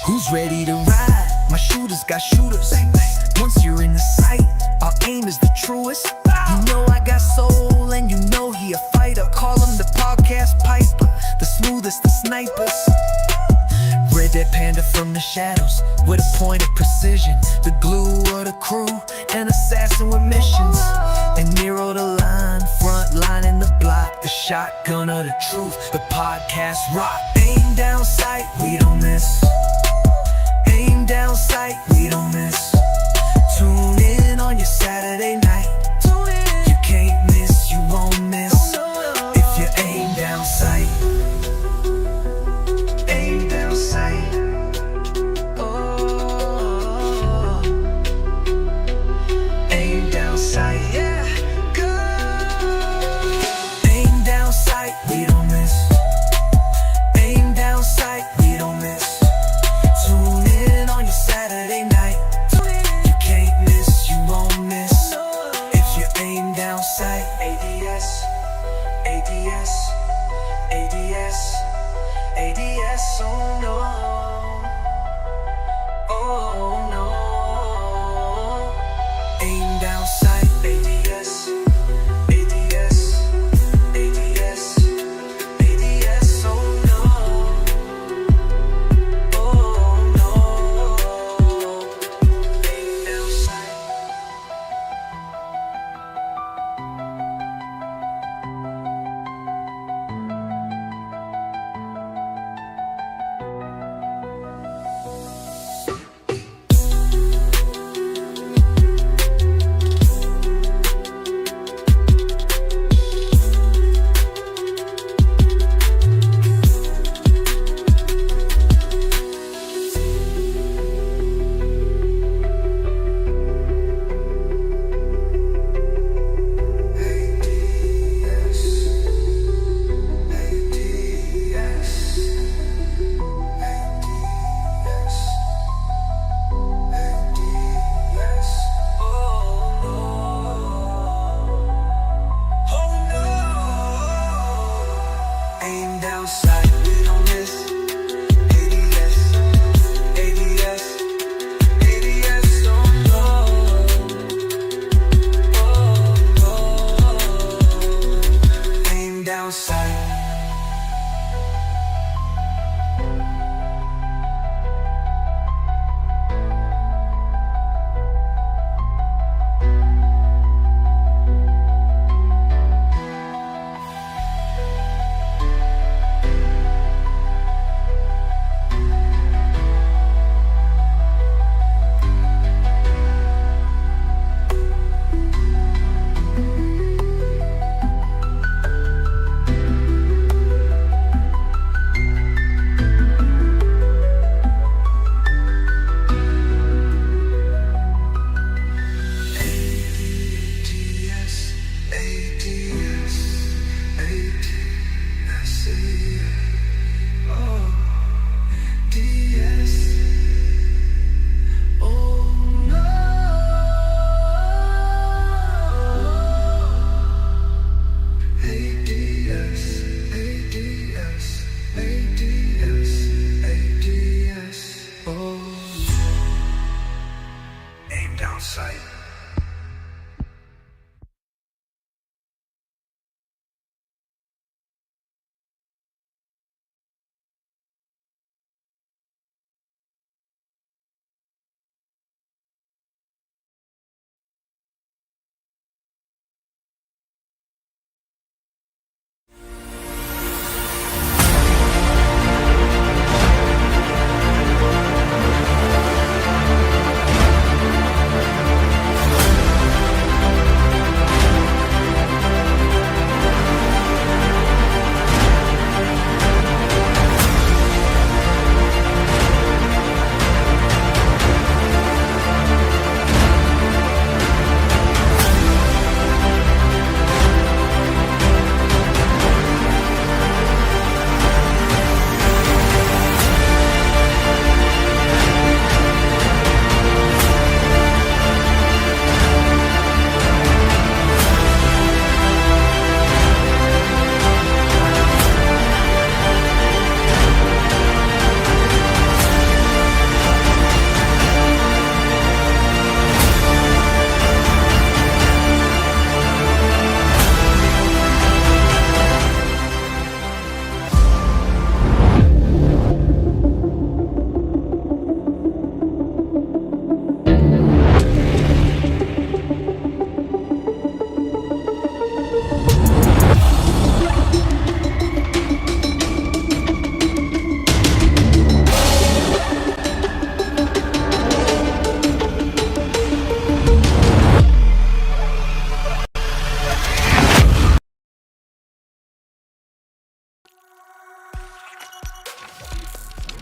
Who's ready to ride? My shooters got shooters. Once you're in the sight, our aim is the truest. You know I got soul and you know he a fighter. Call him the podcast piper, the smoothest of snipers. Red Dead Panda from the shadows, with a point of precision. The glue of the crew, an assassin with missions. And Nero the line, front line in the block. The shotgun of the truth, the podcast rock. Aim down sight, we don't miss. Aim down sight, we don't miss. Tune in on your Saturday night. You can't miss, you won't miss. If you aim down sight. Aim down sight. Oh, aim down sight, yeah. Go. Aim down sight, we don't miss. Aim down sight, we don't miss. Tune in on your Saturday night. You can't miss, you won't miss. If you aim down sight. ADS, ADS, ADS, ADS, oh no. Oh no. Aim down sight. ADS, ADS, ADS, ADS, oh no. Oh no. Aim down sight.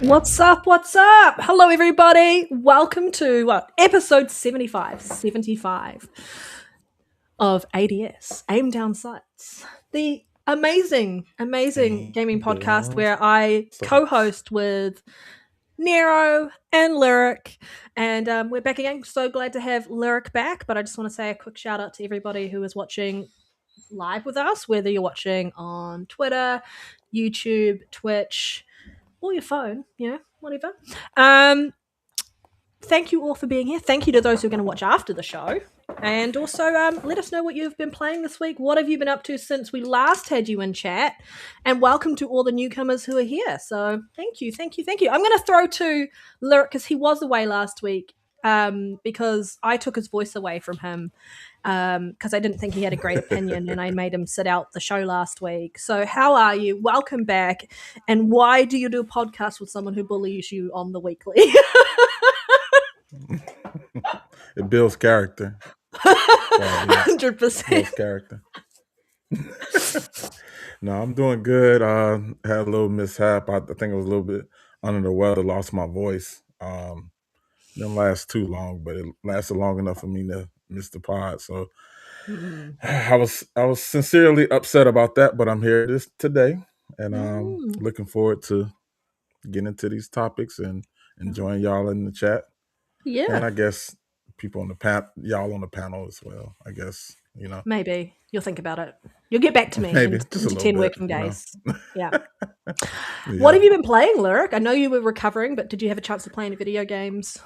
What's up? What's up? Hello, everybody. Welcome to episode 75 of ADS, Aim Down Sights, the amazing gaming podcast where I co-host with Nero and Lyric, and we're back again. So glad to have Lyric back, but I just want to say a quick shout out to everybody who is watching live with us, whether you're watching on Twitter, YouTube, Twitch, or your phone, whatever. Thank you all for being here. Thank you to those who are going to watch after the show. And also, let us know what you've been playing this week. What have you been up to since we last had you in chat? And welcome to all the newcomers who are here. So thank you. I'm going to throw to Lyric because he was away last week because I took his voice away from him because I didn't think he had a great opinion and I made him sit out the show last week. So how are you? Welcome back. And why do you do a podcast with someone who bullies you on the weekly? It builds character. 100%. Builds character. No, I'm doing good. Had a little mishap. I think I was a little bit under the weather, lost my voice. Didn't last too long, but it lasted long enough for me to miss the pod. So I was sincerely upset about that, but I'm here today and looking forward to getting into these topics and enjoying y'all in the chat. Yeah. And I guess people on the y'all on the panel as well, I guess, Maybe. You'll think about it. You'll get back to me Maybe, in just a 10 little working bit, days. Yeah. What have you been playing, Lyric? I know you were recovering, but did you have a chance to play any video games?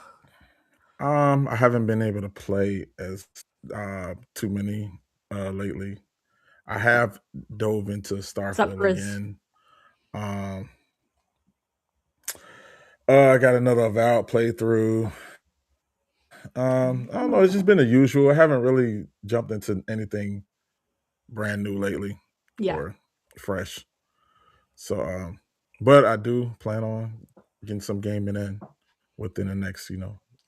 I haven't been able to play as too many lately. I have dove into Starfield again. I got another Avowed playthrough. I don't know. It's just been the usual. I haven't really jumped into anything brand new lately or fresh. So, but I do plan on getting some gaming in within the next,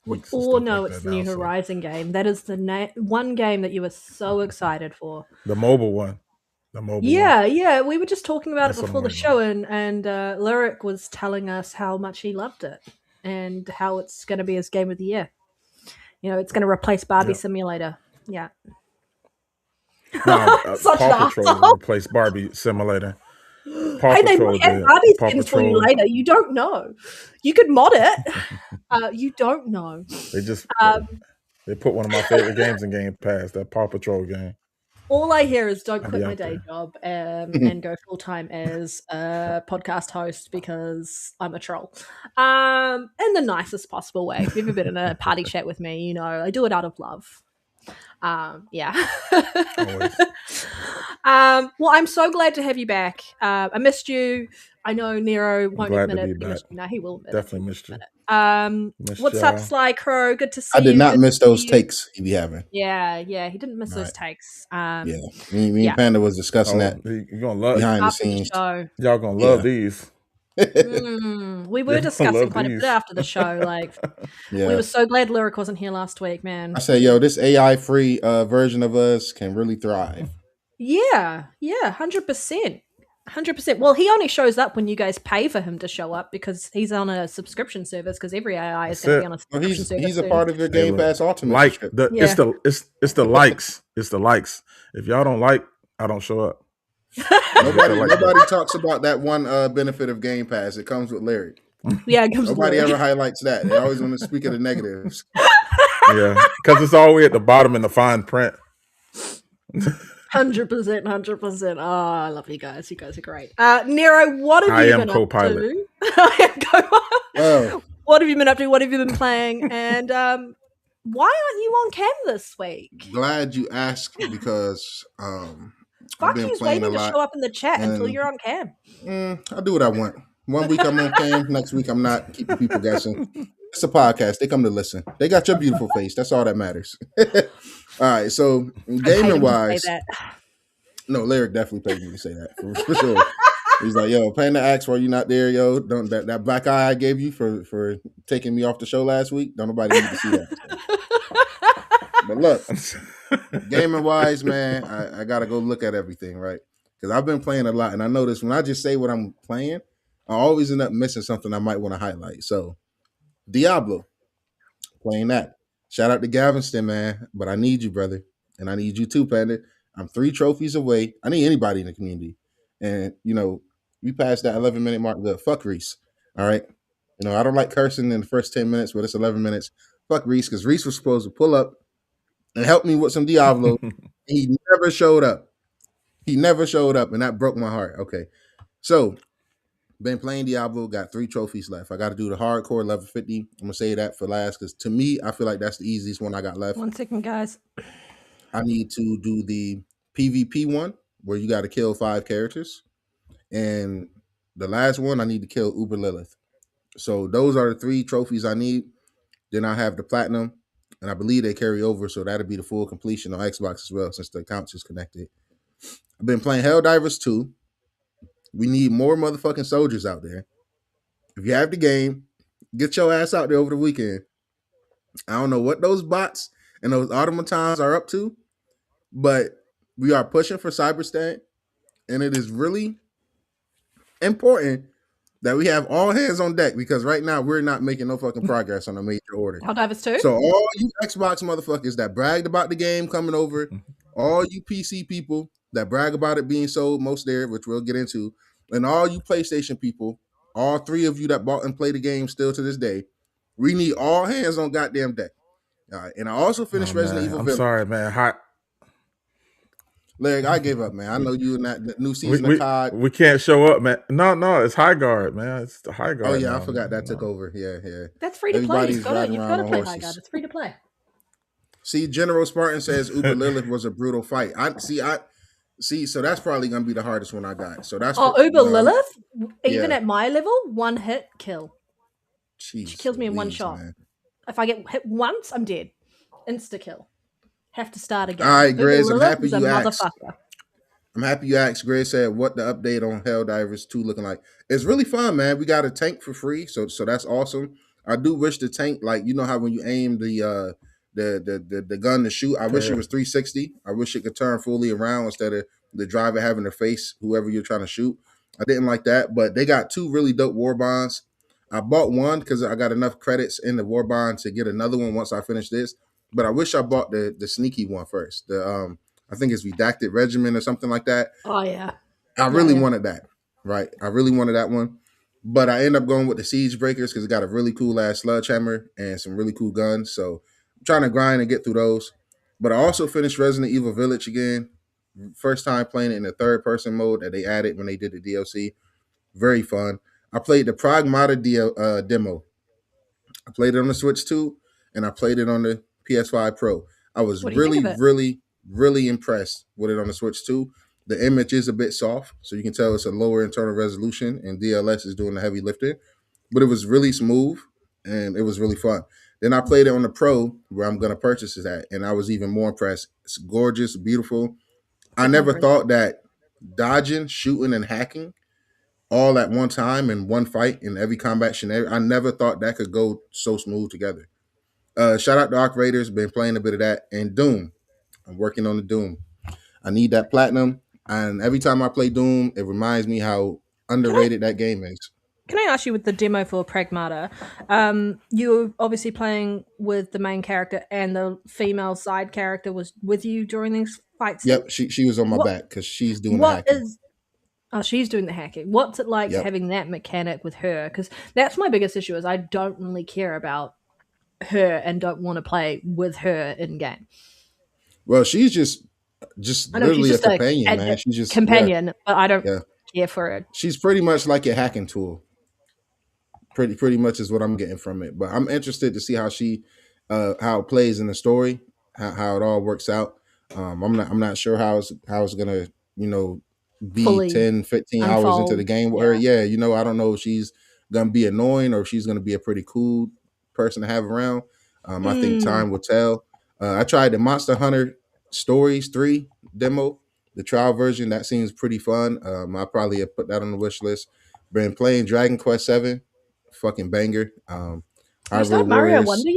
weeks. We all know it's the new Horizon game. That is the one game that you were so excited for. The mobile one. Yeah. We were just talking about it before the show, and Lyric was telling us how much he loved it and how it's going to be his game of the year. It's going to replace Barbie Simulator. Yeah. No, Paw Patrol will replace Barbie Simulator. Hey, they might add Barbie skins for you later. You don't know. You could mod it. You don't know. They just they put one of my favorite games in Game Pass, that Paw Patrol game. All I hear is don't quit my day job and go full time as a podcast host because I'm a troll. In the nicest possible way. If you've ever been in a party chat with me, I do it out of love. Yeah. Well, I'm so glad to have you back. I missed you. I know Nero won't admit it. No, he will admit Definitely missed you. What's up, Sly Crow? Good to see you. I did not miss those takes he be having. Yeah, he didn't miss those takes. Me and Panda was discussing that. You're gonna love behind the scenes. Y'all gonna love these. We were discussing quite a bit after the show. We were so glad Lyric wasn't here last week, man. I said, this AI-free version of us can really thrive. Yeah, 100%. 100%. Well, he only shows up when you guys pay for him to show up because he's on a subscription service because every AI is going to be on a subscription service. He's a part of your Game Pass Ultimate. It's the likes. It's the likes. If y'all don't like, I don't show up. Nobody talks about that one benefit of Game Pass. It comes with Lyric. Yeah, it comes Nobody ever highlights that. They always want to speak of the negatives. Yeah, because it's all the way at the bottom in the fine print. 100%. Oh, I love you guys. You guys are great. Nero, what have you been co-pilot. up to? I am co-pilot. What have you been up to? What have you been playing? And why aren't you on cam this week? Glad you asked because I've been playing a lot. To show up in the chat until you're on cam. I do what I want. One week I'm on cam, next week I'm not. Keeping people guessing. It's a podcast. They come to listen. They got your beautiful face. That's all that matters. All right. So gaming wise, no, Lyric definitely paid me to say that for sure. He's like, Panda asked why you not there, Don't that black eye I gave you for taking me off the show last week. Don't nobody need to see that. So. But look, gaming wise, man, I gotta go look at everything, right? Because I've been playing a lot, and I notice when I just say what I'm playing, I always end up missing something I might want to highlight. So Diablo, playing that. Shout out to Galveston, man. But I need you, brother. And I need you too, Panda. I'm 3 trophies away. I need anybody in the community. And, we passed that 11-minute mark. Look, fuck Reese. All right. I don't like cursing in the first 10 minutes, but it's 11 minutes. Fuck Reese, because Reese was supposed to pull up and help me with some Diablo. He never showed up. He never showed up, and that broke my heart. Okay. So, been playing Diablo, got 3 trophies left. I got to do the hardcore level 50. I'm going to say that for last because to me, I feel like that's the easiest one I got left. 1 second, guys. I need to do the PvP one where you got to kill 5 characters. And the last one, I need to kill Uber Lilith. So those are the 3 trophies I need. Then I have the platinum, and I believe they carry over. So that'll be the full completion on Xbox as well since the accounts is connected. I've been playing Helldivers 2. We need more motherfucking soldiers out there. If you have the game, get your ass out there over the weekend. I don't know what those bots and those automatons are up to, but we are pushing for Cyberstat, and it is really important that we have all hands on deck because right now we're not making no fucking progress on a major order. Helldivers 2? So all you Xbox motherfuckers that bragged about the game coming over, all you PC people that brag about it being sold most there, which we'll get into, and all you PlayStation people, all 3 of you that bought and play the game still to this day, we need all hands on goddamn deck. All right, and I also finished Resident Evil Village. I'm sorry, man. Larry, I gave up, man. I know you in that new season of COD. We can't show up, man. No, it's High Guard, man. It's the High Guard. Oh yeah, now, I forgot man. that took over. Yeah. That's free to play. You've got to play High Guard. It's free to play. See, General Spartan says Uber Lilith was a brutal fight. I see. So that's probably gonna be the hardest one I got. So that's Uber Lilith. Even at my level, 1 hit kill. Jeez, she kills me in 1 shot. Man. If I get hit once, I'm dead. Insta kill. Have to start again. All right, Grizz, I'm happy you asked. I'm happy you asked. Grizz said, "What the update on Helldivers 2 looking like?" It's really fun, man. We got a tank for free, so that's awesome. I do wish the tank, like how when you aim the gun to shoot, I wish it was 360. I wish it could turn fully around instead of the driver having to face whoever you're trying to shoot. I didn't like that, but they got 2 really dope war bonds. I bought one because I got enough credits in the war bond to get another one once I finish this. But I wish I bought the sneaky one first. The I think it's Redacted Regiment or something like that. Oh yeah. I really wanted that. Right. I really wanted that one. But I end up going with the Siege Breakers because it got a really cool ass sledgehammer and some really cool guns. So I'm trying to grind and get through those. But I also finished Resident Evil Village again. First time playing it in the 3rd person mode that they added when they did the DLC. Very fun. I played the Pragmata demo. I played it on the Switch 2 and I played it on the PS5 Pro. I was really impressed with it on the Switch 2. The image is a bit soft, so you can tell it's a lower internal resolution, and DLS is doing the heavy lifting. But it was really smooth, and it was really fun. Then I played it on the Pro, where I'm going to purchase it at, and I was even more impressed. It's gorgeous, beautiful. I never thought that dodging, shooting, and hacking all at one time in one fight in every combat scenario, I never thought that could go so smooth together. Shout out to Arc Raiders, been playing a bit of that, and Doom. I'm working on the Doom. I need that platinum, and every time I play Doom, it reminds me how underrated that game is. Can I ask you with the demo for Pragmata? You're obviously playing with the main character, and the female side character was with you during these fights. Yep, she was on my back because she's doing the hacking. She's doing the hacking. What's it like having that mechanic with her? Because that's my biggest issue is I don't really care about her and don't want to play with her in game. Well, she's just literally a companion, man. She's just companion, but I don't care for it. She's pretty much like a hacking tool. Pretty much is what I'm getting from it. But I'm interested to see how how it plays in the story, how it all works out. I'm not sure how it's gonna be fully 10, 15 unfold. Hours into the game with her. Yeah, I don't know if she's gonna be annoying or if she's gonna be a pretty cool person to have around. I think time will tell. I tried the Monster Hunter Stories 3 demo, the trial version. That seems pretty fun. I probably have put that on the wish list. Been playing Dragon Quest 7, fucking banger. Is that Mario Wonder?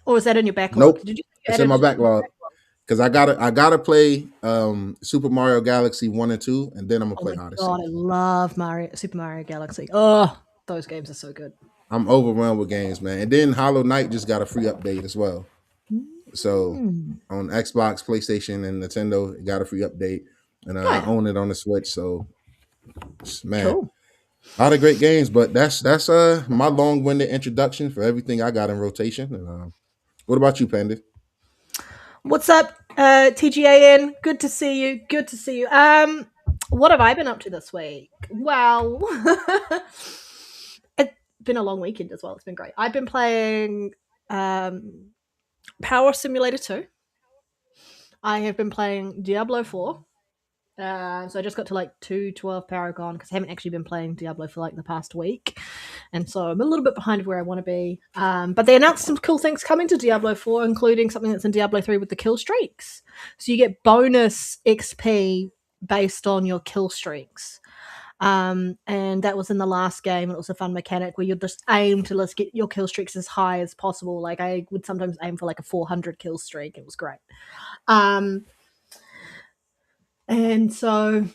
Or is that in your backlog? Nope, it's in my backlog. because I gotta play Super Mario Galaxy 1 and 2, and then I'm gonna Oh play my Odyssey. god, I love Super Mario Galaxy. Oh, those games are so good. I'm overwhelmed with games, man. And then Hollow Knight just got a free update as well. So on Xbox, PlayStation, and Nintendo, it got a free update, and I Yeah. own it on the Switch. So, man, Cool. a lot of great games. But that's my long-winded introduction for everything I got in rotation. And what about you, Panda? What's up, TGAN? Good to see you. Good to see you. What have I been up to this week? Well, it's been a long weekend as well. It's been great. I've been playing Power Simulator 2. I have been playing Diablo 4. So I just got to like 212 Paragon because I haven't actually been playing Diablo for like the past week. And so I'm a little bit behind where I want to be. But they announced some cool things coming to Diablo 4, including something that's in Diablo 3 with the kill streaks. So you get bonus XP based on your kill streaks. And that was in the last game. It was a fun mechanic where you just aim to let's get your kill streaks as high as possible. Like I would sometimes aim for like a 400 kill streak. It was great. And so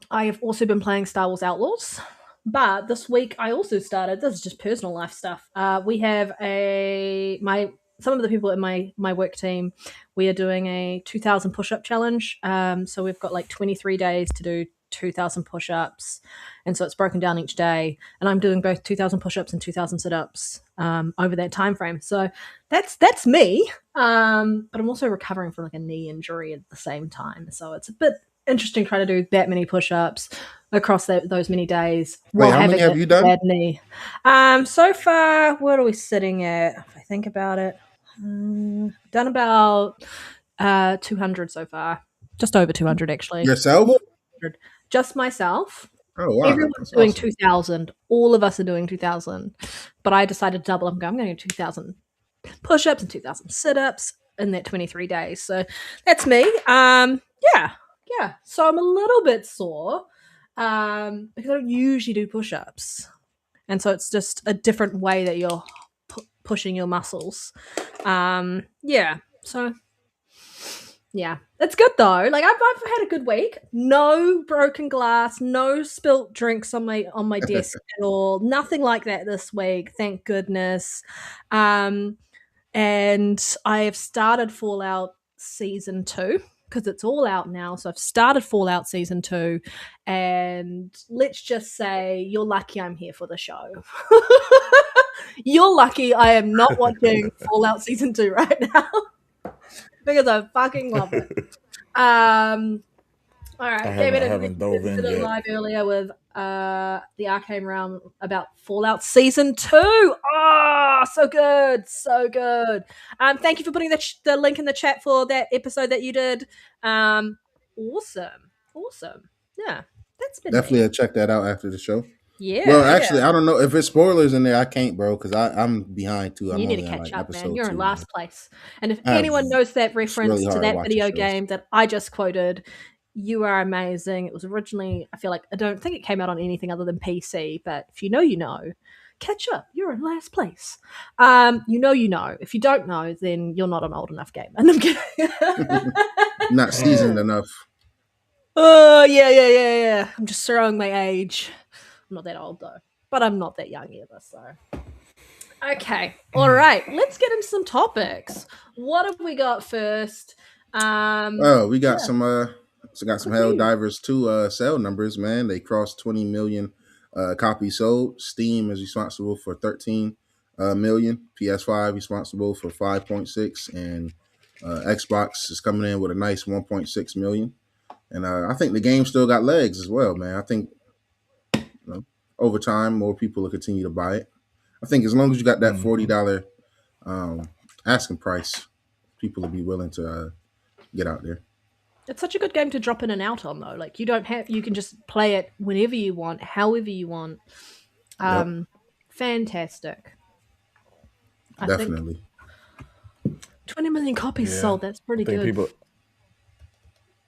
I have also been playing Star Wars Outlaws. But this week I also started, this is just personal life stuff. We have some of the people in my work team, we are doing a 2,000 push-up challenge. So we've got like 23 days to do 2,000 push-ups. And so it's broken down each day. And I'm doing both 2,000 push-ups and 2,000 sit-ups over that time frame. So that's me. But I'm also recovering from like a knee injury at the same time. So it's a bit interesting trying to do that many push-ups across those many days. Wait, how many have you done? Bad knee. So far, what are we sitting at? If I think about it, done about 200 so far. Just over 200, actually. Yourself? Just myself. Oh, wow. Everyone's That's doing awesome. 2,000. All of us are doing 2,000. But I decided to double up. I'm going to do 2,000 push-ups and 2,000 sit-ups in that 23 days. So that's me. Yeah. So I'm a little bit sore because I don't usually do push-ups. And so it's just a different way that you're pushing your muscles. Yeah. So yeah, it's good though. Like I've had a good week. No broken glass, no spilt drinks on my desk at all. Nothing like that this week, thank goodness. And I have started Fallout Season 2 because it's all out now. So I've started Fallout Season 2, and let's just say you're lucky I'm here for the show. You're lucky I am not watching Fallout Season 2 right now because I fucking love it. All right, David did a live earlier with the Arcane Realm about Fallout Season 2. Oh, so good, so good. Thank you for putting the link in the chat for that episode that you did. Awesome. Yeah, that's been Definitely neat. check that out after the show. Yeah. Well, actually, I don't know if it's spoilers in there. I can't, bro, because I'm behind too. I'm You need to only on catch like up, man. episode You're 2. in last place. And if I have- anyone knows that reference really to hard to that watch video the shows. game that I just quoted, you are amazing. It was originally, I feel like, I don't think it came out on anything other than PC, but if you know, you know. Catch up. You're in last place. You know. If you don't know, then you're not an old enough gamer. And I'm kidding. Not seasoned enough. Oh, yeah. I'm just throwing my age. I'm not that old, though. But I'm not that young either, so. Okay. All right. Let's get into some topics. What have we got first? We got some Helldivers 2 sale numbers, man. They crossed 20 million copies sold. Steam is responsible for 13 million. PS5 responsible for 5.6, and Xbox is coming in with a nice 1.6 million. And I think the game still got legs as well, man. I think over time more people will continue to buy it. I think as long as you got that $40 asking price, people will be willing to get out there. It's such a good game to drop in and out on, though. Like you can just play it whenever you want, however you want. Fantastic. Definitely. I think 20 million copies sold. That's pretty good. People,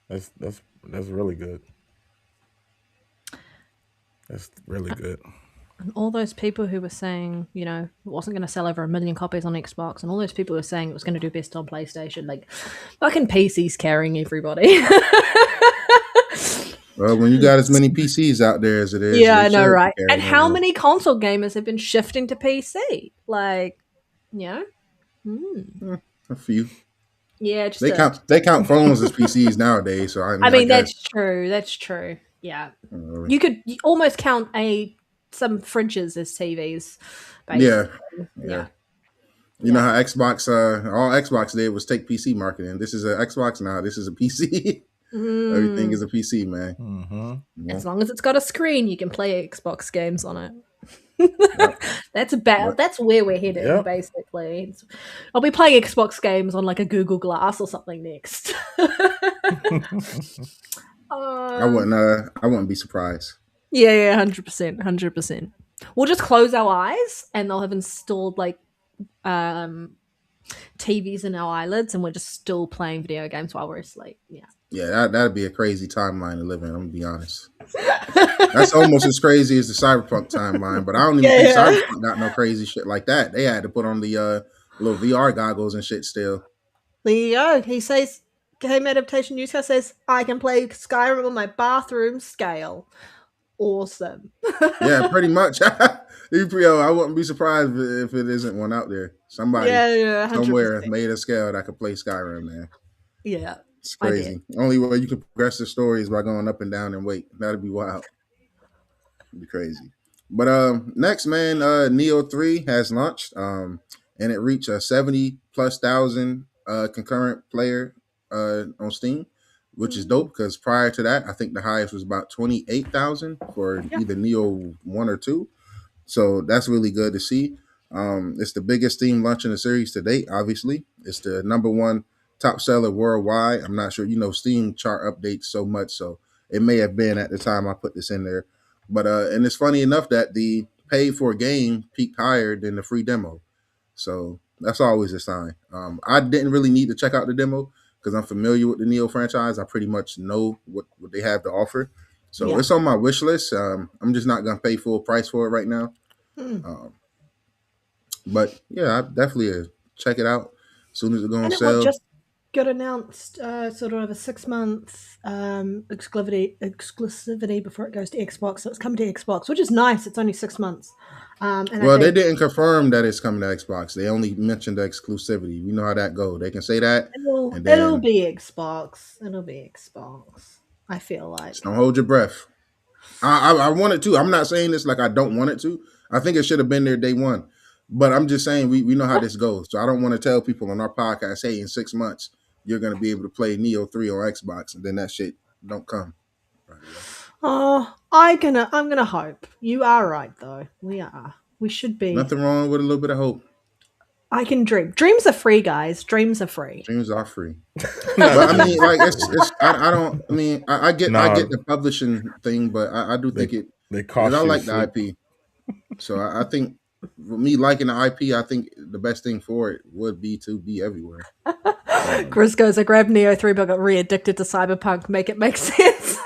that's really good. That's really good. And all those people who were saying, you know, it wasn't going to sell over 1 million copies on Xbox, and all those people who were saying it was going to do best on PlayStation, like, fucking PC's carrying everybody. Well, when you got as many PCs out there as it is, Yeah, they I know, should be right? And carrying how everyone. many console gamers have been shifting to PC? Like, you know? A few. Yeah, just They count phones as PCs nowadays. So I I mean, guess. that's true. That's true. Yeah, Really. you could almost count some fridges as TVs. Yeah. Basically. Yeah. Yeah. You know how Xbox, all Xbox did was take PC marketing. This is an Xbox now. This is a PC. Everything is a PC, man. Mm-hmm. Yeah. As long as it's got a screen, you can play Xbox games on it. Yep. That's where we're heading, Yep. basically. I'll be playing Xbox games on like a Google Glass or something next. I wouldn't be surprised. Yeah, 100%. We'll just close our eyes and they'll have installed like TVs in our eyelids and we're just still playing video games while we're asleep. Yeah. Yeah, that'd be a crazy timeline to live in. I'm gonna be honest. That's almost as crazy as the Cyberpunk timeline, but I don't even think Cyberpunk got no crazy shit like that. They had to put on the little VR goggles and shit still. Leo, he says, Game Adaptation Newscast says, I can play Skyrim on my bathroom scale. Awesome. Yeah, pretty much. Yo, I wouldn't be surprised if it isn't one out there. Somebody Yeah, 100%. somewhere made a scale that could play Skyrim, man. Yeah. It's crazy. Only way you can progress the story is by going up and down and wait. That'd be wild. It'd be crazy. But next, man, Neo 3 has launched. And it reached a 70 plus thousand concurrent player on Steam, which is dope because prior to that, I think the highest was about 28,000 for either Neo 1 or 2. So that's really good to see. It's the biggest Steam launch in the series to date, obviously. It's the number one top seller worldwide. I'm not sure, Steam chart updates so much, so it may have been at the time I put this in there. But and it's funny enough that the paid for game peaked higher than the free demo. So that's always a sign. I didn't really need to check out the demo because I'm familiar with the Neo franchise. I pretty much know what they have to offer. So it's on my wish list. I'm just not going to pay full price for it right now. But yeah, I definitely check it out as soon as it's going to sell. It just got announced sort of a 6-month exclusivity before it goes to Xbox. So it's coming to Xbox, which is nice. It's only 6 months. They didn't confirm that it's coming to Xbox. They only mentioned the exclusivity. We know how that goes. They can say that. It'll be Xbox. It'll be Xbox. I feel like. Just don't hold your breath. I want it to. I'm not saying this like I don't want it to. I think it should have been there day one. But I'm just saying we know how this goes. So I don't want to tell people on our podcast, hey, in 6 months, you're going to be able to play Neo 3 on Xbox. And then that shit don't come. Oh, I'm gonna hope. You are right, though. We are. We should be. Nothing wrong with a little bit of hope. I can dream. Dreams are free, guys. Dreams are free. Dreams are free. But I mean, like, I don't. I mean, I get the publishing thing, but I do think they cost. I like the IP, so I think for me liking the IP, I think the best thing for it would be to be everywhere. Chris goes, I grabbed Neo 3 but got re-addicted to Cyberpunk. Make it make sense.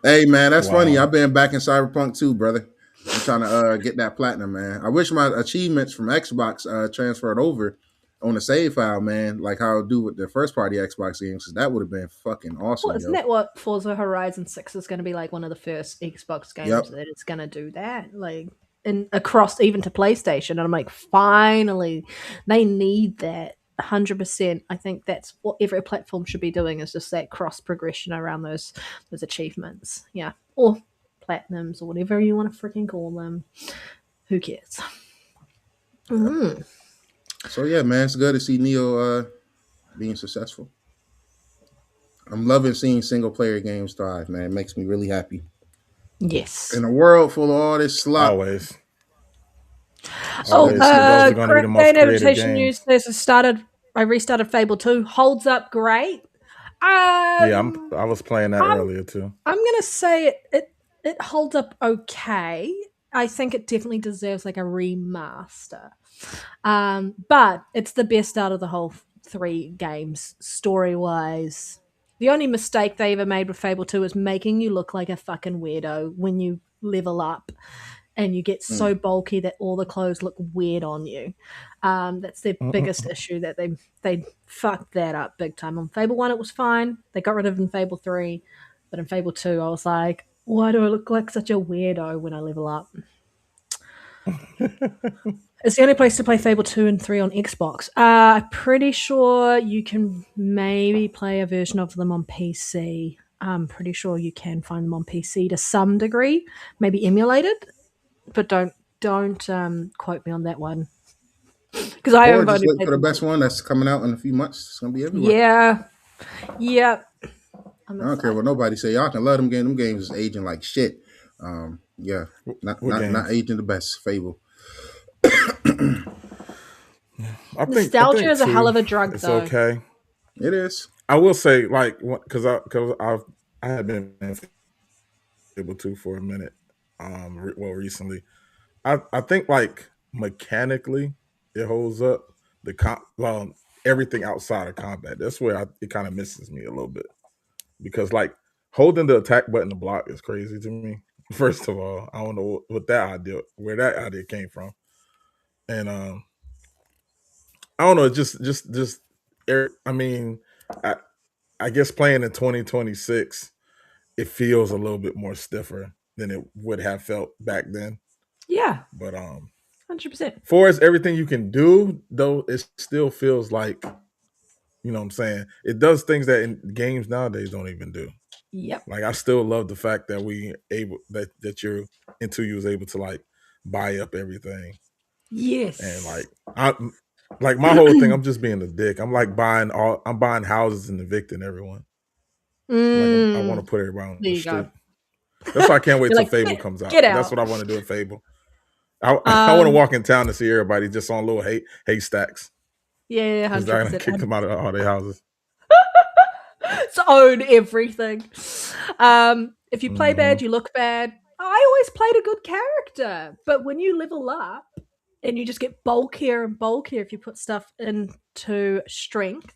Hey, man, that's funny. I've been back in Cyberpunk too, brother. I'm trying to get that platinum, man. I wish my achievements from Xbox transferred over on the save file, man, like how I do with the first party Xbox games, because that would have been fucking awesome. Well, isn't that what Forza Horizon 6 is going to be like? One of the first Xbox games that it's going to do that, like, and across even to PlayStation. And I'm like, finally, they need that 100%. I think that's what every platform should be doing, is just that cross progression around those achievements. Yeah, or platinums or whatever you want to freaking call them. Who cares? So yeah, man, it's good to see Neo being successful. I'm loving seeing single player games thrive, man. It makes me really happy. Yes. In a world full of all this slop. Always. Great Adaptation News says I restarted Fable 2. Holds up great. I was playing that earlier too. I'm gonna say it holds up okay. I think it definitely deserves like a remaster. But it's the best out of the whole 3 games, story-wise. The only mistake they ever made with Fable 2 is making you look like a fucking weirdo when you level up and you get so bulky that all the clothes look weird on you. That's their biggest issue, that they fucked that up big time. On Fable 1 it was fine. They got rid of it in Fable 3, but in Fable 2 I was like, why do I look like such a weirdo when I level up? It's the only place to play Fable 2 and 3 on Xbox. I'm pretty sure you can maybe play a version of them on PC. I'm pretty sure you can find them on PC to some degree, maybe emulated, but don't quote me on that one, because I Or haven't just only wait played for the them. best one that's coming out in a few months. It's gonna be everywhere. Yeah. I don't care what nobody say. Y'all can love them games. Them games is aging like shit. Yeah, What not games? aging the best. Fable. I Nostalgia is a too, hell of a drug, it's though. okay. It is. I will say, like, because I had been able to for a minute. Recently, I think like mechanically it holds up. Everything outside of combat. That's where it kind of misses me a little bit, because like holding the attack button to block is crazy to me. First of all, I don't know where that idea came from, and I don't know. Just. I mean, I, I guess playing in 2026, it feels a little bit more stiffer than it would have felt back then. Yeah, But 100%. for as everything you can do, though, it still feels like, you know what I'm saying? It does things that in games nowadays don't even do. Yep. Like I still love the fact that that you're into you was able to like buy up everything. Yes. And like my whole thing, I'm just being a dick. I'm buying houses and evicting everyone. Like I want to put everybody on There the you go. street. That's why I can't wait You're till like, Fable comes out. get That's out. what I want to do in Fable. I want to walk in town to see everybody just on little haystacks. Yeah, Because they're going to 100%. kick them out of all their houses. To own everything. If you play bad, you look bad. I always played a good character, but when you level up and you just get bulkier and bulkier if you put stuff into strength,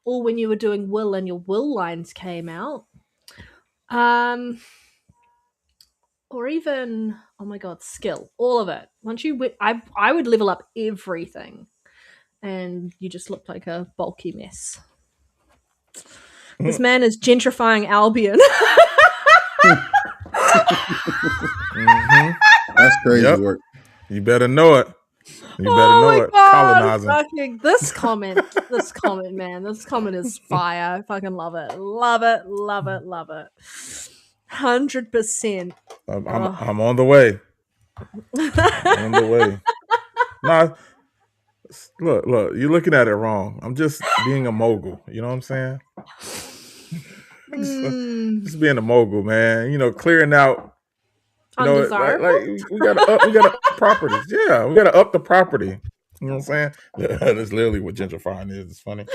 or when you were doing will and your will lines came out, or even, oh my god, skill, all of it. Once you I would level up everything, and you just look like a bulky mess. This man is gentrifying Albion. That's crazy work. You better know it. You better Oh know my it. god! Colonizing. Fucking this comment, man. This comment is fire. I fucking love it. Love it. 100%. I'm on the way. On the way. Nah, look, you're looking at it wrong. I'm just being a mogul. You know what I'm saying? Just being a mogul, man. You know, clearing out. You know, Undesirable? we gotta up properties. Yeah, we gotta up the property. You know what I'm saying? That's literally what gentrifying is. It's funny.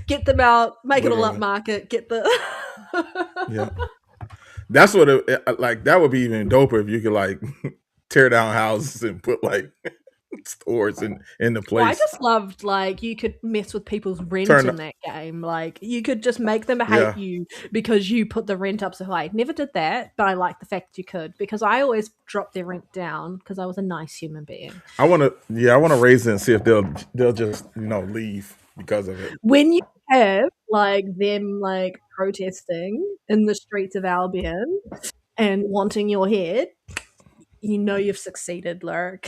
Get them out, make Literally. it all upmarket, get the Yeah. That's what like that would be even doper if you could like tear down houses and put like stores in the place. Well, I just loved like you could mess with people's rent in that game. Like you could just make them hate you because you put the rent up so high. Never did that, but I like the fact you could, because I always dropped their rent down because I was a nice human being. I want to raise it and see if they'll just leave because of it. When you have like them like protesting in the streets of Albion and wanting your head, you know you've succeeded, Lurk.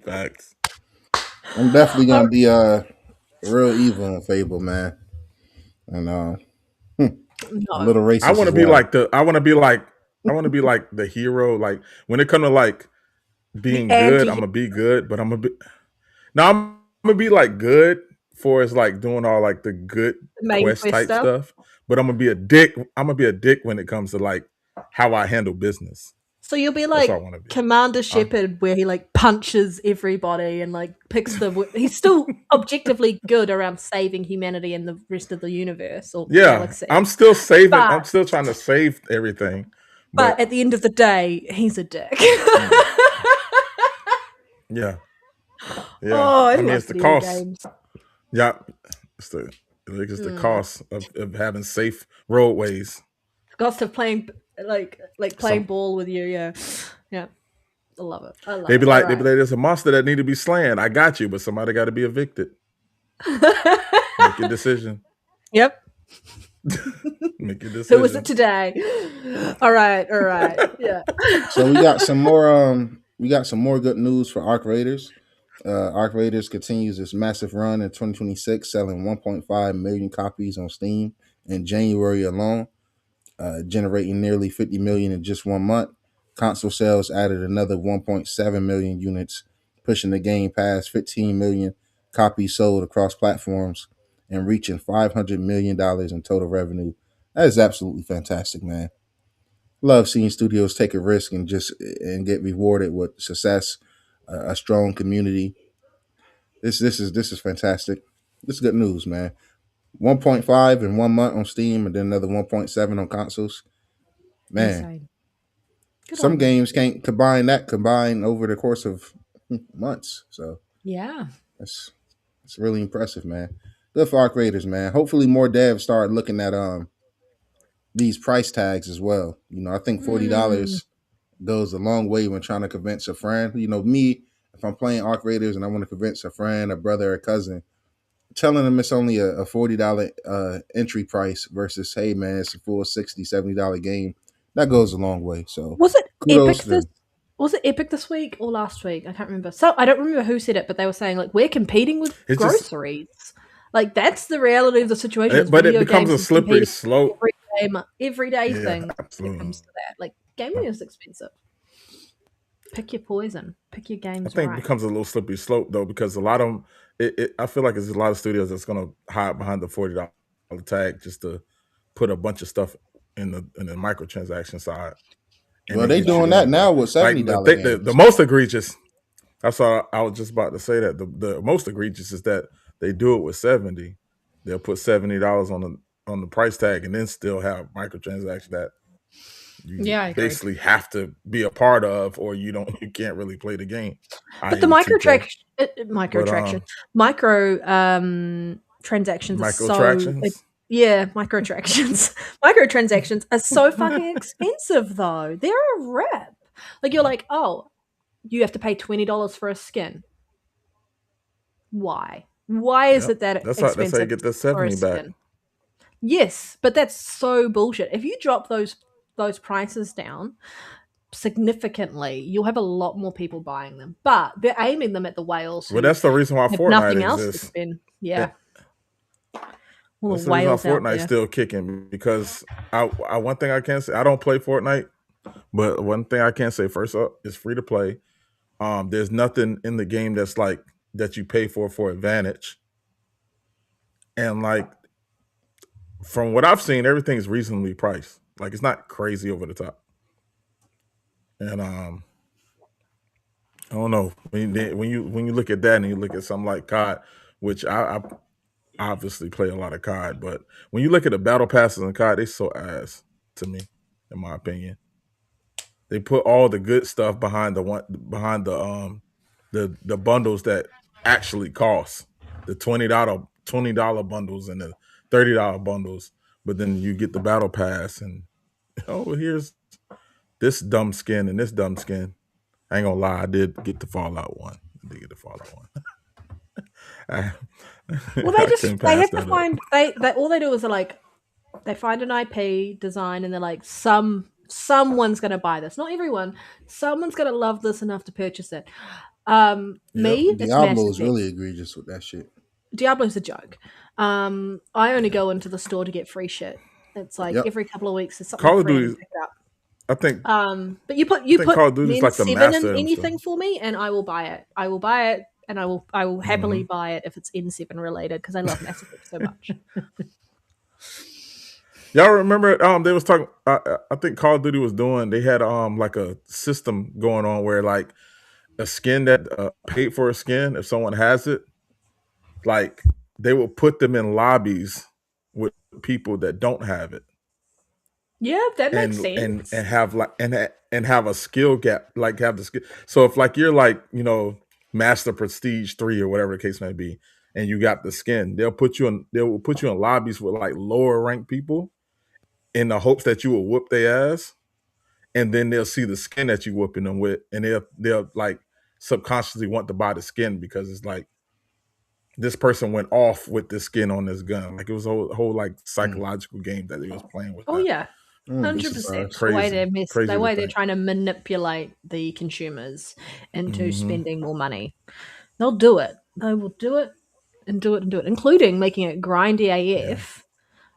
Facts. I'm definitely gonna be real evil in Fable, man. And a little racist. I want to be like the hero. Like when it comes to like being good, I'm gonna be good, but I'm gonna be like good for it's like doing all like the good quest type stuff. But I'm gonna be a dick. I'm gonna be a dick when it comes to like how I handle business. So you'll be like Commander Shepard, where he like punches everybody and like picks he's still objectively good around saving humanity and the rest of the universe or galaxy. I'm still saving. I'm still trying to save everything. But at the end of the day, he's a dick. Yeah. Oh, I mean, it's the cost. Games. Yeah, it's the cost of having safe roadways. The cost of playing like playing ball with you. Yeah, yeah. I love it. I love They it. be like, All right. there's a monster that need to be slain. I got you, but somebody got to be evicted. Make your decision. Yep. Make your decision. Who was it today? All right. Yeah. So we got some more. We got some more good news for Arc Raiders. Arc Raiders continues its massive run in 2026, selling 1.5 million copies on Steam in January alone, generating nearly 50 million in just 1 month. Console sales added another 1.7 million units, pushing the game past 15 million copies sold across platforms and reaching $500 million in total revenue. That is absolutely fantastic, man. Love seeing studios take a risk and get rewarded with success, a strong community. This is fantastic. This is good news, man. 1.5 in 1 month on Steam, and then another 1.7 on consoles. Man, Insane. Good some on them. games can't combine over the course of months. So Yeah. it's really impressive, man. Good for Arc Raiders, man. Hopefully more devs start looking at these price tags as well. You know, I think $40 goes a long way when trying to convince a friend. You know, me, if I'm playing Arc Raiders and I want to convince a friend, a brother, a cousin, telling them it's only a $40 entry price versus, hey man, it's a full $60, $70 game. That goes a long way. So Was it kudos Epic was it Epic this week or last week? I can't remember. So I don't remember who said it, but they were saying like we're competing with groceries. Like that's the reality of the situation. But it becomes a slippery slope. Everyday thing. Absolutely. When it comes to that. Like gaming is expensive. Pick your poison. Pick your games. I think it becomes a little slippery slope though, because a lot of them, I feel like there's a lot of studios that's going to hide behind the $40 tag just to put a bunch of stuff in the microtransaction side. Well, they doing that now with $70 games. The most egregious. That's all I was just about to say. That the most egregious is that they do it with $70. They'll put $70 on the price tag and then still have microtransaction that you basically have to be a part of, or you can't really play the game. But the microtransactions are so microtransactions are so fucking expensive though. They're a rip. Like you're like, oh, you have to pay $20 for a skin. Why? Why is it that expensive? That's how you get the 70 back. Yes, but that's so bullshit. If you drop those prices down significantly, you'll have a lot more people buying them. But they're aiming them at the whales. Well, that's the reason why Fortnite exists. Yeah. Well, that's the reason why Fortnite's still kicking, because I one thing I can say, I don't play Fortnite, but one thing I can say, first up, it's free to play. There's nothing in the game that's like that you pay for advantage. And like from what I've seen, everything's reasonably priced. Like it's not crazy over the top. And I don't know, when you look at that and you look at something like COD, which I obviously play a lot of COD, but when you look at the battle passes in COD, they so ass to me, in my opinion. They put all the good stuff behind the bundles that actually cost, the $20 bundles and the $30 bundles, but then you get the battle pass and here's this dumb skin and this dumb skin. I ain't gonna lie, I did get the Fallout one. Well, they have to find they all they do is they find an IP design and they're like someone's gonna buy this. Not everyone. Someone's gonna love this enough to purchase it. Diablo's really egregious with that shit. Diablo's a joke. I only go into the store to get free shit. It's like every couple of weeks there's something Call of free Duty. to pick up. I think. But you put Call of Duty's like the 7 master in anything for me, and I will buy it. I will buy it, and I will happily buy it if it's N7 related because I love Mass Effect so much. Y'all remember? They was talking. I think Call of Duty was doing. They had like a system going on where like a skin that paid for a skin, if someone has it, like they will put them in lobbies with people that don't have it. Yeah, that makes sense. And have like and have a skill gap, like have the skill. So if like you're like Master Prestige 3 or whatever the case may be, and you got the skin, they will put you in lobbies with like lower ranked people in the hopes that you will whoop their ass. and then they'll see the skin that you whooping them with, and they'll like subconsciously want to buy the skin because it's like this person went off with the skin on this gun. Like it was a whole like psychological game that they was playing with. Oh that. yeah, I wouldn't be 100%. surprised. The way Crazy the to way they're think. trying to manipulate the consumers into spending more money. They'll do it. They will do it and do it and do it, including making it grindy AF.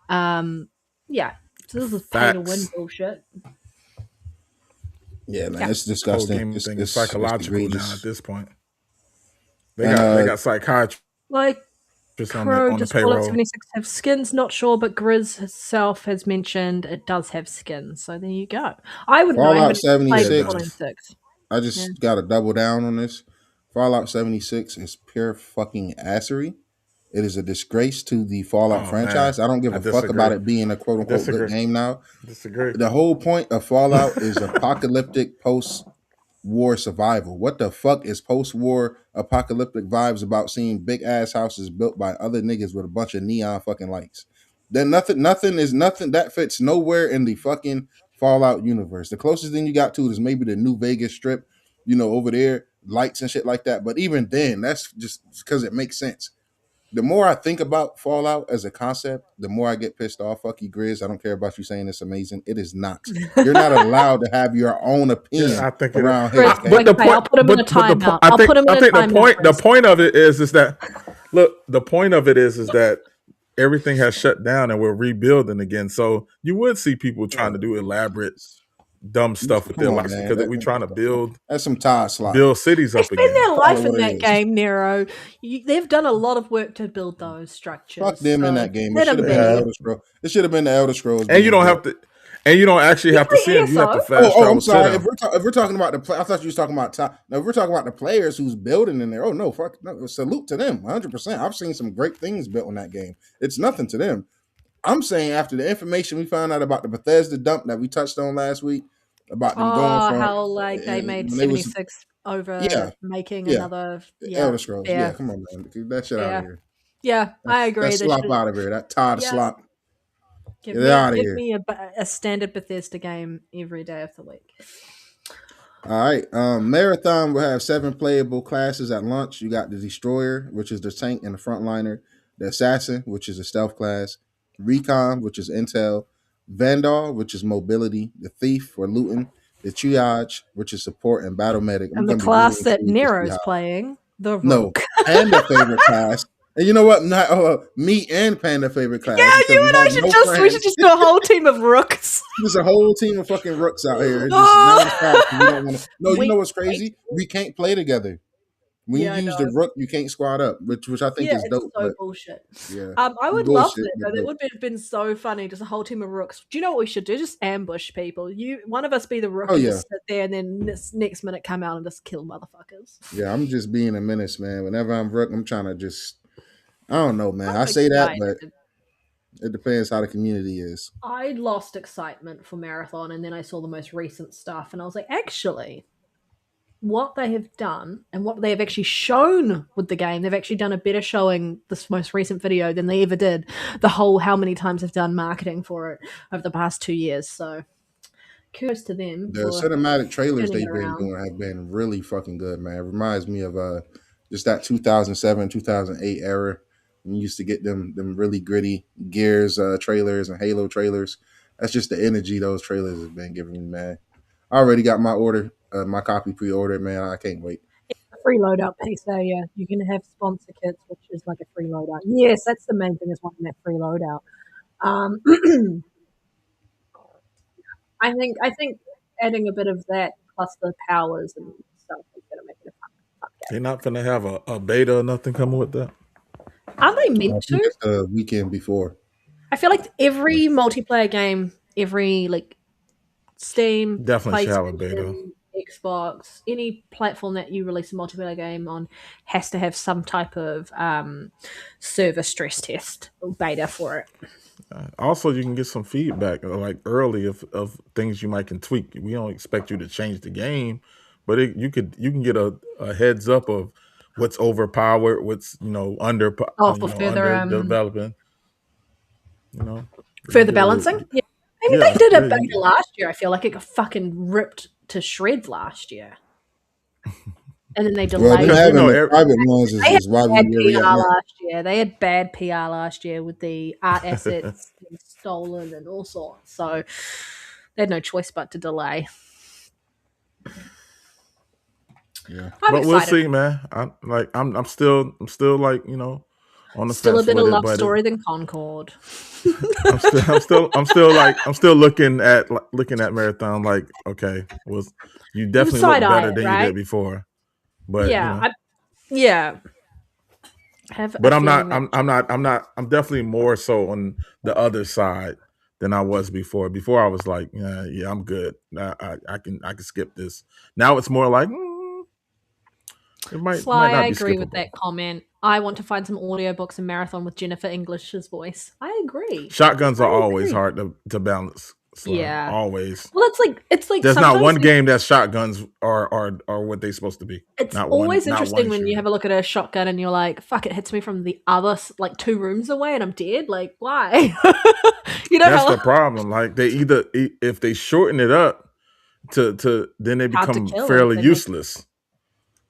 Yeah. So this is pay to win Facts. bullshit. Yeah, man, Yeah. it's Whole disgusting. game It's, thing is it's psychological now egregious. at this point. They got psychiatrists Like on Crow, the does Fallout payroll. 76 have skins? Not sure, but Grizz herself has mentioned it does have skins. So there you go. I wouldn't know. I Fallout haven't played 76. Fallout 6. I just got to double down on this. Fallout 76 is pure fucking assery. It is a disgrace to the Fallout franchise. I don't give a fuck about it being a quote unquote good game now. Disagree. The whole point of Fallout is apocalyptic post-war survival. What the fuck is post-war apocalyptic vibes about seeing big ass houses built by other niggas with a bunch of neon fucking lights? Then nothing that fits nowhere in the fucking Fallout universe. The closest thing you got to it is maybe the New Vegas Strip, over there, lights and shit like that. But even then, that's just because it makes sense. The more I think about Fallout as a concept, the more I get pissed off. Fuck you, Grizz. I don't care about you saying it's amazing. It is not. You're not allowed to have your own opinion around here. Okay? But the point, I'll put him in a timeout. I think the point of it is that look, the point of it is that everything has shut down and we're rebuilding again. So you would see people trying to do elaborate dumb stuff with their lives because we're trying to build. That's some Todd slot. Build cities up again. They spend their life in that game, Nero. They've done a lot of work to build those structures. Fuck them in that game. It should have been the Elder Scrolls. It should have been the Elder Scrolls. And you don't have to. And you don't actually have to see them. You have to fast travel. I'm sorry. If we're talking about I thought you was talking about Todd. No, if we're talking about the players who's building in there. Oh no, fuck no. Salute to them, 100%. I've seen some great things built in that game. It's nothing to them. I'm saying after the information we found out about the Bethesda dump that we touched on last week, about them going from how like they made 76 over making another Elder Scrolls. Yeah, come on, man, get that shit out of here. Yeah, I agree. That slop out of here. That Todd slop. Get out of here. Give me a standard Bethesda game every day of the week. All right. Marathon will have 7 playable classes at launch. You got the Destroyer, which is the tank and the frontliner, the Assassin, which is a stealth class, Recon, which is intel, Vandal, which is mobility, the Thief for looting, the Triage, which is support and battle medic. And the class that Nero's playing, the Rook. No, Panda favorite class. And you know what? Not me and Panda favorite class. Yeah, you and I should we should just do a whole team of rooks. There's a whole team of fucking rooks out here. Just you know what's crazy? We can't play together. When you use the rook, you can't squad up, which I think is dope. It's so bullshit. Yeah, I would love it. It would have been so funny, just a whole team of rooks. Do you know what we should do? Just ambush people. One of us be the rook and just sit there, and then next minute come out and just kill motherfuckers. Yeah, I'm just being a menace, man. Whenever I'm rook, I'm trying to just. I don't know, man. I say that, but it depends how the community is. I lost excitement for Marathon, and then I saw the most recent stuff, and I was like, actually, what they have done and what they have actually shown with the game, they've actually done a better showing this most recent video than they ever did the whole how many times they've done marketing for it over the past 2 years. So kudos to them. The cinematic trailers they've been doing have been really fucking good, man. It reminds me of just that 2007, 2008 era. We used to get them really gritty Gears trailers and Halo trailers. That's just the energy those trailers have been giving me, man. I already got my order, my copy pre-ordered, man. I can't wait. Free loadout piece there, yeah. You can have sponsor kits, which is like a free loadout. Yes, that's the main thing is wanting that free loadout. I think adding a bit of that plus the powers and stuff is going to make it a fun game. They're not going to have a beta or nothing coming with that? Are they meant to? It's the weekend before. I feel like every multiplayer game, every like Steam, definitely should have a beta. Xbox, any platform that you release a multiplayer game on has to have some type of server stress test or beta for it. Also, you can get some feedback like early of things you might can tweak. We don't expect you to change the game, but you can get a heads up of what's overpowered, what's under for further development. Further balancing. Yeah, they did a yeah, beta last year. I feel like it got fucking ripped to shreds last year. And then they Well, delayed them because we it. having know the private ones They had is why bad where we at PR now. last year. They had bad PR last year with the art assets being stolen and all sorts. So they had no choice but to delay. Yeah. I'm but we'll excited. see, man. I'm still like, on the Still a fence better with it, love but story than Concord. I'm still looking at Marathon like, okay, you You definitely side look eye better it, than you right? did before. But Yeah. Yeah. I have a but I'm feeling not that. I'm definitely more so on the other side than I was before. Before I was like, yeah, I'm good. I can skip this. Now it's more like it might Sly, not I be agree with skippable. that comment. I want to find some audiobooks and marathon with Jennifer English's voice. I agree. Shotguns are I always agree. hard to balance. So Yeah. always. Well, it's like There's not sometimes one game that shotguns are what they're supposed to be. it's Not always one interesting when you shooter. have a look at a shotgun and you're like, fuck, it hits me from the other, like 2 rooms away and I'm dead. Like, why? You know That's how the problem. Like they either if they shorten it up to then they hard to become kill and fairly everything. useless.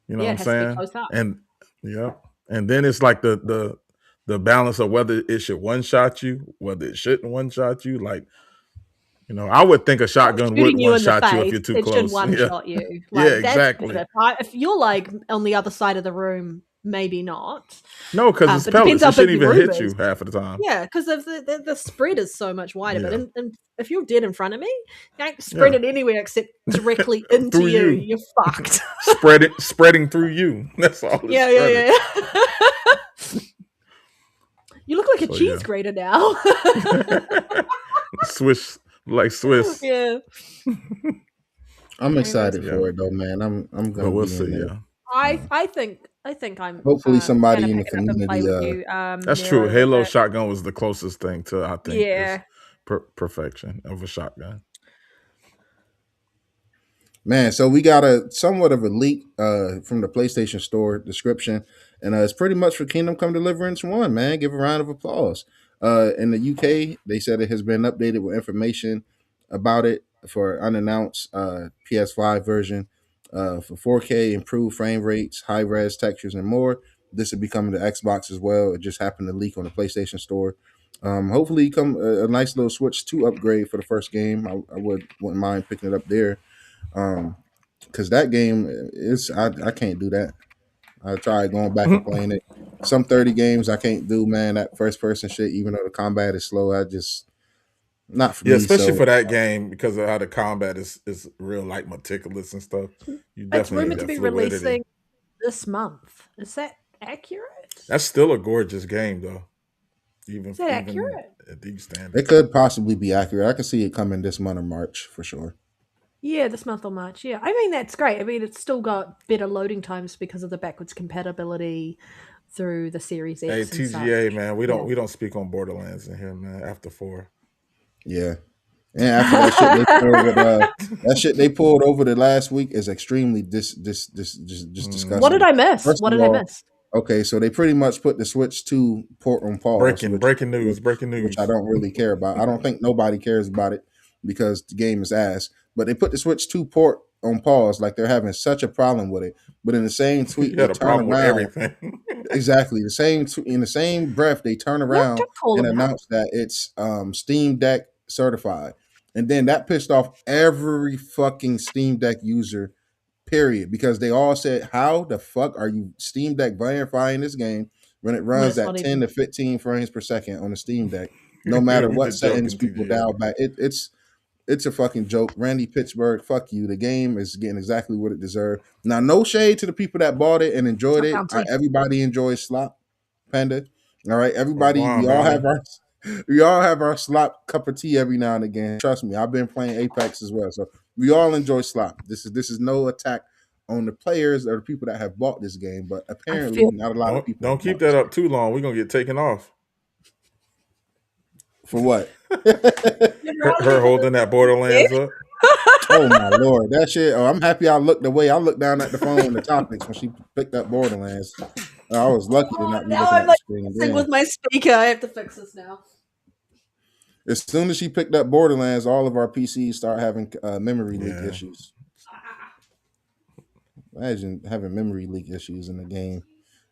You know what Yeah, I'm it has to be saying? close up. And yeah, and then it's like the balance of whether it should one shot you, whether it shouldn't one shot you. Like I would think a Not shotgun would shooting you one in the shot you if face, you're too it should close. one Yeah, shot you. yeah, Like that's exactly. better. If you're like on the other side of the room, maybe not. No, because it's But it depends pellets. how It big shouldn't your even room hit is. you half of the time. Yeah, because the spread is so much wider. But Yeah, if you're dead in front of me, you ain't yeah. spreading anywhere except directly into Through you. you. You're fucked. Spreading through you. That's all. It's Yeah. You look like a So, cheese yeah. grater now. Swiss, like Swiss. Yeah. I'm excited Yeah. for it though, man. I'm But gonna we'll be see. in there. Yeah. I think I'm Hopefully somebody gonna in the pick it up and play community with you. That's true. Nero, with Halo it. shotgun was the closest thing to I think is Yeah. perfection of a shotgun. Man, so we got a somewhat of a leak from the PlayStation Store description, and it's pretty much for Kingdom Come Deliverance 1, man. Give a round of applause. In the UK, they said it has been updated with information about it for unannounced PS5 version for 4K, improved frame rates, high res textures, and more. This will be coming to Xbox as well. It just happened to leak on the PlayStation Store. Hopefully, come a nice little Switch 2 upgrade for the first game. I wouldn't mind picking it up there. Because that game is I can't do that. I tried going back and playing it. Some 30 games I can't do, man. That first person shit, even though the combat is slow, I just not for Yeah, me. especially So for that game because of how the combat is real like meticulous and stuff. You It's definitely need rumored to that be fluidity. releasing this month. Is that accurate? That's still a gorgeous game though. Is that accurate? at these it standards. could possibly be accurate. I can see it coming this month or March for sure. Yeah, this month or March. Yeah, I mean that's great. I mean it's still got better loading times because of the backwards compatibility through the Series X. Hey, and TGA, such. man, we Yeah. don't speak on Borderlands in here, man. After 4. Yeah. And after that shit they pulled with, that shit they pulled over the last week is extremely just disgusting. What did I miss? First What of did I all, miss? okay, so they pretty much put the Switch 2 port on pause, Breaking news. which I don't really care about. I don't think nobody cares about it because the game is ass. But they put the Switch 2 port on pause like they're having such a problem with it. But in the same tweet, You they had a turn problem with around. everything. Exactly. In the same breath, they turn around Don't call and them out. announce that it's Steam Deck certified. And then that pissed off every fucking Steam Deck user, period. Because they all said, how the fuck are you Steam Deck verifying this game when it runs it's at not 10 even- to 15 frames per second on the Steam Deck? No matter You're what settings joking, people TGA. dial back. It's a fucking joke. Randy Pittsburgh, fuck you. The game is getting exactly what it deserved. Now, no shade to the people that bought it and enjoyed it. Bounty. Everybody enjoys Slop Panda. All right, everybody. Wow, We all man. have our slop cup of tea every now and again. Trust me, I've been playing Apex as well, so we all enjoy slop. This is no attack on the players or the people that have bought this game, but apparently feel- not a lot of people. Don't keep that up too long. We're gonna get taken off. For what? Her holding that Borderlands up. Oh my lord, that shit! Oh, I'm happy I looked away. I looked down at the phone in the topics when she picked up Borderlands. I was lucky to not be Now looking I'm at like the screen. messing Damn. with my speaker. I have to fix this now. As soon as she picked up Borderlands, all of our PCs start having memory leak Yeah. issues. Imagine having memory leak issues in a game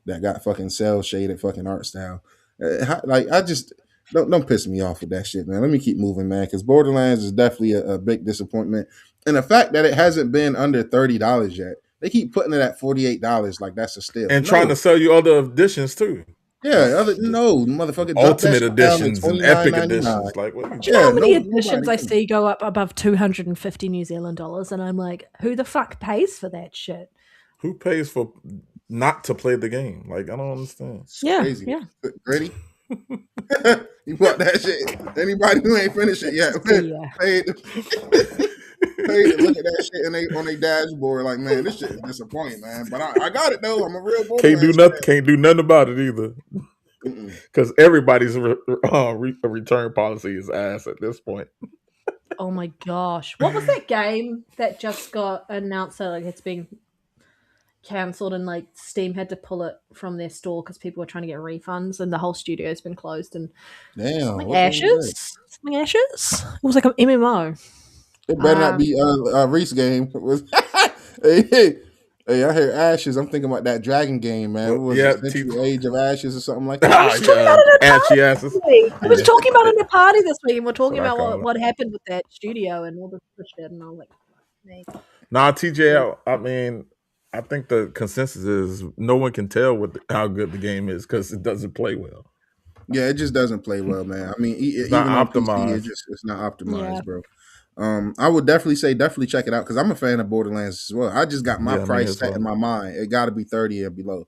that got fucking cell shaded fucking art style. I just don't piss me off with that shit, man. Let me keep moving, man, because Borderlands is definitely a big disappointment, and the fact that it hasn't been under $30 yet. They keep putting it at $48 like that's a steal, And trying to sell you other editions too. Yeah, motherfucker, drop that Ultimate shit down to editions and epic editions. $29.99. Like, what? Do you know how many nobody editions I can. see go up above 250 New Zealand dollars? And I'm like, who the fuck pays for that shit? Who pays for not to play the game? Like, I don't understand. It's Yeah, crazy. yeah. Ready? You bought that shit. Anybody who ain't finished it yet, Yeah. paid to look at that shit and on their dashboard, like, man, this shit is disappointing, man. But I got it though. I'm a real Borderlands Can't do nothing about it either. Because everybody's return policy is ass at this point. Oh my gosh. What was that game that just got announced that like it's been cancelled and like Steam had to pull it from their store because people were trying to get refunds and the whole studio's been closed and Damn, like what game is that? Something Ashes? It was like an MMO. It better not be Reese game. Hey, I hear Ashes. I'm thinking about that Dragon game, man. What was it? Age of Ashes or something like that? I was talking about it at Ashy asses. I was talking about it at a party this week and we're talking That's what I about call what happened with that studio and all this shit and I was like, man. Nah, TJ, I mean, I think the consensus is no one can tell how good the game is because it doesn't play well. Yeah, it just doesn't play well, man. I mean, It's even not on optimized. PC, it's not optimized, Yeah. bro. I would definitely check it out because I'm a fan of Borderlands as well. I just got my price set in my mind. It got to be 30 or below.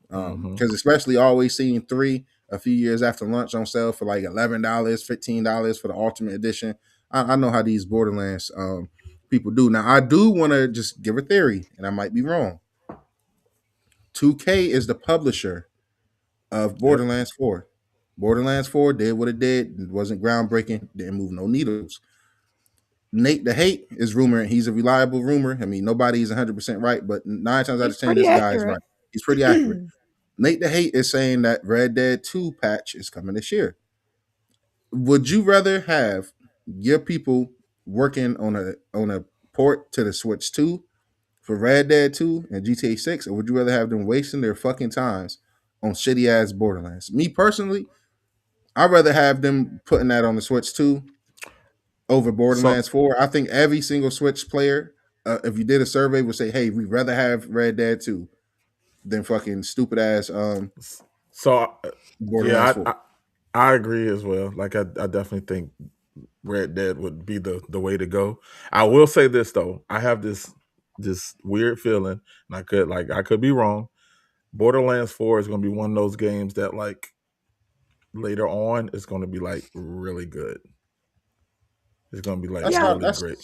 Because especially always seeing 3 a few years after launch on sale for like $11, $15 for the Ultimate Edition. I know how these Borderlands people do. Now, I do want to just give a theory, and I might be wrong. 2K is the publisher of Borderlands 4. Borderlands 4 did what it did. It wasn't groundbreaking. Didn't move no needles. Nate the Hate is rumoring. He's a reliable rumor. I mean, nobody's 100% right, but 9 times out of 10, this guy is right. He's pretty accurate. Nate the Hate is saying that Red Dead 2 patch is coming this year. Would you rather have your people working on a port to the Switch 2 for Red Dead 2 and GTA 6, or would you rather have them wasting their fucking times on shitty ass Borderlands? Me personally, I'd rather have them putting that on the Switch 2 over Borderlands 4. I think every single Switch player, if you did a survey, would say, hey, we'd rather have Red Dead 2 than fucking stupid ass Borderlands 4. I agree as well. Like I definitely think Red Dead would be the way to go. I will say this though. I have this weird feeling, and I could be wrong. Borderlands 4 is going to be one of those games that like later on it's going to be like really good. It's going to be like really great.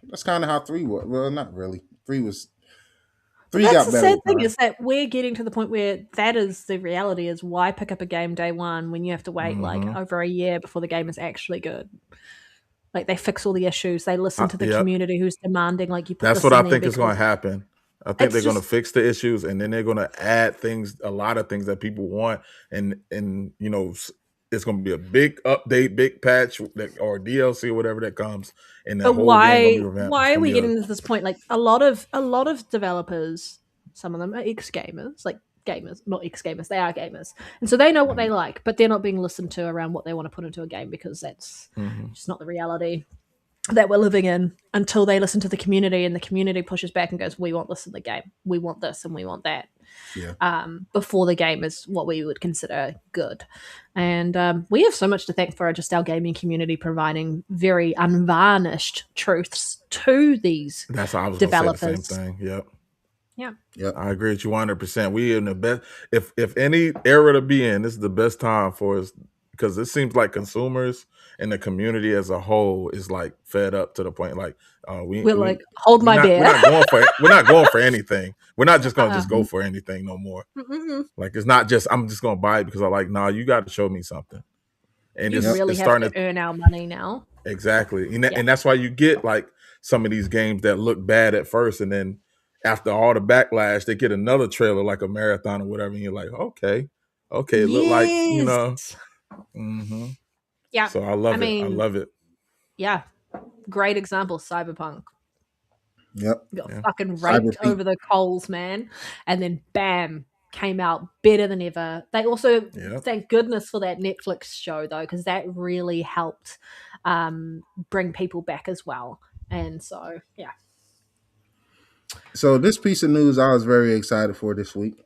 That's kind of how 3 was. Well, not really. 3 was. 3 got better. That's the sad thing is that we're getting to the point where that is the reality. Is why pick up a game day one when you have to wait like over a year before the game is actually good. Like they fix all the issues. They listen to the community who's demanding like you. Put That's what I think is going to happen. I think they're going to fix the issues and then they're going to add a lot of things that people want, and you know it's going to be a big update, big patch, or DLC or whatever that comes. And the whole game gonna be why are we getting to this point? Like a lot of developers, some of them are ex-gamers, like gamers, not ex-gamers, they are gamers, and so they know what they like, but they're not being listened to around what they want to put into a game because that's just not the reality that we're living in until they listen to the community and the community pushes back and goes, we want this in the game, we want this and we want that. Before the game is what we would consider good. And we have so much to thank for just our gaming community providing very unvarnished truths to these developers. Say the same thing. Yep. I agree with you 100%. We in the best. If any era to be in, this is the best time for us because it seems like consumers and the community as a whole is like fed up to the point like we're like hold my beer. We're not going for anything. We're not just gonna just go for anything no more. Like it's not just I'm just gonna buy it because I like. Nah, you got to show me something. And it's really have to earn our money now. Exactly, and that's why you get like some of these games that look bad at first, and then after all the backlash, they get another trailer like a marathon or whatever, and you're like, okay, it looked like Yeah. So I love it. I mean, love it. yeah, great example, Cyberpunk. Yep. Got Yeah. fucking Cyber raked Pete. over the coals, man. And then bam, came out better than ever. They also, Yep. thank goodness for that Netflix show though, because that really helped bring people back as well. And so, yeah. So this piece of news I was very excited for this week.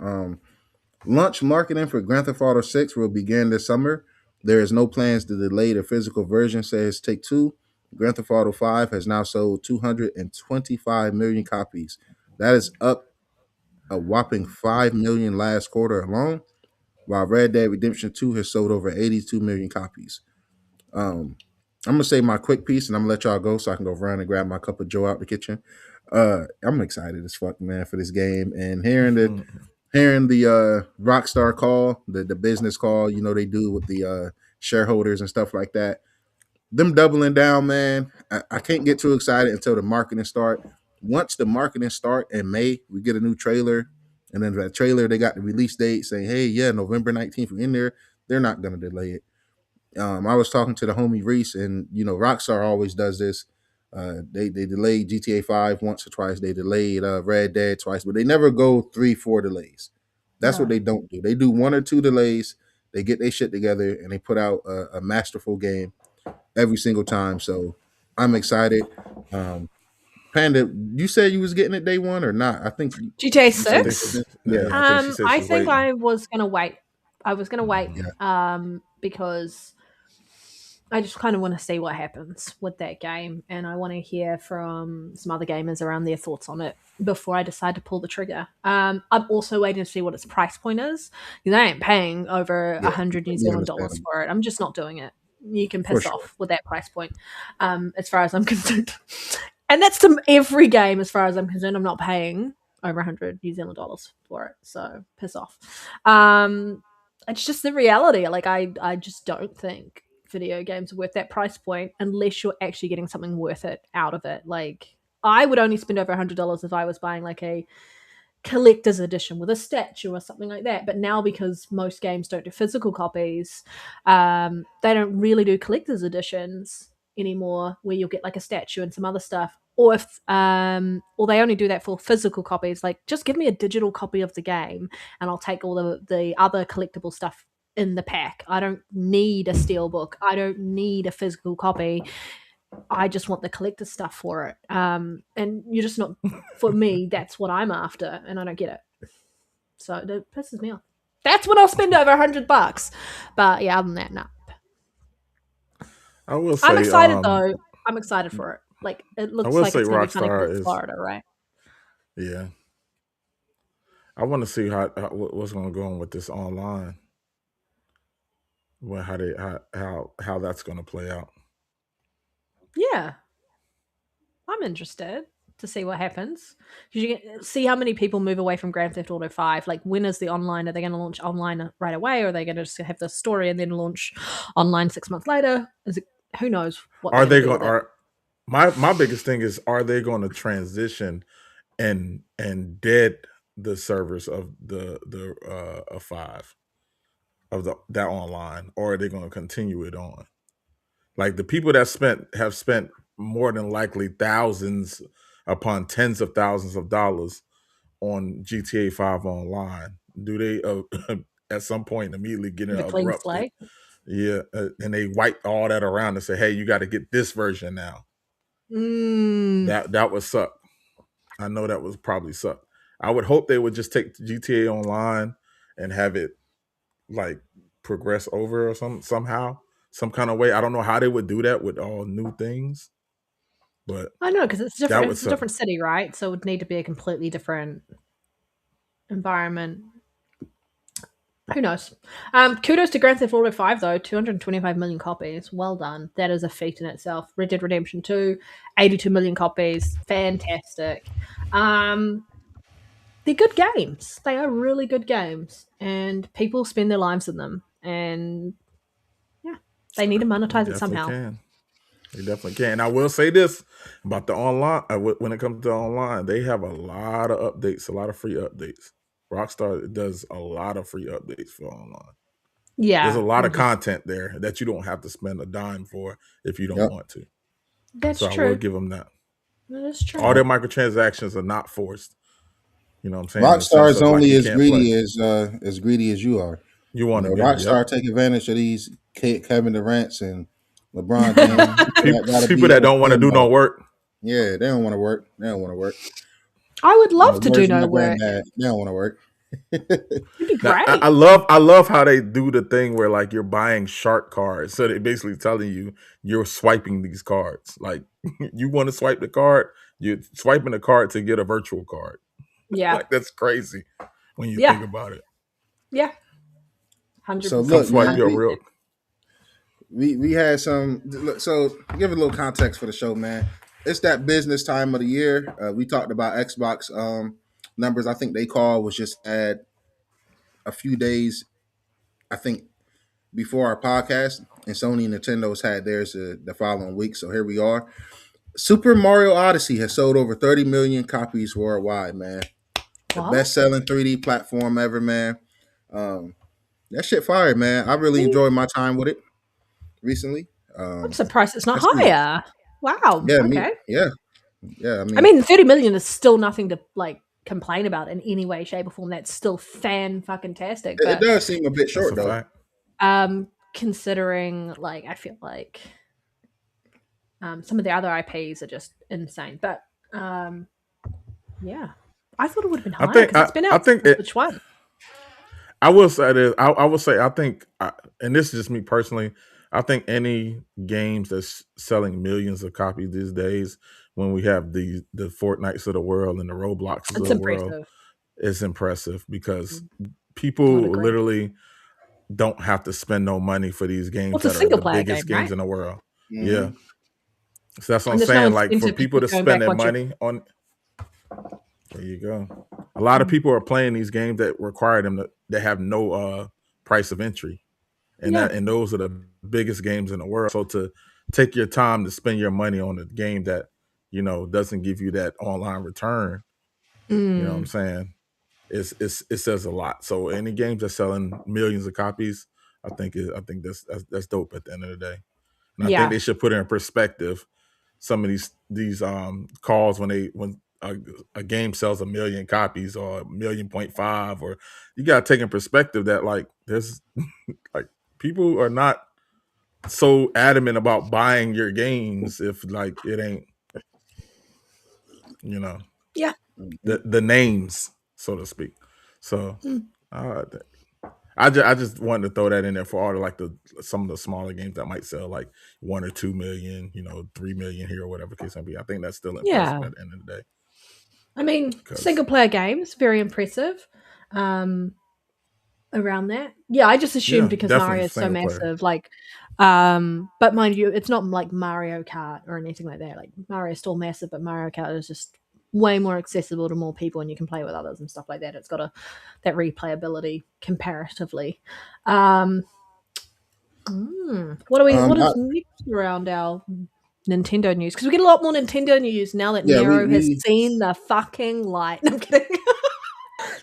Launch marketing for Grand Theft Auto 6 will begin this summer. There is no plans to delay the physical version, says Take Two. Grand Theft Auto 5 has now sold 225 million copies. That is up a whopping 5 million last quarter alone, while Red Dead Redemption 2 has sold over 82 million copies. Um, I'm gonna say my quick piece, and I'm gonna let y'all go so I can go run and grab my cup of joe out the kitchen. I'm excited as fuck, man, for this game, and hearing the Rockstar call, the business call, they do with the shareholders and stuff like that. Them doubling down, man. I can't get too excited until the marketing start. Once the marketing start in May, we get a new trailer, and then that trailer they got the release date saying, "Hey, yeah, November 19th, we're in there." They're not gonna delay it. I was talking to the homie Reese, and Rockstar always does this. They delayed GTA 5 once or twice. They delayed Red Dead twice, but they never go 3-4 delays. That's what No. they don't do. They do 1 or 2 delays. They get their shit together and they put out a masterful game every single time. So I'm excited. Panda, you said you was getting it day one or not? I think GTA you said 6? yeah, I think she said I she's think waiting. I was gonna wait. I was gonna wait yeah. because I just kind of want to see what happens with that game, and I want to hear from some other gamers around their thoughts on it before I decide to pull the trigger. I'm also waiting to see what its price point is because I ain't paying over Yeah, 100 New totally Zealand dollars understandable. for it. I'm just not doing it. You can For piss sure. off with that price point, as far as I'm concerned. And that's to every game, as far as I'm concerned. I'm not paying over 100 New Zealand dollars for it, so piss off. It's just the reality. Like I just don't think video games are worth that price point unless you're actually getting something worth it out of it. Like I would only spend over $100 if I was buying like a collector's edition with a statue or something like that. But now because most games don't do physical copies, they don't really do collector's editions anymore where you'll get like a statue and some other stuff. Or if or they only do that for physical copies, like just give me a digital copy of the game and I'll take all the other collectible stuff in the pack. I don't need a steelbook. I don't need a physical copy. I just want the collector stuff for it. And you're just not, for me, that's what I'm after, and I don't get it. So it pisses me off. That's when I'll spend over $100. But yeah, other than that, no. I will I'm say, excited though. I'm excited for it. Like it I looks will like say it's gonna be kind of Rockstar cool is, Florida, right? yeah. I want to see what's going to go on with this online. Well, how that's going to play out. Yeah, I'm interested to see what happens. Because you can see how many people move away from Grand Theft Auto 5. Like, when is the online? Are they going to launch online right away, or are they going to just have the story and then launch online 6 months later? Is it? Who knows what Are they're going they to do going? with it? Are my biggest thing is, are they going to transition and dead the servers of the of 5 of that online, or are they going to continue it on? Like the people that have spent more than likely thousands upon tens of thousands of dollars on GTA 5 online, do they at some point immediately get The clean abrupted? slate. Yeah, and they wipe all that around and say, "Hey, you got to get this version now." Mm, That would suck. I know that would probably suck. I would hope they would just take GTA Online and have it like progress over or somehow, some kind of way. I don't know how they would do that with all new things, but I know because it's that different. would It's a suck. different city, right? So it would need to be a completely different environment. Who knows? Kudos to Grand Theft Auto 5 though, 225 million copies. Well done. That is a feat in itself. Red Dead Redemption 2, 82 million copies. Fantastic. They're good games. They are really good games, and people spend their lives in them. And yeah, they need to They monetize it definitely somehow. can. They definitely can. And I will say this about the online. When it comes to online, they have a lot of updates, a lot of free updates. Rockstar does a lot of free updates for online. Yeah. There's a lot of content there that you don't have to spend a dime for if you don't want to. That's so true. I will give them that. That is true. All their microtransactions are not forced. You know what I'm saying? Rockstar is only like as greedy as you are. You want to be. Rockstar take advantage of these Kevin Durant's and LeBron James. People that don't want to do no work. Yeah, they don't want to work. I would love to do no work. They don't want to work. It'd be great. I love how they do the thing where like you're buying shark cards. So they're basically telling you you're swiping these cards. Like you want to swipe the card, you're swiping the card to get a virtual card. Yeah. Like that's crazy when you think about it. Yeah. 100%. So look, swipe your real. We had some. So give a little context for the show, man. It's that business time of the year. We talked about Xbox numbers. I think they was just had a few days, I think, before our podcast, and Sony and Nintendo's had theirs the following week. So here we are. Super Mario Odyssey has sold over 30 million copies worldwide, man. The best-selling 3D platform ever, man. That shit fire, man. I really enjoyed my time with it recently. I'm surprised it's not higher. Wow. Yeah, okay. Yeah. I mean, 30 million is still nothing to like complain about in any way, shape, or form. That's still fan-fucking-tastic. It does seem a bit short, though. Considering, like, I feel like some of the other IPs are just insane. But yeah, I thought it would have been higher because it's been out. Which one? I will say this. I will say I think, and this is just me personally. I think any games that's selling millions of copies these days, when we have the Fortnites of the world and the Robloxes of the world, it's impressive because people literally don't have to spend no money for these games that are the biggest games in the world. Mm-hmm. Yeah. So that's what I'm saying. Like for people to spend their money on, there you go. A lot of people are playing these games that require them to have no price of entry. And those are the biggest games in the world. So to take your time to spend your money on a game that, you know, doesn't give you that online return, you know what I'm saying? It says a lot. So any games that's selling millions of copies, I think that's dope at the end of the day. And I think they should put in perspective some of these calls when a game sells 1 million copies or 1.5 million, or you got to take in perspective that like there's like people are not so adamant about buying your games if like it ain't, you know, the names, so to speak. So I just wanted to throw that in there for all the like some of the smaller games that might sell like 1 or 2 million, you know, 3 million here or whatever case may be. I think that's still impressive at the end of the day. I mean, single player games, very impressive. Around that, I just assumed because Mario is so massive, like, but mind you, it's not like Mario Kart or anything like that. Like Mario is still massive, but Mario Kart is just way more accessible to more people, and you can play with others and stuff like that. It's got that replayability comparatively. What is next around our Nintendo news? Because we get a lot more Nintendo news now that Nero has seen the fucking light. I'm kidding.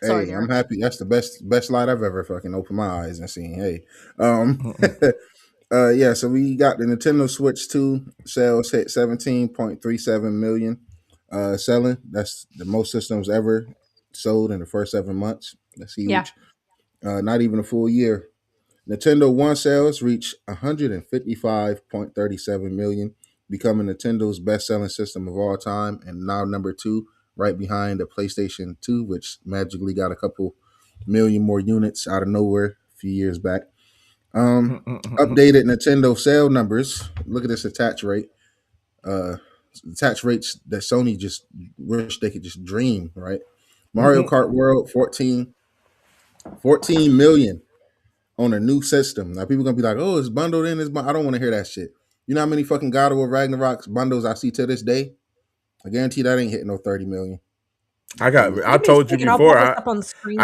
Sorry, I'm happy. That's the best light I've ever fucking opened my eyes and seen. Hey, so we got the Nintendo Switch 2 sales hit 17.37 million selling. That's the most systems ever sold in the first 7 months. That's huge. Yeah. Not even a full year. Nintendo One sales reached 155.37 million, becoming Nintendo's best-selling system of all time, and now number 2, right behind the PlayStation 2, which magically got a couple million more units out of nowhere a few years back. Updated Nintendo sale numbers. Look at this attach rate. Attach rates that Sony just wish they could just dream, right? Mario Kart World, 14 million on a new system. Now people gonna be like, oh, it's bundled in. I don't want to hear that shit. You know how many fucking God of War Ragnarok's bundles I see to this day? I guarantee that ain't hitting no 30 million. I told you before. I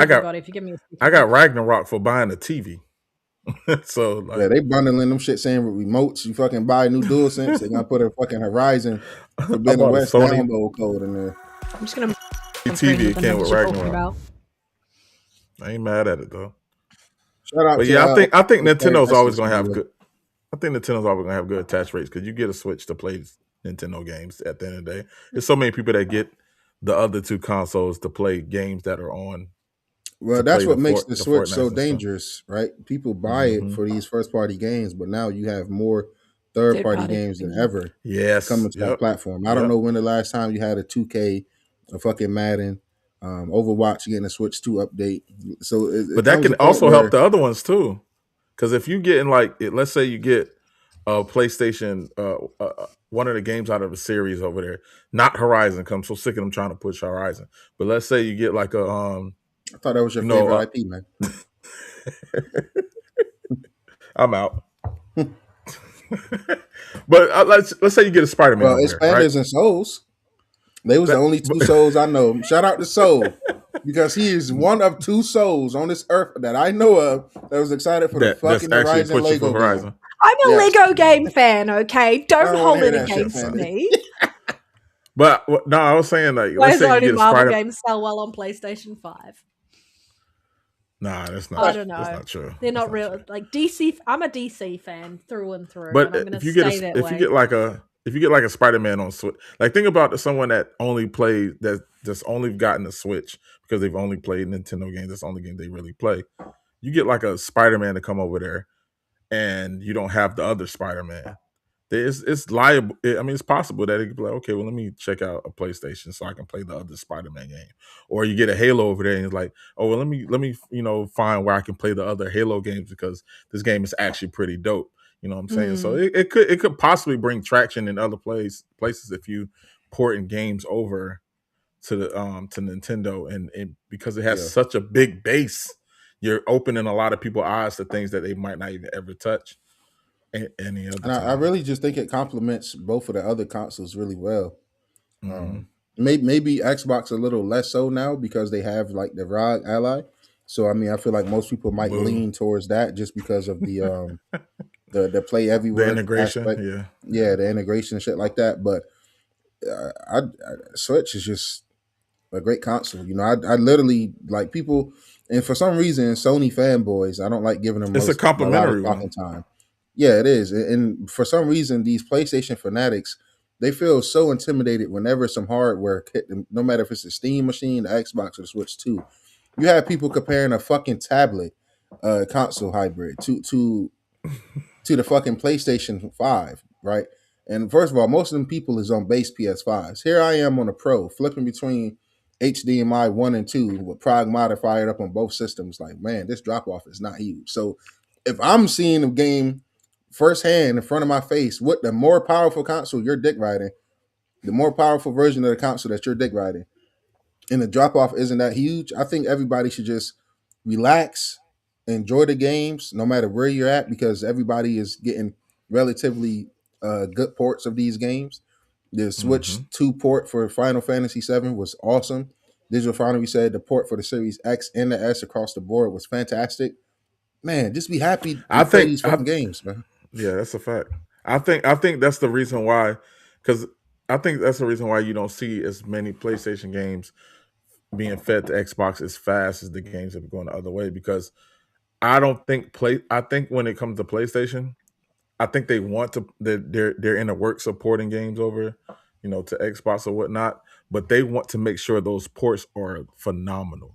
got Ragnarok for buying a TV. So like, they bundling them shit saying with remotes. You fucking buy a new DualSense, they're gonna put a fucking Horizon Forbidden West download code in there. I'm just gonna TV came with Ragnarok. I ain't mad at it though. Shout out But to yeah, I think Player Nintendo's always Essence, gonna by the have way. good. I think Nintendo's always gonna have good attach rates because you get a Switch to play Nintendo games. At the end of the day, there's so many people that get the other two consoles to play games that are on Well, to that's play what makes the the Switch so Fortnites and stuff. dangerous, right? People buy it Hmm. for these first party games, but now you have more third Third party party games than games. ever Yes. coming to that Yep. platform. I don't Yep. know when the last time you had a 2K, a fucking Madden, Overwatch getting a Switch 2 update. So it But that comes can a point also help where the other ones too. Because if you get in let's say you get a PlayStation, one of the games out of a series over there, not Horizon. Cause I'm so sick of them trying to push Horizon. But let's say you get like a, I thought that was your you know, favorite IP, man. I'm out. But let's say you get a Spider-Man Well, over it's there, right? Pandas and Souls. They was the That, only two souls I know. Shout out to Soul. Because he is one of two souls on this earth that I know of that was excited for the that's fucking actually Horizon pushing for Lego game. Horizon. I'm a Yes. Lego game fan, okay? I Don't don't want to hold hear it that shit, against Pandas. me. But no, I was saying Why let's does say you only get a Marvel Spider. games sell well on PlayStation 5? Nah, that's I not. don't That's know. not true. They're That's not not real. true. Like DC, I'm a DC fan through and through, But and I'm going to if you get stay that if you way. get like a Spider-Man on Switch, like think about someone that only plays that's only gotten a Switch because they've only played Nintendo games. That's the only game they really play. You get like a Spider-Man to come over there, and you don't have the other Spider-Man. It's liable. I mean, it's possible that it could be like, okay, well, let me check out a PlayStation so I can play the other Spider-Man game. Or you get a Halo over there, and it's like, oh, well, let me find where I can play the other Halo games because this game is actually pretty dope. You know what I'm saying? So it could possibly bring traction in other places if you porting games over to Nintendo, and because it has Yeah. such a big base, you're opening a lot of people's eyes to things that they might not even ever touch any other And I time. really just think it complements both of the other consoles really well. Hmm. Maybe Xbox a little less so now because they have like the ROG Ally. So I mean, I feel like most people might Boo. lean towards that just because of the play The everywhere integration, aspect. yeah. Yeah, the integration and shit like that. But Switch is just a great console. You know, I literally like people, and for some reason, Sony fanboys, I don't like giving them It's a a lot of complimentary talking one. time. Yeah, it is, and for some reason, these PlayStation fanatics, they feel so intimidated whenever some hardware hit them, no matter if it's a Steam machine, the Xbox, or the Switch 2. You have people comparing a fucking tablet console hybrid to the fucking PlayStation 5, right? And first of all, most of them people is on base PS5s. Here I am on a Pro, flipping between HDMI 1 and 2 with Pragmata fired up on both systems. Like, man, this drop off is not huge. So if I'm seeing a game firsthand in front of my face with the more powerful console you're dick riding, the more powerful version of the console that you're dick riding, and the drop off isn't that huge, I think everybody should just relax, enjoy the games, no matter where you're at, because everybody is getting relatively good ports of these games. The Switch Hmm. 2 port for Final Fantasy 7 was awesome. Digital Foundry said the port for the Series X and the S across the board was fantastic. Man, just be happy I and play think these fucking games, man. yeah, that's a fact. I think that's the reason why, because I think that's the reason why you don't see as many PlayStation games being fed to Xbox as fast as the games that are going the other way. Because I don't think I think when it comes to PlayStation, I think they want to they're in the work supporting games over, to Xbox or whatnot, but they want to make sure those ports are phenomenal.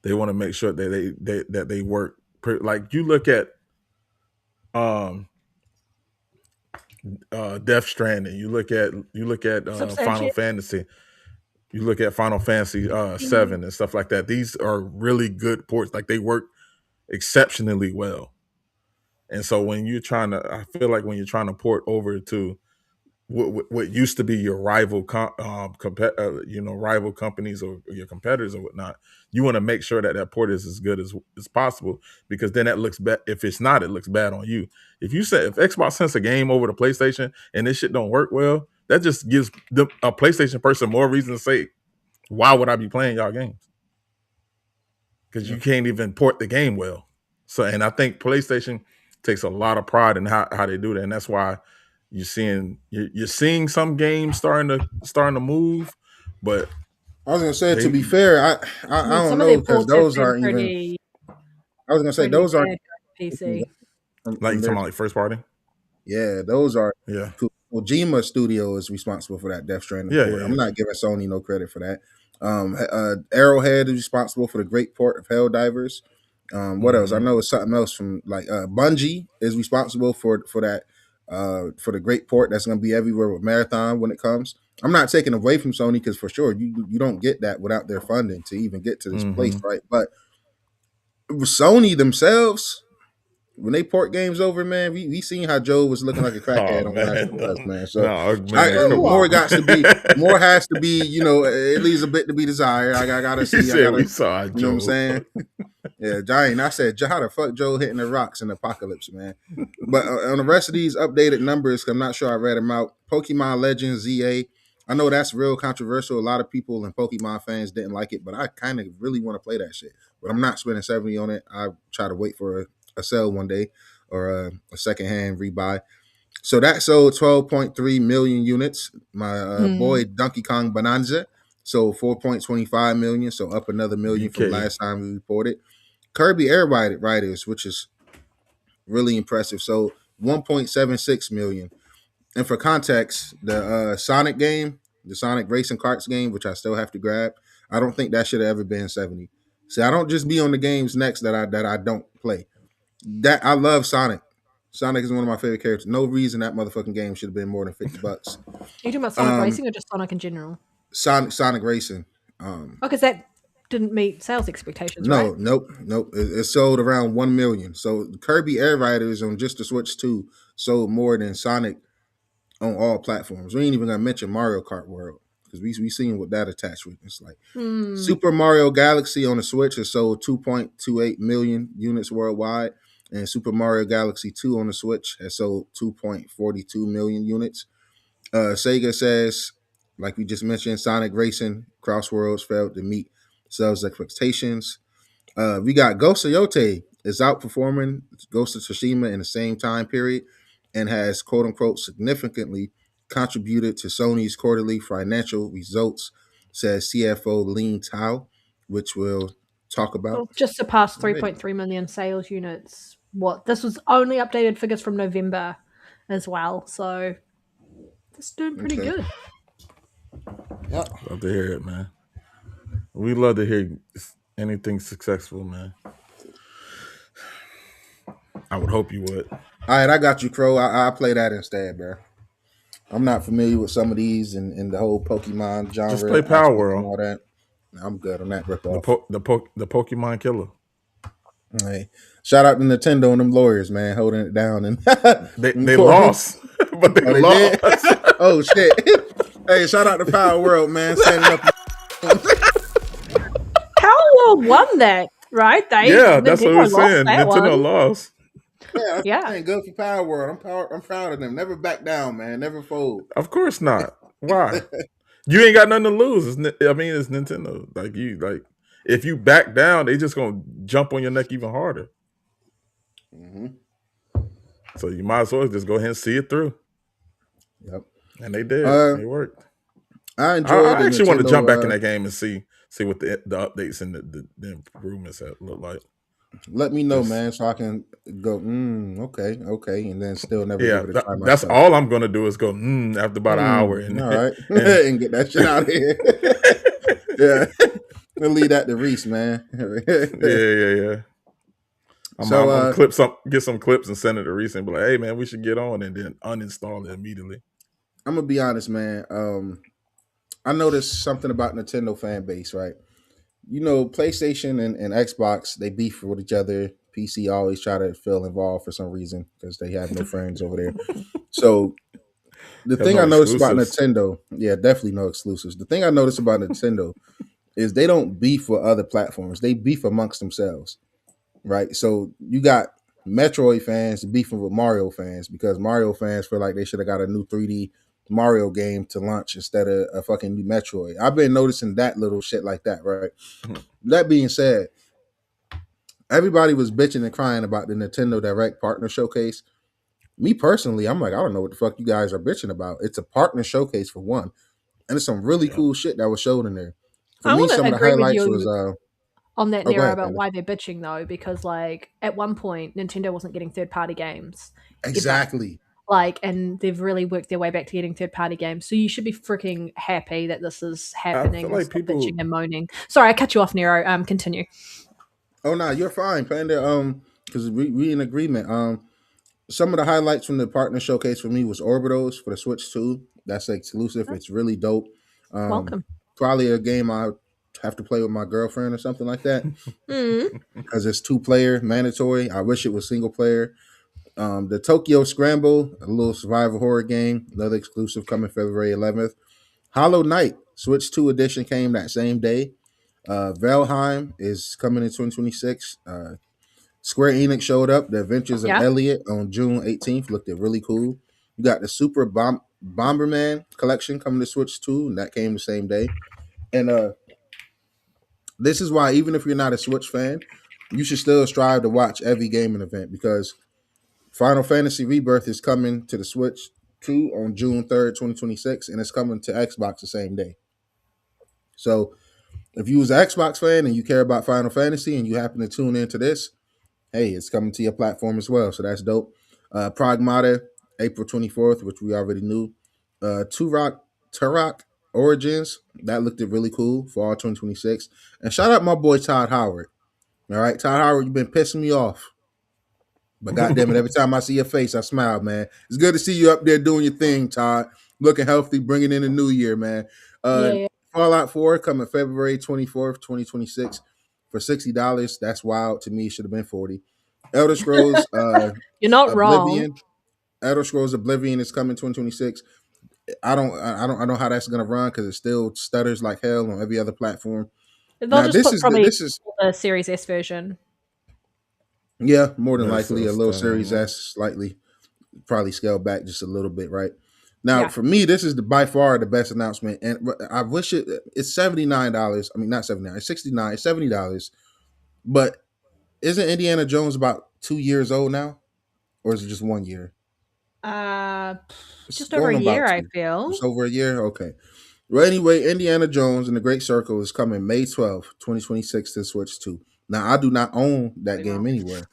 They want to make sure that they work. Like you look at um Death Stranding, you look at Final Substantiate. Fantasy, you look at Final Fantasy Mhm. 7 and stuff like that. These are really good ports. Like they work exceptionally well. And so when you're trying to, I feel like when you're trying to port over to what used to be your rival companies or your competitors or whatnot, you want to make sure that port is as good as possible, because then that looks bad. If it's not, it looks bad on you. If Xbox sends a game over to PlayStation and this shit don't work well, that just gives a PlayStation person more reason to say, why would I be playing y'all games? Because Yeah. you can't even port the game well. So, and I think PlayStation takes a lot of pride in how they do that, and that's why you're seeing some games starting to move, but I was gonna say, to they be fair, I I mean, don't some of know their because ports have those been aren't even. pretty. I was gonna say Red Dead those are Dead PC. Like you from talking their, about like first party? yeah, those are Yeah. Kojima Studio is responsible for that Death Stranding Yeah, port. yeah, I'm yeah. not giving Sony no credit for that. Arrowhead is responsible for the great port of Helldivers. What else? I know it's something else from like Bungie is responsible for that for the great port that's going to be everywhere with Marathon when it comes. I'm not taking away from Sony because for sure you don't get that without their funding to even get to this place, right? But Sony themselves, when they port games over, man, we seen how Joe was looking like a Oh crackhead on Last man, of Us, no, man. So no, man, come more on. got to be, more has to be, it leaves a bit to be desired. I gotta He see, said we saw you know what I'm Joe. saying? Yeah, Giant. I said, how the fuck Joe hitting the rocks in the apocalypse, man? But on the rest of these updated numbers, I'm not sure I read them out. Pokemon Legends ZA. I know that's real controversial. A lot of people and Pokemon fans didn't like it, but I kind of really want to play that shit. But I'm not spending 70 on it. I try to wait for a sale one day or a secondhand rebuy. So that sold 12.3 million units. My boy Donkey Kong Bonanza sold 4.25 million, so up another million from DK. last time we reported. Kirby Air Riders, which is really impressive, so 1.76 million. And for context, the Sonic game, the Sonic Racing Karts game, which I still have to grab, I don't think that should have ever been 70. See, I don't just be on the games next that I don't play. That I love Sonic. Sonic is one of my favorite characters. No reason that motherfucking game should have been more than $50. Are you talking about Sonic Racing or just Sonic in general? Sonic Racing. Because that didn't meet sales expectations, No, right? nope. It sold around 1 million. So Kirby Air Riders on just the Switch 2 sold more than Sonic on all platforms. We ain't even gonna mention Mario Kart World because we seen what that attached with. It's like Super Mario Galaxy on the Switch has sold 2.28 million units worldwide, and Super Mario Galaxy 2 on the Switch has sold 2.42 million units. Sega says, like we just mentioned, Sonic Racing Crossworlds failed to meet sales expectations. We got Ghost of Yote is outperforming Ghost of Tsushima in the same time period and has quote unquote significantly contributed to Sony's quarterly financial results, says CFO Lin Tao, which we'll talk about. Well, just surpassed 3.3 million sales units. This was only updated figures from November as well, so it's doing pretty good. Yep. Love to hear it, man. We love to hear anything successful, man. I would hope you would. All right, I got you, Crow. I'll play that instead, bro. I'm not familiar with some of these and the whole Pokemon genre. Just play Power and World. all that. I'm good on that rip off. The Pokemon killer. Hey, shout out to Nintendo and them lawyers, man, holding it down. And They lost, but they lost. Oh shit! Hey, shout out to Power World, man, standing up. Power World won that, right? That's what we're saying. Nintendo lost. Yeah, ain't good for Power World. I'm proud of them. Never back down, man. Never fold. Of course not. Why? You ain't got nothing to lose. It's Nintendo. If you back down, they just gonna jump on your neck even harder. Mm-hmm. So you might as well just go ahead and see it through. Yep. And they did. They worked. I enjoyed. I actually want to jump back in that game and see what the updates and the improvements look like. Let me know, man, so I can go. Okay, and then still never. Yeah, give it a try that's myself. all I'm gonna do is go after about an hour and all right, and get that shit out of here. Yeah, we'll leave that to Reese, man. yeah. I'm gonna get some clips and send it to Reese and be like, hey man, we should get on, and then uninstall it immediately. I'm gonna be honest, man. I noticed something about Nintendo fan base, right? You know, PlayStation and Xbox, they beef with each other. PC always try to feel involved for some reason because they have no friends over there. So the thing I noticed about Nintendo, definitely no exclusives. The thing I noticed about Nintendo is they don't beef with other platforms. They beef amongst themselves, right? So you got Metroid fans beefing with Mario fans because Mario fans feel like they should have got a new 3D Mario game to launch instead of a fucking new Metroid. I've been noticing that little shit like that, right? That being said, everybody was bitching and crying about the Nintendo Direct Partner Showcase. Me personally, I'm like, I don't know what the fuck you guys are bitching about. It's a partner showcase for one, and it's some really cool shit that was showed in there. For me, some of the highlights was on that, Oh, go Nero, ahead, about Panda. why they're bitching though, because like at one point Nintendo wasn't getting third-party games. ever. Exactly. Like, and they've really worked their way back to getting third-party games. So you should be freaking happy that this is happening feel and like stop people. bitching and moaning. Sorry, I cut you off, Nero. Continue. Oh no, you're fine, Panda. Because we in agreement. Some of the highlights from the partner showcase for me was Orbitals for the Switch 2. That's exclusive. It's really dope. Welcome. Probably a game I have to play with my girlfriend or something like that Mm. because it's 2-player mandatory. I wish it was single player. The Tokyo Scramble, a little survival horror game, another exclusive coming February 11th. Hollow Knight, Switch 2 edition came that same day. Valheim is coming in 2026. Square Enix showed up. The Adventures of Yeah. Elliot on June 18th looked really cool. You got the Super Bomberman collection coming to Switch 2, and that came the same day. And this is why, even if you're not a Switch fan, you should still strive to watch every gaming event because Final Fantasy Rebirth is coming to the Switch 2 on June 3rd, 2026, and it's coming to Xbox the same day. So if you was an Xbox fan and you care about Final Fantasy and you happen to tune into this, hey, it's coming to your platform as well. So that's dope. Pragmata, April 24th, which we already knew. Turok Origins, that looked really cool for all 2026. And shout out my boy Todd Howard. All right, Todd Howard, you've been pissing me off. But goddamn it, every time I see your face, I smile, man. It's good to see you up there doing your thing, Todd. Looking healthy, bringing in the new year, man. Yeah. Fallout 4 coming February 24th, 2026 for $60. That's wild to me. Should have been 40. Elder Scrolls You're not Oblivion. wrong. Elder Scrolls Oblivion is coming 2026. I don't know how that's gonna run because it still stutters like hell on every other platform. They'll Now just put probably this is the Series S version. yeah, more than That's likely so a little stunning, Series man. S, slightly probably scaled back just a little bit, right? Now, Yeah. for me, this is by far the best announcement, and I wish it's $79. I mean, not 79, it's 69, it's $70. But isn't Indiana Jones about 2 years old now, or is it just 1 year? It's Just over a going year, about I 2. feel. Just over a year. Okay. Well, anyway, Indiana Jones and the Great Circle is coming May 12th, 2026 to Switch 2. Now, I do not own that game anywhere.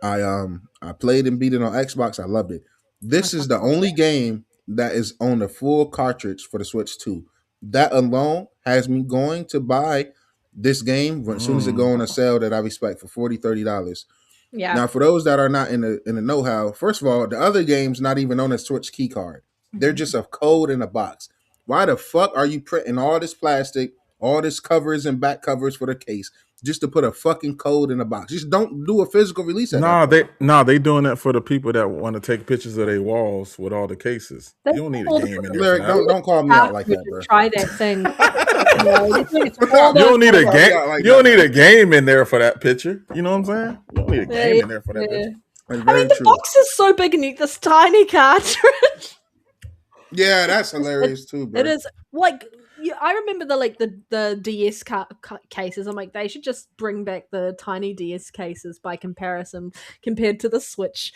I played and beat it on Xbox. I loved it. This is the only game that is on the full cartridge for the Switch 2. That alone has me going to buy this game as soon as it go on a sale that I respect for $40-$30. Yeah. Now, for those that are not in the know-how, first of all, the other game's not even on a Switch key card. They're just a code in a box. Why the fuck are you printing all this plastic, all this covers and back covers for the case, just to put a fucking code in a box? Just don't do a physical release at that point. They doing that for the people that want to take pictures of their walls with all the cases. They You don't need a all the game in there for Lyric, that. don't call me out like that, bro. Try that thing. You don't need a game. You don't need a game in there for that picture. You know what I'm saying? You don't need a game in there for that picture. That's I very mean, the true. box is so big and you this tiny cartridge. Yeah, that's hilarious too, bro. It is like I remember the DS cases. I'm like, they should just bring back the tiny DS cases by comparison compared to the Switch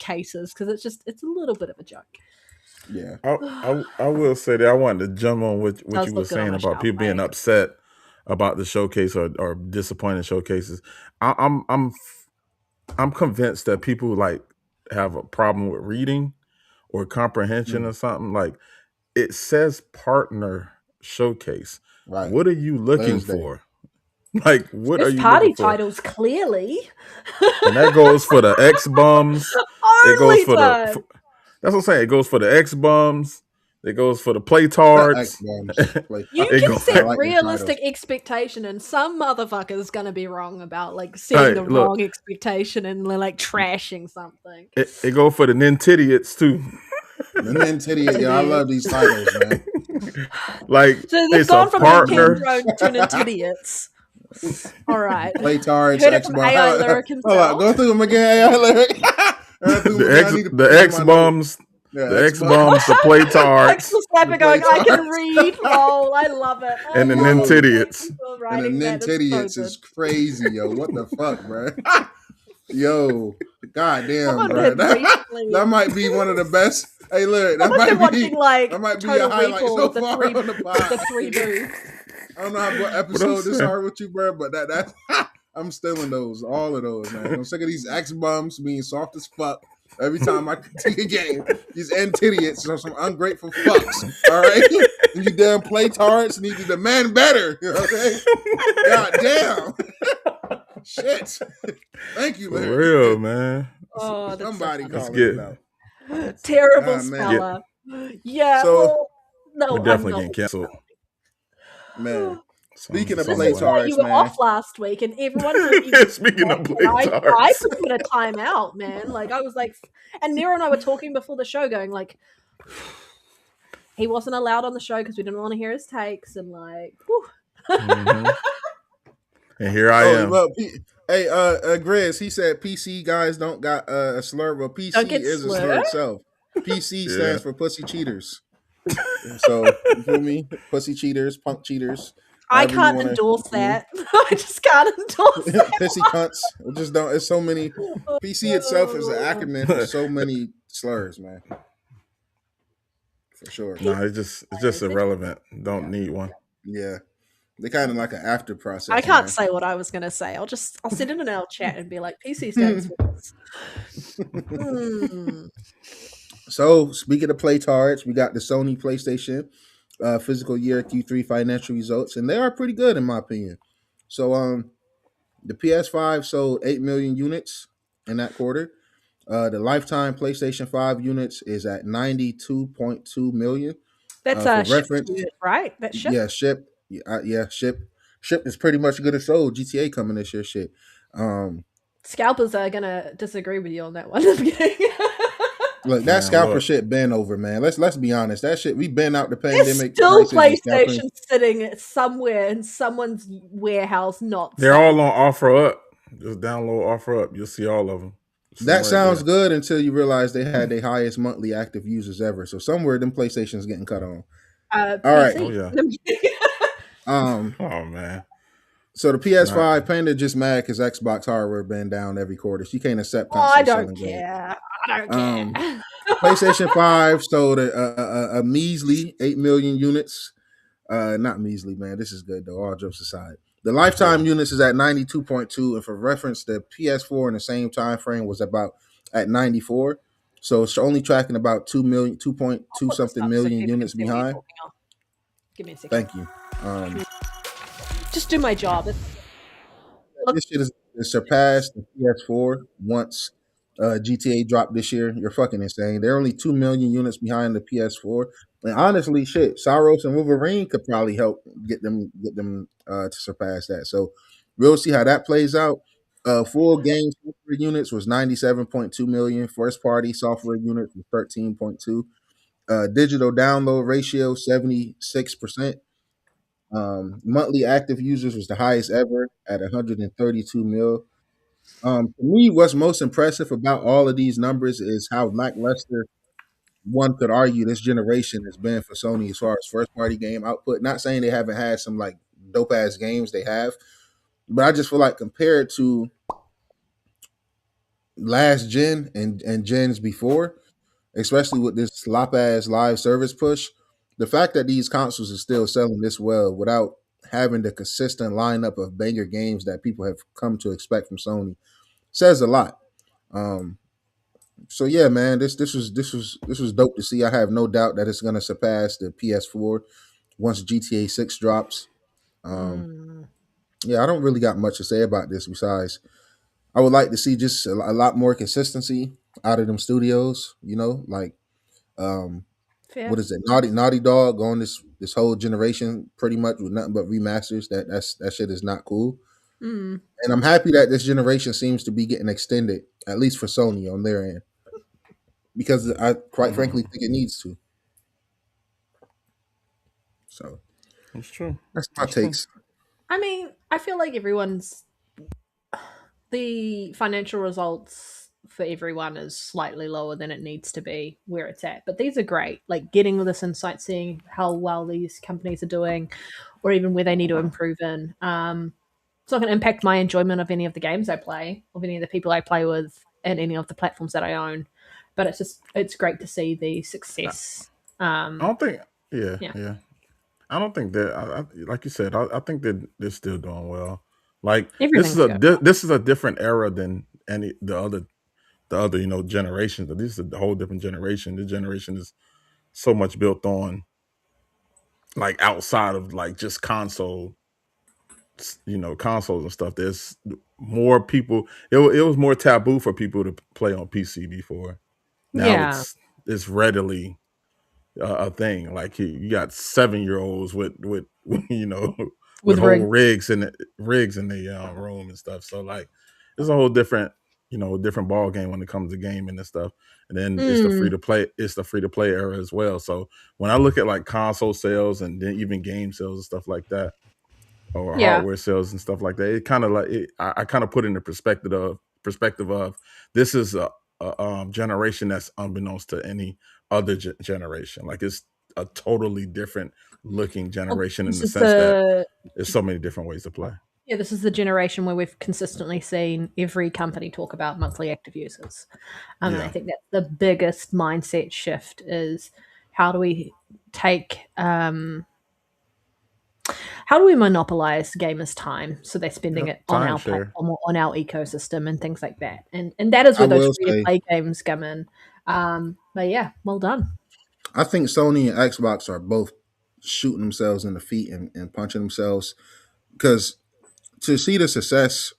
cases because it's a little bit of a joke. Yeah. I will say that I wanted to jump on what Does you were look good on saying my about shelf, people being like. upset about the showcase or disappointed showcases. I'm convinced that people like have a problem with reading or comprehension or something. Like it says partner showcase. Right. What are you looking Thursday. for? Like what are There's you party looking for? titles clearly. And that goes for the X bums. It Only goes for time. the. That's what I'm saying. It goes for the X bums. It goes for the play Not tards. Xbox, play- You It can goes- set I like the realistic titles. expectation, and some motherfucker's gonna be wrong about like setting the look. wrong expectation and like trashing something. It go for the Nintidiots too. And then titty, yeah, I love these titles, man. Like So they've it's gone a from partner. Nintendo to Nintidiots. All right. Play tards, Heard it from Xbox. AI Lyric Hold on, go himself. through them again, AI Lyric. The X bums. The X bums. The play X tards. was slapping going, I can Playtards. read. Lol, I love it. I And the love it. Nintidiots. Thank you for And writing the that. It's Nintidiots so is crazy, yo. What the fuck, bro? Yo, goddamn, Someone bro. had That, recently- that might be one of the best. Hey, look, that I've been might be watching like that might be Total a highlight Recall so of the far three, on the pod. the three dudes. I don't know what episode this are with you, bro, but that I'm stealing those, all of those, man. I'm sick of these X bums being soft as fuck every time I critique a game. These idiots, some ungrateful fucks. All right, and you damn play tards need to demand better. Okay, god damn. Shit. Thank you, For Larry. real, man. Oh, that's Somebody so Let's call get. it out. terrible Ah, man. speller. Yeah. So- well, no, We're I'm definitely not. getting canceled. Man, So Speaking of it's on This the is way. why Playtards, you were man. off last week, and everyone thought you were Speaking of sick, and I Playtards. put you in a timeout, man. Like I was like, and Nero and I were talking before the show, going like, he wasn't allowed on the show because we didn't want to hear his takes, and like, whew. Mhm. And here I am. Well, hey, Grizz, he said PC guys don't got a slur. Well, Don't PC get is a slur slurred? itself. PC Yeah. stands for pussy cheaters. So you feel me? Pussy cheaters, punk cheaters. I however you can't wanna- endorse that. I just can't endorse that. Pissy cunts. We just don't. It's so many. PC itself is an acronym for so many slurs, man. For sure. No, it's just irrelevant. Don't need one. Yeah, they kind of like an after process. I can't man. say what I was going to say. I'll send it in our chat and be like, PC stands for this. So, speaking of Playtards, we got the Sony PlayStation physical year Q3 financial results, and they are pretty good in my opinion. So, the PS5 sold 8 million units in that quarter. The lifetime PlayStation 5 units is at 92.2 million. That's For a ship reference, unit, right? That ship? yeah, ship, ship. Ship is pretty much good as sold. GTA coming this year, shit. Scalpers are going to disagree with you on that one. Look, that Man, scalper look. shit been over, man. Let's be honest. That shit, we been out the There's pandemic. still prices and scalping. PlayStation sitting somewhere in someone's warehouse, not They're sold. all on offer up. Just download offer up. You'll see all of them. That sounds good until you realize they had their highest monthly active users ever. So somewhere them PlayStation's getting cut on. All right. Oh yeah. Um. Oh man. So the PS5 Panda just mad because Xbox hardware been down every quarter. She can't accept. Oh, I console don't selling good. care. I don't care. PlayStation 5 sold a measly 8 million units. Not measly, man. This is good though. All jokes aside. The lifetime units is at 92.2, and for reference, the PS4 in the same time frame was about at 94. So it's only tracking about 2 million, 2.2 Put this something up so million people units can see what you're behind. talking of. Give me a second. Thank you. Just do my job. This shit is surpassed the PS4 once GTA dropped this year. You're fucking insane. They're only 2 million units behind the PS4. And honestly, shit, Saros and Wolverine could probably help get them to surpass that. So we'll see how that plays out. Full game software units was 97.2 million. First party software units was 13.2. Digital download ratio 76%. Monthly active users was the highest ever at 132 mil. To me, what's most impressive about all of these numbers is how lackluster one could argue this generation has been for Sony as far as first party game output. Not saying they haven't had some like dope ass games, they have, but I just feel like compared to last gen and gens before, especially with this slop ass live service push, the fact that these consoles are still selling this well without having the consistent lineup of banger games that people have come to expect from Sony says a lot. So yeah, man, this was dope to see. I have no doubt that it's gonna surpass the PS4 once GTA 6 drops. Yeah, I don't really got much to say about this besides I would like to see just a lot more consistency out of them studios. You know, like Fair. what is it? Naughty Dog on this whole generation pretty much with nothing but remasters. That shit is not cool. And I'm happy that this generation seems to be getting extended, at least for Sony on their end, because I quite frankly think it needs to. So That's true. that's my takes. I mean, I feel like the financial results for everyone is slightly lower than it needs to be where it's at. But these are great. Like getting this insight, seeing how well these companies are doing, or even where they need to improve in. It's not going to impact my enjoyment of any of the games I play, of any of the people I play with, and any of the platforms that I own. But it's great to see the success. I don't think. Yeah. I don't think that. Like you said, I think that they're still doing well. Like Everything's good. this is a different era than any the other generations. But this is a whole different generation. This generation is so much built on like outside of like just consoles and stuff. There's more people. It was more taboo for people to play on PC before. Now Yeah, it's readily a thing. Like you got 7 year olds with with with whole rig. rigs in the room and stuff. So like it's a whole different different ball game when it comes to gaming and stuff. And then it's the free Mm, to play. It's the free to play era as well. So when I look at like console sales and then even game sales and stuff like that, or yeah. hardware sales and stuff like that. It kind of like I kind of put in the perspective of this is a generation that's unbeknownst to any other generation. Like it's a totally different looking Well, generation in this the is sense that the there's so many different ways to play. yeah, this is the generation where we've consistently seen every company talk about monthly active users. And I Yeah, think that's the biggest mindset shift is how do we take how do we monopolize gamers' time so they're spending yep. it on our Timeshare. platform or on our ecosystem and things like that. And that is I where those will free to say, play games come in. But yeah, well done. I think Sony and Xbox are both shooting themselves in the feet and punching themselves because to see the success,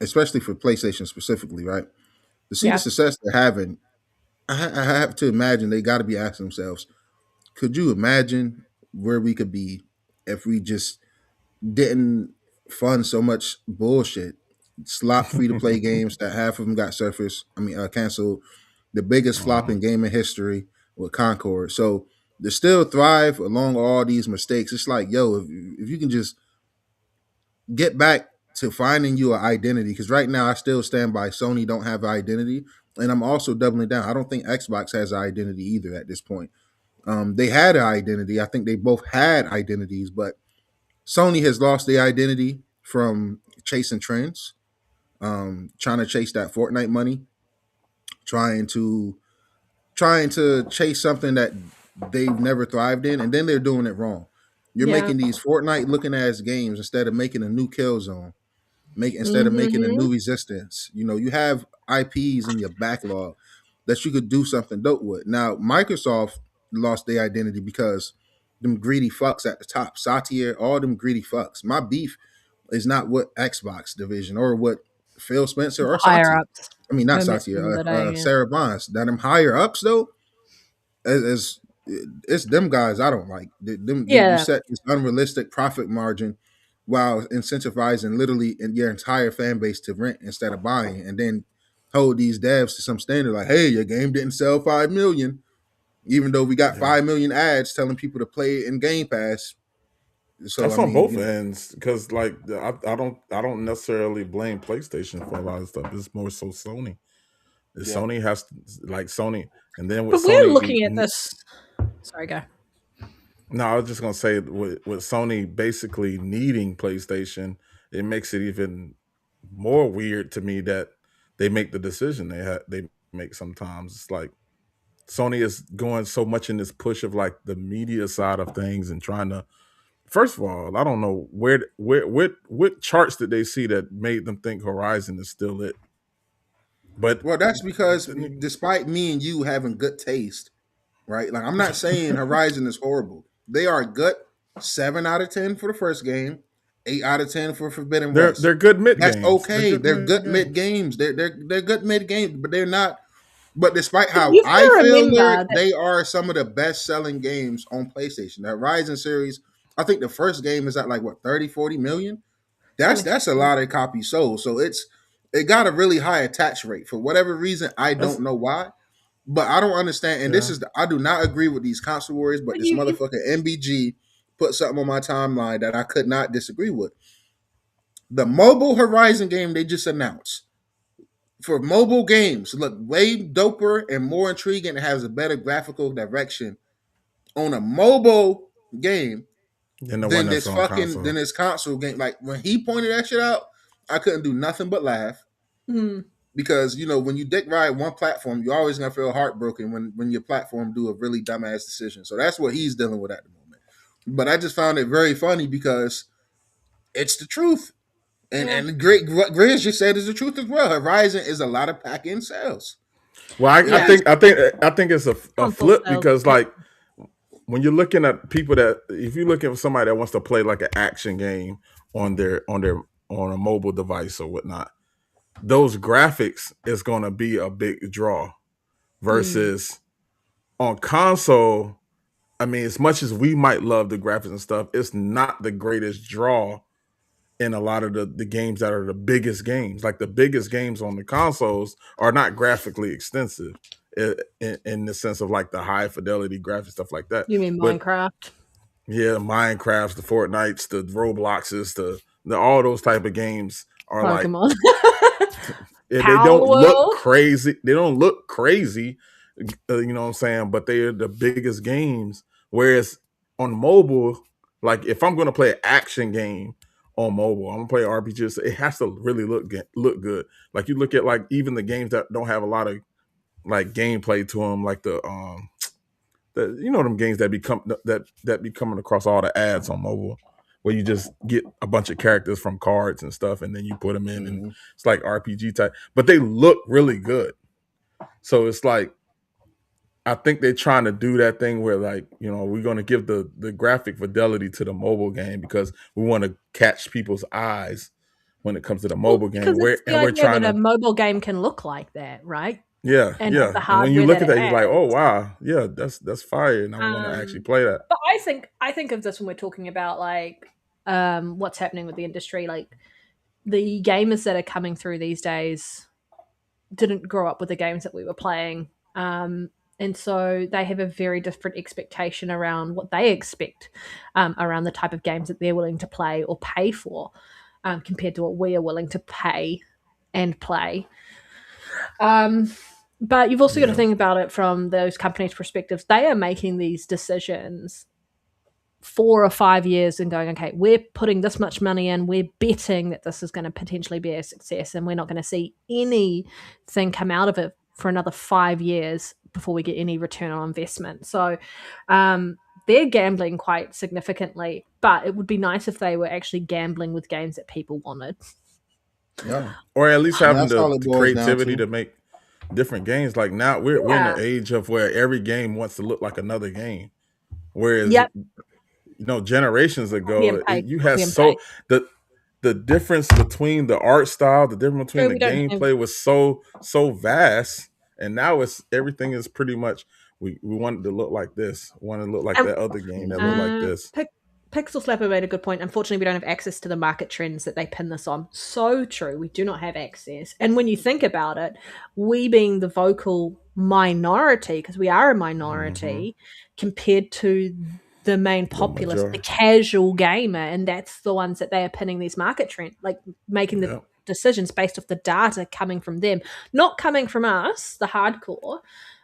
especially for PlayStation specifically, right? To see the Yeah. success they're having, I have to imagine they got to be asking themselves, could you imagine where we could be if we just didn't fund so much bullshit, slop free to play games that half of them got surfaced. Canceled. The biggest flop Uh-huh. in gaming history with Concord. So to still thrive along all these mistakes, it's like, yo, if you can just get back to finding you an identity, because right now I still stand by Sony don't have an identity, and I'm also doubling down. I don't think Xbox has an identity either at this point. They had an identity. I think they both had identities, but Sony has lost their identity from chasing trends, trying to chase that Fortnite money, trying to chase something that they've never thrived in, and then they're doing it wrong. You're Yeah. making these Fortnite looking ass games instead of making a new Killzone, instead of making a Hmm. new Resistance. You have IPs in your backlog that you could do something dope with. Now Microsoft lost their identity because them greedy fucks at the top, Satya, all them greedy fucks. My beef is not what Xbox division or what Phil Spencer or Higher Satya. ups I mean, who not are Satya, missing the day. Yeah. Sarah Bonds. Now them higher ups though, as it's them guys I don't like. You Yeah. set this unrealistic profit margin while incentivizing literally in your entire fan base to rent instead of buying, and then hold these devs to some standard like, hey, your game didn't sell 5 million, even though we got Yeah, 5 million ads telling people to play it in Game Pass. So I that's on mean, both ends because like I don't necessarily blame PlayStation for a lot of stuff. It's more so Sony. yeah. Sony has like Sony, and then with But we're Sony. looking at this. Sorry, go. No, I was just gonna say with Sony basically needing PlayStation, it makes it even more weird to me that they make the decision they make sometimes. It's like Sony is going so much in this push of like the media side of things and trying to. First of all, I don't know what charts did they see that made them think Horizon is still it. But Well, that's because despite me and you having good taste, right? Like I'm not saying Horizon is horrible. They are good. 7 out of 10 for the first game, 8 out of 10 for Forbidden West. they're good mid That's games. They're okay. good They're mid good games. mid games. They're good mid games, but they're not. But despite But how you've got I to feel remember lyric, that they are some of the best selling games on PlayStation. The Horizon series, I think the first game is at like what 30, 40 million. something. That's a lot of copies sold. So it got a really high attach rate for whatever reason. I That's don't know why. But I don't understand, and yeah. I do not agree with these console warriors, but But this you motherfucker MBG put something on my timeline that I could not disagree with. The mobile Horizon game they just announced for mobile games look way doper and more intriguing and has a better graphical direction on a mobile game And the one that's on than console. this console game. Like when he pointed that shit out, I couldn't do nothing but laugh mm, because when you dick ride one platform, you're always gonna feel heartbroken when your platform do a really dumbass decision. So that's what he's dealing with at the moment. But I just found it very funny because it's the truth. Yeah. And great what Grizz just said is the truth as well. Horizon is a lot of pack-in sales. Well, It Yeah. is. I think it's a Console flip sales. because like when you're looking at people that if you're looking for somebody that wants to play like an action game on a mobile device or whatnot, those graphics is going to be a big draw versus on console. I mean, as much as we might love the graphics and stuff, it's not the greatest draw in a lot of the games that are the biggest games. Like the biggest games on the consoles are not graphically extensive in the sense of like the high fidelity graphics, stuff like that. You mean But Minecraft? yeah, Minecrafts, the Fortnites, the Robloxes, the all those type of games are like Pokemon. they Power don't look World. crazy. They don't look crazy, you know what I'm saying? But they are the biggest games. Whereas on mobile, like if I'm going to play an action game on mobile, I'm gonna play RPGs. It has to really look good. Like you look at like even the games that don't have a lot of like gameplay to them, like you know them games that be coming across all the ads on mobile, where you just get a bunch of characters from cards and stuff, and then you put them in, and Mm-hmm. it's like RPG type, but they look really good. So it's like I think they're trying to do that thing where like we're going to give the graphic fidelity to the mobile game because we want to catch people's eyes when it comes to the Well, mobile game. because it's the We're idea trying that a to mobile game can look like that, right? And have yeah. the And when you hardware look that at it that, you're like, oh has. wow, yeah, that's fire, and I want to actually play that. But I think of this when we're talking about like what's happening with the industry. Like the gamers that are coming through these days didn't grow up with the games that we were playing. And so they have a very different expectation around what they expect around the type of games that they're willing to play or pay for compared to what we are willing to pay and play. But you've also got to Yeah, think about it from those companies' perspectives. They are making these decisions 4 or 5 years and going, okay, we're putting this much money in, we're betting that this is going to potentially be a success, and we're not going to see anything come out of it for another 5 years before we get any return on investment. So they're gambling quite significantly, but it would be nice if they were actually gambling with games that people wanted. Yeah. or at least And having that's all it the boils down creativity to. to make different games. Like now we're in Yeah. the age of where every game wants to look like another game. Whereas Yep. generations Copy and ago, paste. you had Copy and paste. the difference between the art style, the difference between True, the we don't have. gameplay was so vast, and now it's everything is pretty much we want it to look like this, want to look like And that other game that look like Mm-hmm. this. Pixel Slapper made a good point. Unfortunately, we don't have access to the market trends that they pin this on. So true. We do not have access. And when you think about it, we being the vocal minority, because we are a minority, compared to the main populace, the majority. casual gamer, and that's the ones that they are pinning these market trends, like making the Yeah. decisions based off the data coming from them, not coming from us, the hardcore,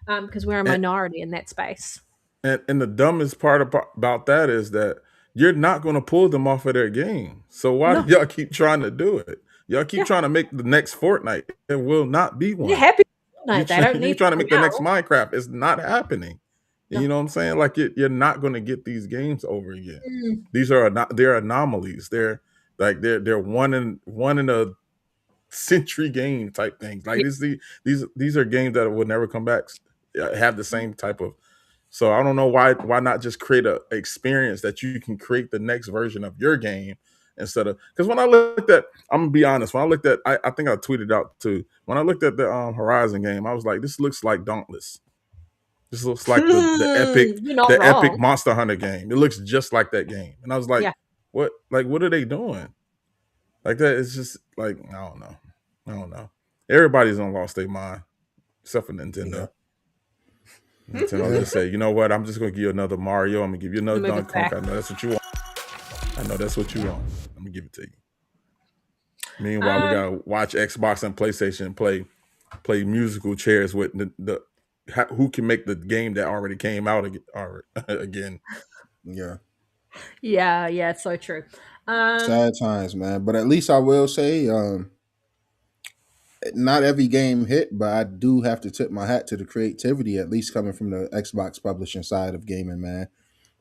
because we're a And, minority in that space. and the dumbest part about that is that you're not going to pull them off of their game. So why No. do y'all keep trying to do it? Y'all keep Yeah. trying to make the next Fortnite. It will not be You're one. happy. They don't You need trying to make the now. next Minecraft. It's not happening. No. You know what I'm saying? Like you're not going to get these games over again. Mm. These are they're anomalies. They're one in a century game type things. Like these are games that will never come back. Have the same type of. So I don't know why not just create a experience that you can create the next version of your game instead of because when I looked at I'm gonna be honest when I looked at I think I tweeted out too when I looked at the Horizon game I was like this looks like Dauntless. This looks like You're not the epic wrong. Monster Hunter game. It looks just like that game. And I was like, Yeah. what are they doing? Like that it's just like I don't know. I don't know. Everybody's on lost their mind except for Nintendo. Yeah. Nintendo just say, you know what? I'm just gonna give you another Mario. I'm gonna give you another Move it Donkey Kong. back. I know that's what you want. I know that's what you want. Let me give it to you. Meanwhile, we gotta watch Xbox and PlayStation play musical chairs with who can make the game that already came out again. Yeah. Yeah, it's so true. Sad times, man. But at least I will say, not every game hit, but I do have to tip my hat to the creativity, at least coming from the Xbox publishing side of gaming, man.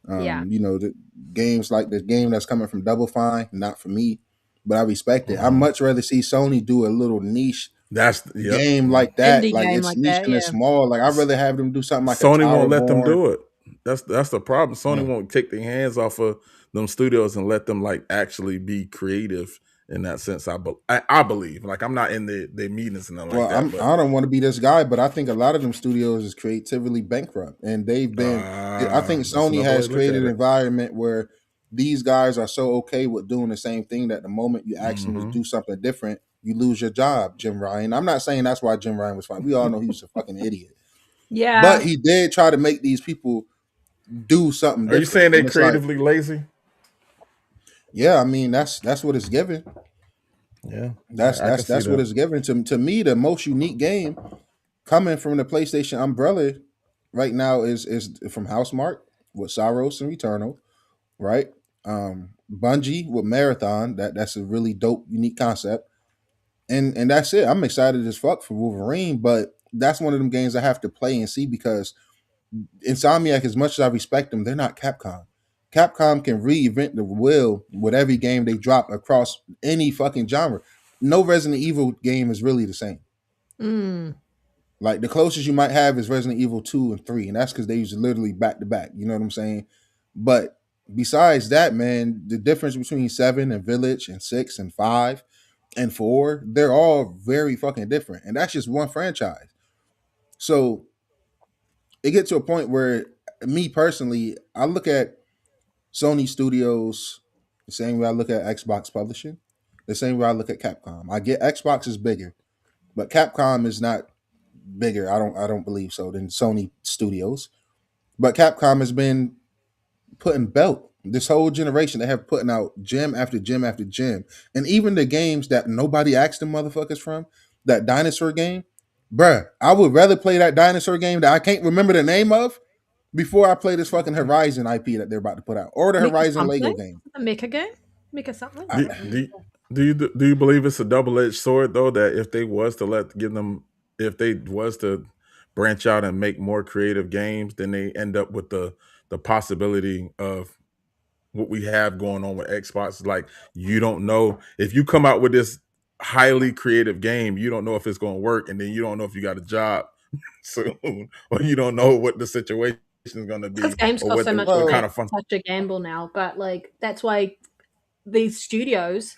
Yeah. You know, the games like the game that's coming from Double Fine, not for me, but I respect it. I much rather see Sony do a little niche That's yep. game Yeah. like that. Indie Like game it's like niche that, and it's yeah. small. Like I'd rather have them do something like a Sony won't let them Towerborn. do it. That's the problem. Sony Yeah. won't take their hands off of them studios and let them like actually be creative in that sense. I believe. Like I'm not in the meetings and nothing Well, like that, but I don't want to be this guy, but I think a lot of them studios is creatively bankrupt, and they've been. I think that's Sony another way has to look at created an it. environment where these guys are so okay with doing the same thing that the moment you ask them to Mm-hmm. do something different, you lose your job. Jim Ryan. I'm not saying that's why Jim Ryan was fired. We all know he was a fucking idiot, Yeah. but he did try to make these people do something Are you different, saying they and it's like, creatively lazy? yeah, I mean that's what it's given. Yeah, I can see That's what that. it's given to me. The most unique game coming from the PlayStation umbrella right now is from Housemark with Saros and Returnal, right? Bungie with Marathon. That's a really dope, unique concept. And that's it. I'm excited as fuck for Wolverine, but that's one of them games I have to play and see because Insomniac, as much as I respect them, they're not Capcom. Capcom can reinvent the wheel with every game they drop across any fucking genre. No Resident Evil game is really the same. Mm. Like the closest you might have is Resident Evil 2 and 3, and that's because they use literally back to back. You know what I'm saying? But besides that, man, the difference between 7 and Village and 6 and 5 and 4, they're all very fucking different. And that's just one franchise. So it gets to a point where me personally, I look at Sony Studios the same way I look at Xbox publishing, the same way I look at Capcom. I get Xbox is bigger, but Capcom is not bigger. I don't believe so than Sony Studios. But Capcom has been putting belt this whole generation. They have putting out gem after gem after gem, and even the games that nobody asked them motherfuckers from that dinosaur game, bruh. I would rather play that dinosaur game that I can't remember the name of before I play this fucking Horizon IP that they're about to put out or the Mecha Horizon Lego something? game. A mecha game? Mecha something? I, Do you believe it's a double-edged sword though, that if they was to if they was to branch out and make more creative games, then they end up with the possibility of what we have going on with Xbox. Like you don't know if you come out with this highly creative game, you don't know if it's going to work, and then you don't know if you got a job soon, or you don't know what the situation is going to Because be, games or cost so much what to kind make. of fun. It's such a gamble now. But like that's why these studios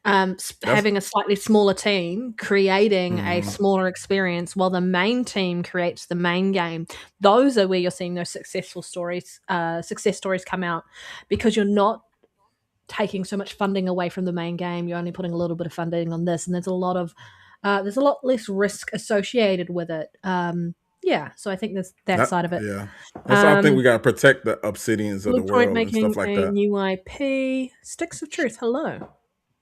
having a slightly smaller team creating a smaller experience while the main team creates the main game. Those are where you're seeing those success stories come out, because you're not taking so much funding away from the main game. You're only putting a little bit of funding on this, and there's a lot less risk associated with it. Yeah, so I think there's that side of it. Yeah, that's why I think we got to protect the Obsidians of the Blueprint world and making stuff like a that. new IP. Sticks of Truth. Hello.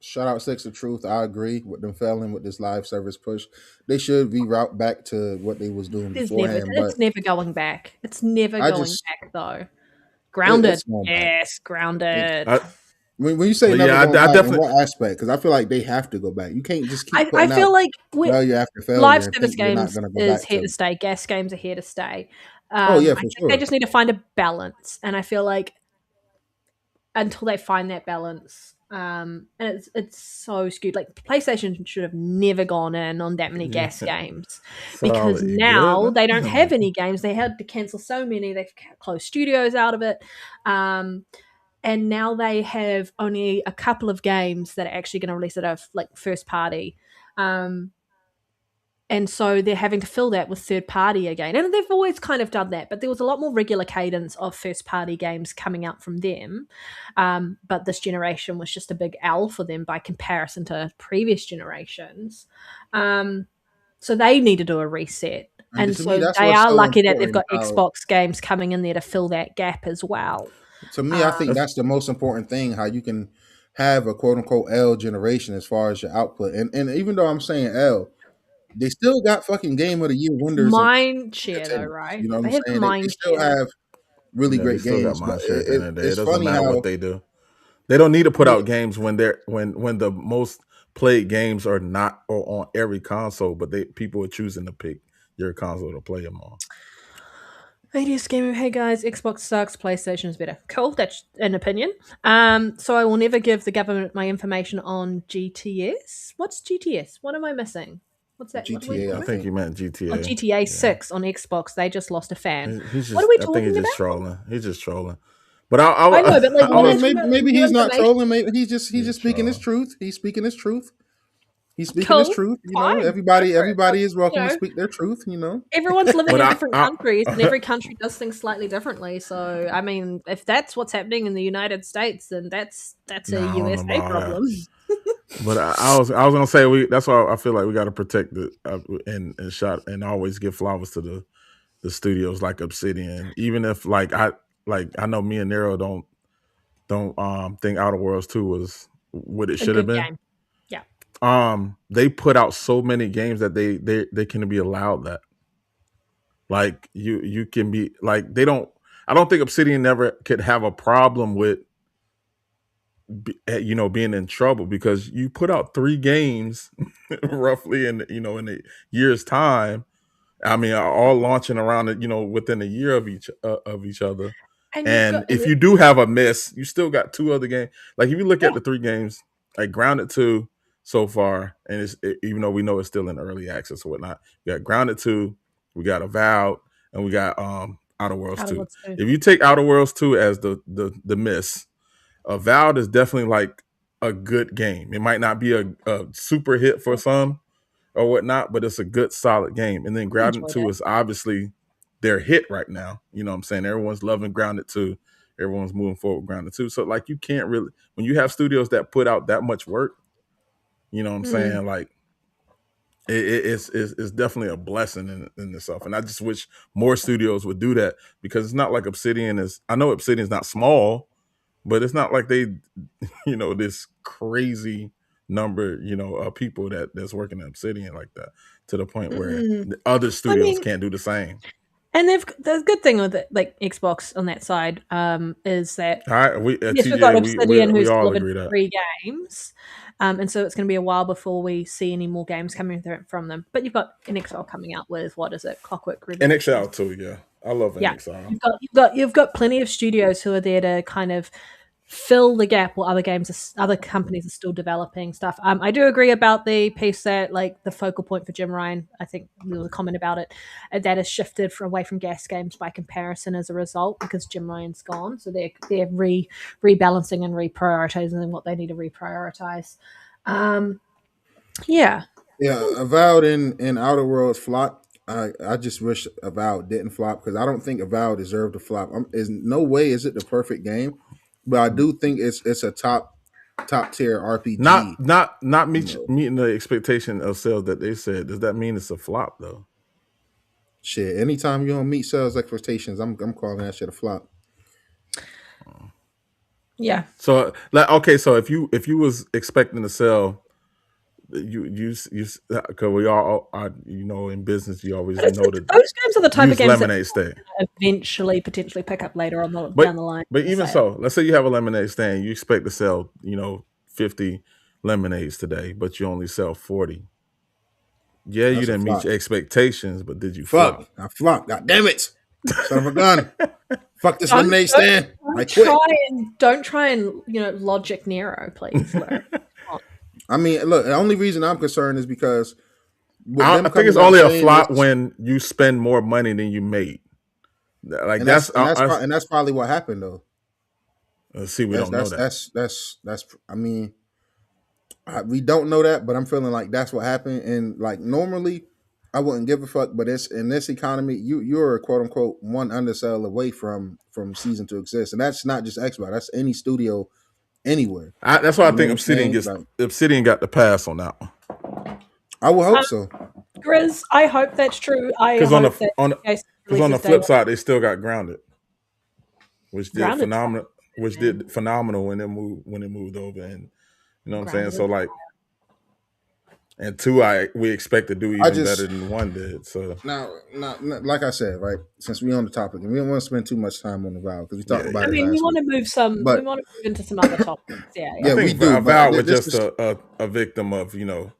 Shout out Six of Truth. I agree with them failing with this live service push. They should reroute back to what they was doing beforehand. But It's never going back. It's never I going just back though. Grounded. it's going back. Yes, grounded. When you say Well, never yeah, going I back, in definitely. what aspect? Because I feel like they have to go back. You can't just keep I putting feel out like failure after failure live and service think you're not games going to go is back here to. to stay. Gas games are here to stay. Oh yeah, I for think sure. they just need to find a balance, and I feel like until they find that balance, and it's so skewed. Like PlayStation should have never gone in on that many gas games, because Solid. You now good? they don't have any games. They had to cancel so many. They've closed studios out of it. And now they have only a couple of games that are actually going to release it of like first party. And so they're having to fill that with third party again. And they've always kind of done that, but there was a lot more regular cadence of first party games coming out from them. But this generation was just a big L for them by comparison to previous generations. So they need to do a reset. And And to me, so that's they what's are so lucky that they've important. got Xbox games coming in there to fill that gap as well. To me, I think that's the most important thing. How you can have a quote unquote L generation as far as your output. And even though I'm saying L, they still got fucking Game of the Year winners and Mind share though, contenders. right? You know what They I'm have the saying? They mind still share. have really Yeah, they great still got games. But mind share at the end of the day. It it's doesn't funny matter how what they do. They don't need to put yeah, out games when the most played games are not or on every console, but people are choosing to pick your console to play them on. ADS Gaming, hey guys, Xbox sucks, PlayStation is better. Cool, that's an opinion. So I will never give the government my information on GTS. What's GTS? What am I missing? What's that? What are we GTA, talking I I about? think think. you meant Oh, GTA. GTA Yeah. 6 on Xbox. They just lost a fan. He's What are just. we I think he's talking just about? trolling. He's just trolling. But I know, but like I when Well, they're was. talking about like maybe new he's not information, trolling. Maybe he's He's just speaking his trolling. truth. He's speaking his truth. He's speaking his cool, truth. You know, fine, go for it. everybody is You welcome to know, speak their truth. You know. everyone's living But in different I countries, and every country does things slightly differently. So, I mean, if that's what's happening in the United States, then that's a I don't know USA about that. problem. But I was gonna say that's why I feel like we got to protect the and shot and always give flowers to the studios like Obsidian, even if I know me and Nero don't think Outer Worlds 2 was what it A should have good been. game, yeah. They put out so many games that they can be allowed that. Like you can be like they don't. I don't think Obsidian never could have a problem with being in trouble because you put out 3 games roughly in a year's time. I mean, all launching around within a year of each other. And you've got And if you do have a miss, you still got 2 other games. Like if you look yeah, at the 3 games, like Grounded 2 so far, and even though we know it's still in early access or whatnot, we got Grounded 2, we got Avowed, and we got Outer Worlds Outer 2. Worlds too. If you take Outer Worlds 2 as the miss, Avowed is definitely like a good game. It might not be a super hit for some or whatnot, but it's a good solid game. And then I Grounded enjoyed 2 it. is obviously their hit right now. You know what I'm saying? Everyone's loving Grounded 2. Everyone's moving forward with Grounded 2. So like you can't really when you have studios that put out that much work, you know what I'm Mm. saying? Like it's definitely a blessing in itself. And I just wish more studios would do that because it's not like Obsidian is I know Obsidian's not small, but it's not like they this crazy number, of people that's working at Obsidian like that to the point where Mm-mm. the other I studios mean, can't do the same. and the good thing with it, like Xbox on that side, is that All right, we at yes, we've got TJ, Obsidian we who's all delivered agree that 3 games, and so it's going to be a while before we see any more games coming from them. But you've got NXL coming out with what is it, Clockwork Revolution? NXL too. Yeah, I love Yeah, NXL. you've got plenty of studios who are there to kind of fill the gap while other companies are still developing stuff. I do agree about the piece that like the focal point for Jim Ryan. I think there was a comment about it that has shifted away from gas games by comparison as a result because Jim Ryan's gone. So they're rebalancing and reprioritizing what they need to reprioritize. Um, yeah, Yeah, Avowed in Outer Worlds flop. I just wish Avowed didn't flop because I don't think Avowed deserved to flop. Is no way is it the perfect game, but I do think it's a top tier Not RPG. not not You meet, know, meeting the expectation of sales that they said. Does that mean it's a flop though? shit. Anytime you don't meet sales expectations, I'm calling that shit a flop. yeah. So like okay, so if you was expecting to sell, you because we all are in business, you always know to Those games are the type of use games that lemonade stand. eventually potentially pick up later on But down the line. but We'll even say it. so, let's say you have a lemonade stand, you expect to sell 50 lemonades today, but you only sell 40. Yeah, you That's a didn't meet flop. your expectations, but did you flop? Fuck, I flopped. God damn it, son of a gun. Fuck this Don't, lemonade don't, stand. I don't quit. try and logic Nero, please, Larry. Come on. I mean, look, the only reason I'm concerned is because with I them think it's coming out only a saying flop this, when you spend more money than you made. Like and that's probably what happened though. see, we That's don't know that's that. that's that's that's. I mean, we don't know that, but I'm feeling like that's what happened. And like normally, I wouldn't give a fuck, but it's in this economy, you're a quote unquote one undersell away from season to exist, and that's not just Xbox. That's any studio anywhere. That's why I You know what think I'm saying? Like, Obsidian got the pass on that one. I would hope Um, so. Grizz, I hope that's true. I Because on the hope that on case because on the releases day flip one. side, they still got Grounded, which did Grounded, phenomenal, which man. did phenomenal when it moved over, and you know what I'm saying. Grounded So is like, and 2, we expect to do I even better just than 1 did. So now, like I said, right? Since we on the topic, and we don't want to spend too much time on the vow because we talked yeah, about I it mean, last week. we But want to move into some other topics. Yeah, I yeah. yeah, we think do. But Val was this just is a victim of the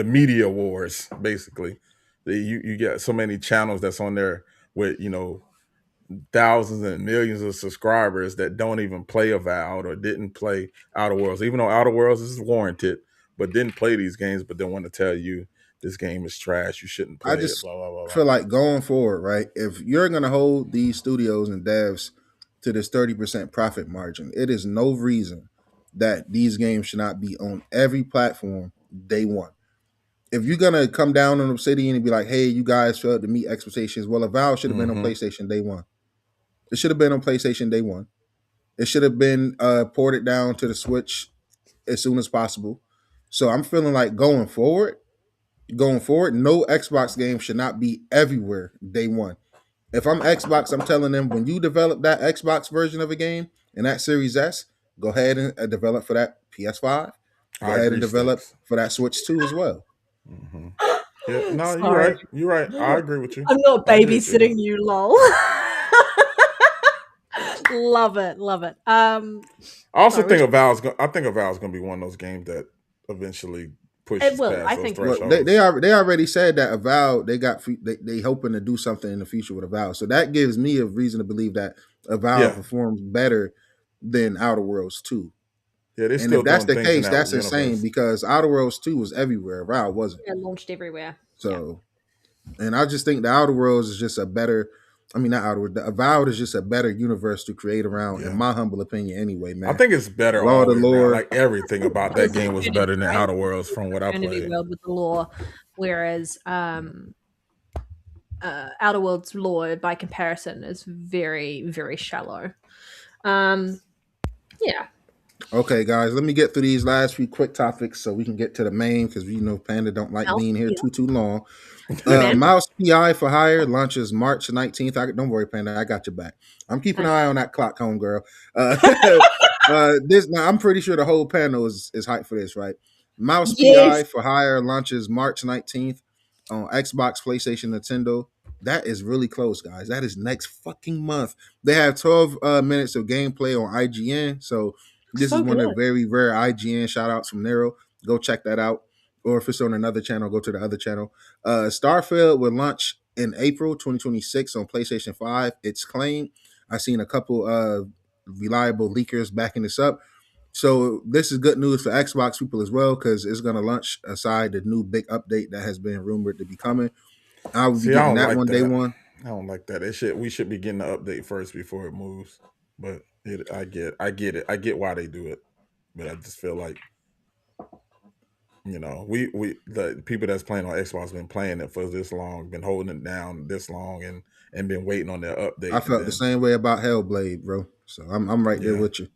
media wars basically. You get so many channels that's on there with thousands and millions of subscribers that don't even play Avowed or didn't play Outer Worlds, even though Outer Worlds is warranted, but didn't play these games, but then want to tell you this game is trash, you shouldn't I play it, just blah blah blah blah. feel like going forward, right? If you're gonna hold these studios and devs to this 30% profit margin, it is no reason that these games should not be on every platform day one. If you're gonna come down on Obsidian and be like, "Hey, you guys failed to meet expectations," well, Avowed should have been on PlayStation day one. It should have been on PlayStation day one. It should have been ported down to the Switch as soon as possible. So I'm feeling like going forward, no Xbox game should not be everywhere day one. If I'm Xbox, I'm telling them when you develop that Xbox version of a game and that Series S, go ahead and develop for that PS5. Go I ahead and agree, develop Sticks. for that Switch 2 as well. Yeah, no, you're Sorry. right. You're right. I agree with you. I'm not I agree with you. babysitting you, lol. Love it, love it. I also Sorry, think Avowed's gonna be one of those games that eventually pushes It will. past I those think Well, thresholds. they already said that Avowed they hoping to do something in the future with Avowed, so that gives me a reason to believe that Avowed Yeah. performs better than Outer Worlds 2. Yeah, they're And still if that's doing the things in case, that that's universe. insane because Outer Worlds 2 was everywhere. Avowed wasn't. it launched everywhere. So, and I just think the Outer Worlds is just a better. I mean, not Outer Worlds. The Avowed is just a better universe to create around, Yeah. in my humble opinion. Anyway, man. I think it's better Law all of the the way around. lore. Like everything about that game was better than Right? Outer Worlds from what I Infinity played. World with the lore, whereas Outer Worlds lore, by comparison, is very, very shallow. Yeah. Okay, guys, let me get through these last few quick topics so we can get to the main because we know Panda don't like Mouse being here PI. too long. Man. Mouse PI for Hire launches March 19th. Don't worry, Panda, I got your back. I'm keeping an eye on that clock, homegirl. Now I'm pretty sure the whole panel is hyped for this, right? Mouse PI Yes. for Hire launches March 19th on Xbox, PlayStation, Nintendo. That is really close, guys. That is next fucking month. They have 12 minutes of gameplay on IGN, so this So is one of good. the very rare IGN shout outs from Nero. Go check that out. Or if it's on another channel, go to the other channel. Starfield will launch in April 2026 on PlayStation 5. It's claimed. I've seen a couple reliable leakers backing this up. So this is good news for Xbox people as well because it's going to launch aside the new big update that has been rumored to be coming. I will be See, I getting don't that like one day that. one. I don't like that. We should be getting the update first before it moves. But I get it. I get why they do it. But I just feel like the people that's playing on Xbox been playing it for this long, been holding it down this long, and been waiting on their update. I felt the same way about Hellblade, bro. So I'm right there with you.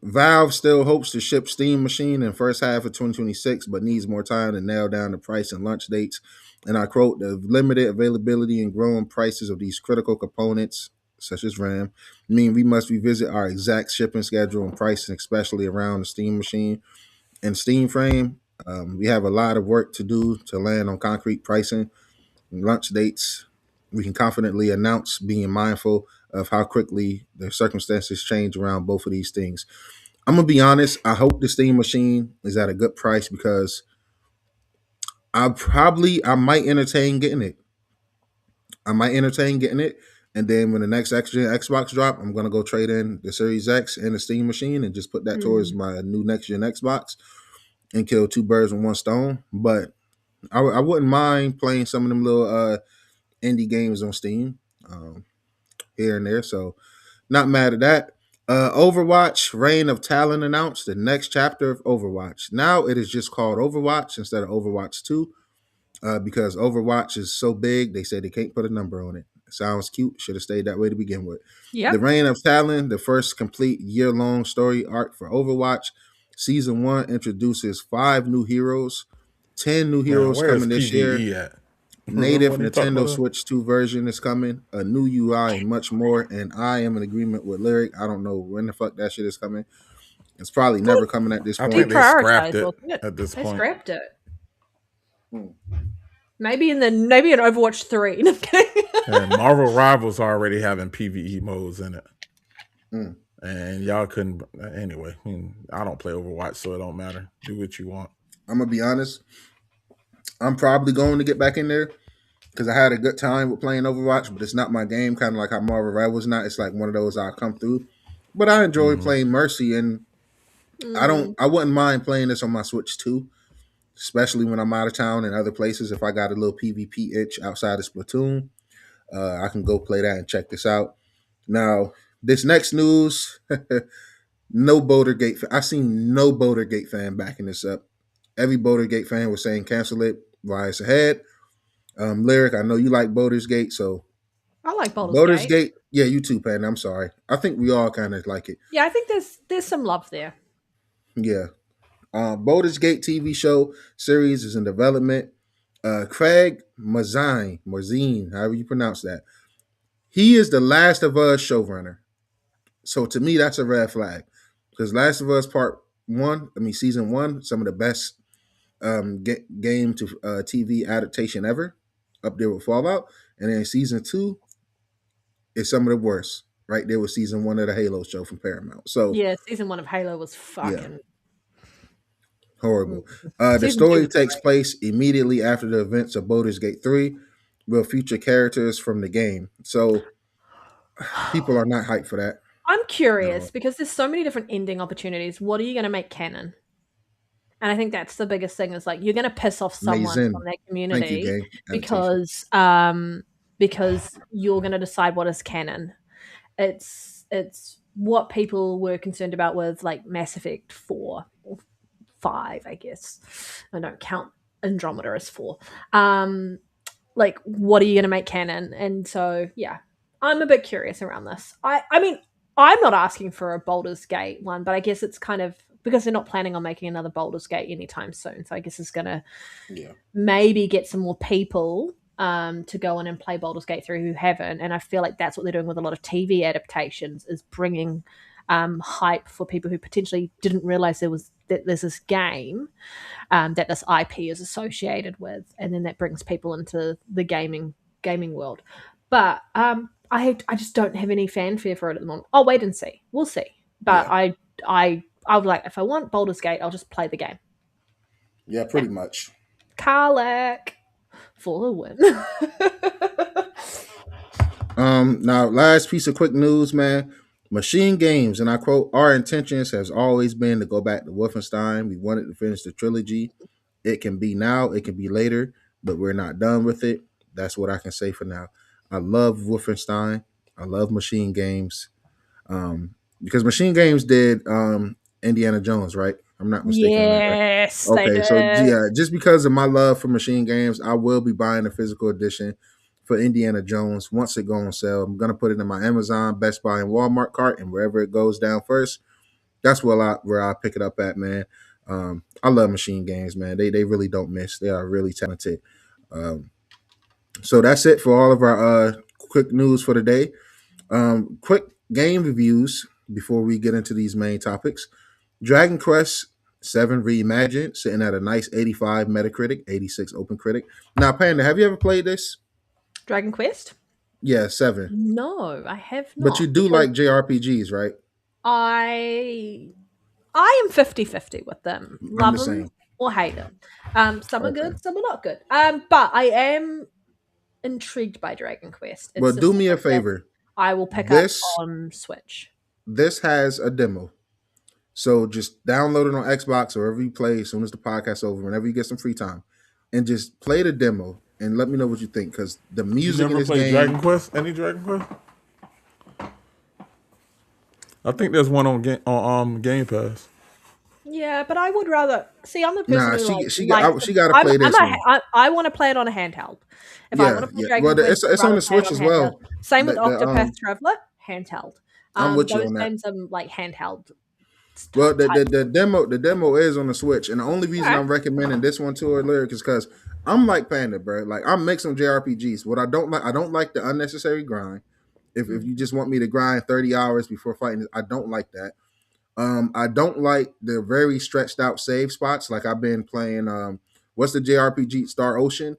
Valve still hopes to ship Steam Machine in first half of 2026, but needs more time to nail down the price and launch dates. And I quote, the limited availability and growing prices of these critical components, such as RAM, mean we must revisit our exact shipping schedule and pricing, especially around the Steam Machine and Steam Frame. We have a lot of work to do to land on concrete pricing and launch dates. We can confidently announce being mindful of how quickly the circumstances change around both of these things. I'm gonna be honest. I hope the Steam Machine is at a good price because I might entertain getting it. And then when the next Xbox drop, I'm gonna go trade in the Series X and the Steam Machine and just put that towards my new next gen Xbox and kill two birds with one stone. But I wouldn't mind playing some of them little indie games on Steam here and there. So not mad at that. Overwatch Reign of Talon announced the next chapter of Overwatch. Now it is just called Overwatch instead of Overwatch 2 because Overwatch is so big, they said they can't put a number on it. It sounds cute. Should have stayed that way to begin with. Yep. The Reign of Talon, the first complete year-long story arc for Overwatch. Season 1 introduces 5 new heroes, 10 new heroes where is coming this year. PvE at? Native What are you talking Nintendo about? Switch 2 version is coming, a new UI and much more. And I am in agreement with Lyric. I don't know when the fuck that shit is coming. It's probably never coming at this I point. think they scrapped Deprioritized, it wasn't it? at this They point. scrapped it. Maybe in Overwatch 3. No, I'm kidding. And Marvel Rivals already having PvE modes in it. And y'all couldn't anyway. I don't play Overwatch, so it don't matter. Do what you want. I'm gonna be honest. I'm probably going to get back in there because I had a good time with playing Overwatch, but it's not my game. Kind of like how Marvel Rivals not. It's like one of those I come through. But I enjoy Mm-hmm. playing Mercy, and Mm. I wouldn't mind playing this on my Switch too, especially when I'm out of town and other places. If I got a little PvP itch outside of Splatoon, I can go play that and check this out. Now, this next news, no Boulder Gate. I seen no Boulder Gate fan backing this up. Every Boulder Gate fan was saying cancel it while it's ahead. Lyric, I know you like Baldur's Gate, so I like Baldur's Baldur's Gate. Gate, yeah, you too, Pan. I'm sorry. I think we all kind of like it. Yeah, I think there's some love there. Yeah. Baldur's Gate TV show series is in development. Craig Mazin, however you pronounce that, he is the Last of Us showrunner. So to me, that's a red flag because Last of Us Season 1, some of the best game to TV adaptation ever, up there with Fallout, and then Season 2 is some of the worst, right there with Season 1 of the Halo show from Paramount. So Yeah, season 1 of Halo was yeah, fucking horrible. The Season 2 story was takes great. place immediately after the events of Baldur's Gate 3, with future characters from the game. So people are not hyped for that I'm at curious all. because there's so many different ending opportunities. What are you going to make canon? And I think that's the biggest thing is like you're going to piss off someone from Amazing. that Thank you, community game adaptation. because you're going to decide what is canon. It's what people were concerned about with like Mass Effect 4 or 5, I guess. I don't count Andromeda as 4. Like what are you going to make canon? And so yeah, I'm a bit curious around this. I mean, I'm not asking for a Baldur's Gate one, but I guess it's kind of because they're not planning on making another Baldur's Gate anytime soon. So I guess it's gonna Yeah. maybe get some more people to go in and play Baldur's Gate 3 who haven't. And I feel like that's what they're doing with a lot of TV adaptations is bringing hype for people who potentially didn't realize there's this game that this IP is associated with, and then that brings people into the gaming world. But I just don't have any fanfare for it at the moment. I'll wait and see. We'll see. But Yeah. I would like if I want Baldur's Gate, I'll just play the game. Yeah, pretty much. Karlak for the win. Now last piece of quick news, man. Machine Games, and I quote, our intentions has always been to go back to Wolfenstein. We wanted to finish the trilogy. It can be now, it can be later, but we're not done with it. That's what I can say for now. I love Wolfenstein. I love Machine Games. Because Machine Games did Indiana Jones, right? I'm not mistaken on that, right? Yes, they Okay, so did. yeah, just because of my love for Machine Games, I will be buying the physical edition for Indiana Jones once it goes on sale. I'm gonna put it in my Amazon, Best Buy, and Walmart cart, and wherever it goes down first, that's where I pick it up at, man. I love Machine Games, man. They really don't miss. They are really talented. Um, so that's it for all of our quick news for today. Quick game reviews before we get into these main topics. Dragon Quest 7 Reimagined, sitting at a nice 85 Metacritic, 86 Open Critic. Now, Panda, have you ever played this? Dragon Quest? Yeah, 7. No, I have But you not do because like JRPGs, right? I am 50-50 with them. I'm Love the them same. or hate them. Some are Okay. good, some are not good. But I am intrigued by Dragon Quest. Well, It's just do me a something that favor. I will pick up This on Switch. this has a demo. So just download it on Xbox or wherever you play as soon as the podcast's over, whenever you get some free time. And just play the demo and let me know what you think. Because the You music in never this played game, Dragon Quest? Any Dragon Quest? I think there's one on Game Pass. Yeah, but I would rather see. I'm the person nah, who she got to play this one. I want to play it on a handheld. If I want Yeah, to play yeah. Dragon Well, Quest, I'd it's on rather the play it Switch on as handheld. well. Same with Octopath The Traveler, handheld. I'm with you Those on that. games are like handheld Well, type. the demo is on the Switch, and the only reason Okay. I'm recommending this one to her lyric is because I'm like Panda, bro. Like I'm mixed on JRPGs. What I don't like the unnecessary grind. If you just want me to grind 30 hours before fighting, I don't like that. I don't like the very stretched out save spots. Like I've been playing what's the JRPG Star Ocean,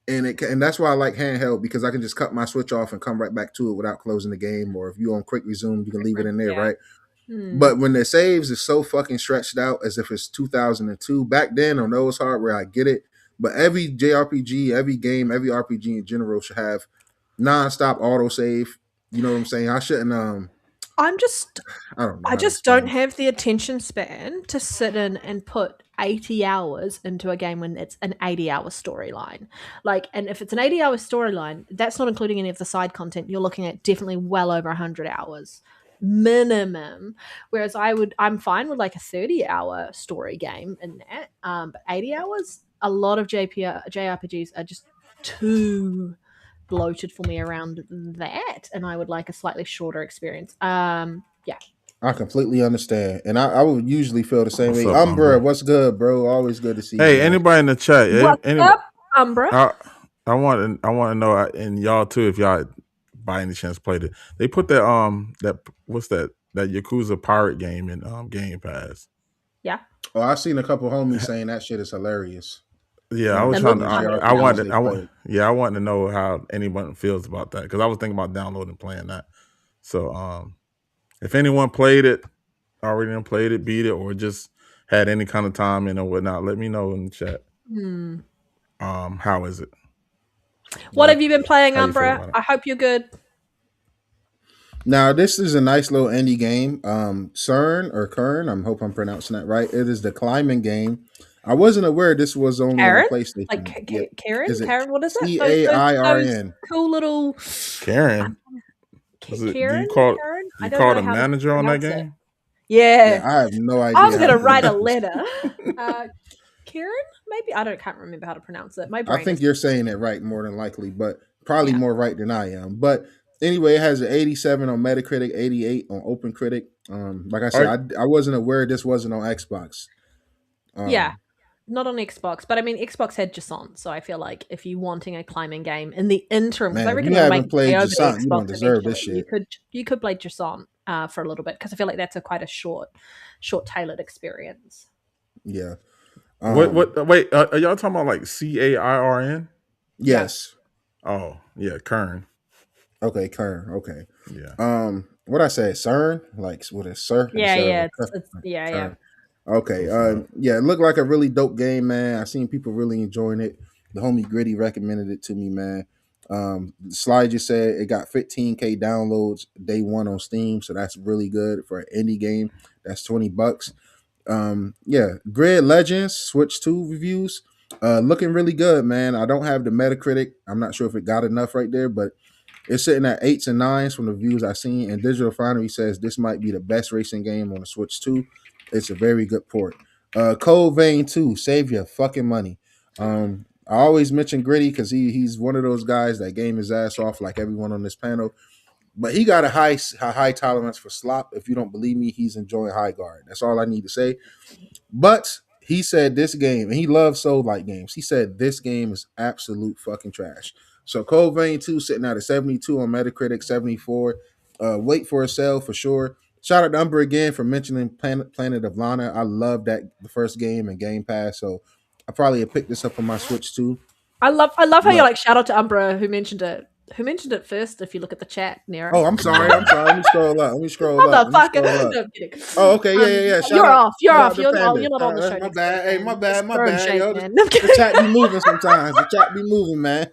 and that's why I like handheld because I can just cut my Switch off and come right back to it without closing the game. Or if you on quick resume, you can leave it in there, Yeah. right? But when the saves is so fucking stretched out as if it's 2002, back then on those hardware, I get it. But every JRPG, every game, every RPG in general should have nonstop autosave. You know what I'm saying? I shouldn't. I'm just I don't know I how to just explain don't it. have the attention span to sit in and put 80 hours into a game when it's an 80-hour storyline. Like, and if it's an 80-hour storyline, that's not including any of the side content. You're looking at definitely well over 100 hours minimum. Whereas I'm fine with like a 30-hour story game in that. But 80 hours, a lot of JRPGs are just too bloated for me around that, and I would like a slightly shorter experience. Yeah. I completely understand, and I would usually feel the same What's way. up, Umbra, Umbra? what's good, bro? Always good to see you, Hey, man. anybody in the chat? What's Anybody? up, Umbra? I want to know, and y'all too, if y'all by any chance played it. They put that what's that Yakuza pirate game in Game Pass. Yeah. Oh, I've seen a couple homies saying that shit is hilarious. Yeah, I One of was the It trying looks to. funniest fun. It I sounds wanted. JRPGs they played. I wanted to know how anyone feels about that because I was thinking about downloading and playing that. So, if anyone played it, already done played it, beat it, or just had any kind of time in or whatnot, let me know in the chat. How is it? What have you been playing, How you feel Umbra? about it? I hope you're good. Now, this is a nice little indie game. CERN or Kern, I hope I'm pronouncing that right. It is the climbing game. I wasn't aware this was only on Karen? Like PlayStation. Yeah, Karen? is it Karen, what is it? Those CAIRN? cool little Karen, is it? Karen? Karen? Do I you don't call know the how to manager on that pronounce it. game? Yeah. Yeah, I have no idea I'm how to gonna write a pronounce this. letter. Karen? Maybe can't remember how to pronounce it. My I brain think is you're saying it right more than likely, but probably yeah. more right than I am. But anyway, it has an 87 on Metacritic, 88 on OpenCritic. Like I Are said, I wasn't aware this wasn't on Xbox. Yeah. Um, Not on Xbox, but I mean Xbox had Jasont, so I feel like if you're wanting a climbing game in the interim, because I Man, if reckon you it'll make haven't its way played over to Jasant, you Xbox don't deserve this eventually, shit. you could play Jasont for a little bit because I feel like that's quite a short tailored experience. Yeah. what? Wait, are y'all talking about like CAIRN? Yeah. Yes. Oh, yeah, Kern. Okay, Kern. Okay. Yeah. What I say, CERN? Like with a sir Yeah, instead of yeah, a Kern. it's yeah, yeah. Kern. Okay. What's up? Yeah, it looked like a really dope game, man. I seen people really enjoying it. The homie Gritty recommended it to me, man. The slide just said it got 15K downloads day one on Steam, so that's really good for an indie game. That's $20. Yeah, Grid Legends Switch 2 reviews. Looking really good, man. I don't have the Metacritic. I'm not sure if it got enough right there, but it's sitting at 8s and 9s from the views I've seen. And Digital Foundry says this might be the best racing game on the Switch 2. It's a very good port. Cold Vein 2, save your fucking money. I always mention Gritty because he's one of those guys that game his ass off like everyone on this panel. But he got a high tolerance for slop. If you don't believe me, he's enjoying High Guard. That's all I need to say. But he said this game, and he loves soul-like games. He said this game is absolute fucking trash. So Cold Vein 2 sitting at a 72 on Metacritic, 74. Wait for a sale for sure. Shout out to Umber again for mentioning Planet of Lana. I love the first game and Game Pass, so I probably have picked this up on my Switch too. I love how you're Look. like shout out to Umbra who mentioned it. Who mentioned it first? If you look at the chat, Nero. Oh, I'm sorry. Let me scroll up. Motherfucker. No, I'm kidding. Oh, okay, yeah. You're off. You're shout out off. to You're Panda. not on the show. My next bad. week, Hey, man. my bad. Just throwing shade, Yo, man. the chat be moving sometimes. The chat be moving, man.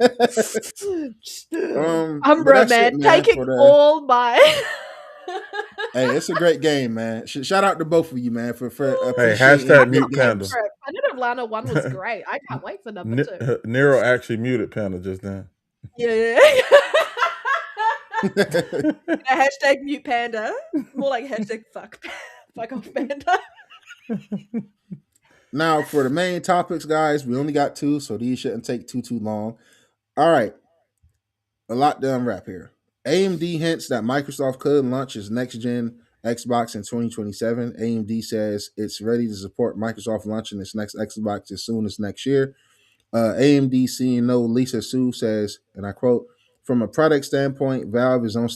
But Umbra, that's it, man, man. taking all my. Hey, it's a great game, man. Shout out to both of you, man, for Hey, appreciating hashtag good mute games. Panda. Planet of Lana 1 was great. I can't wait for number 2. Nero actually muted Panda just then. Yeah. Hashtag mute panda. More like hashtag fuck off panda. Now, for the main topics, guys, we only got 2, so these shouldn't take too long. All right. A lot to unwrap here. AMD hints that Microsoft could launch its next-gen Xbox in 2027. AMD says it's ready to support Microsoft launching its next Xbox as soon as next year. AMD CEO Lisa Su says, and I quote, "From a product standpoint, Valve is on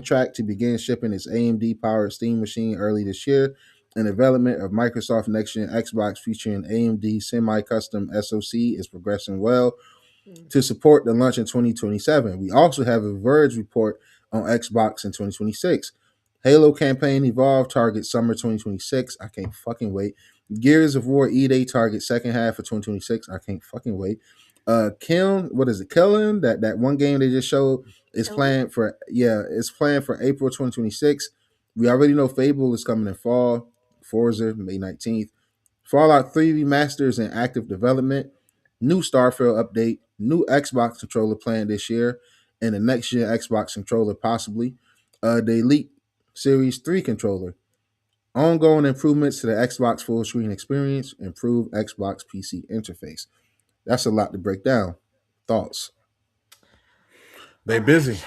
track to begin shipping its AMD-powered Steam machine early this year. And development of Microsoft next-gen Xbox featuring AMD semi-custom SoC is progressing well to support the launch in 2027. We also have a Verge report on Xbox in 2026. Halo campaign Evolve targets summer 2026. I can't fucking wait. Gears of War E-Day target second half of 2026. I can't fucking wait. What is it? Killing that one game they just showed is planned for it's planned for April 2026. We already know Fable is coming in fall. Forza May 19th. Fallout 3 remasters in active development. New Starfield update. New Xbox controller planned this year, and the next gen Xbox controller possibly. The Elite Series 3 controller. Ongoing improvements to the Xbox full screen experience, improved Xbox PC interface. That's a lot to break down. Thoughts? They busy.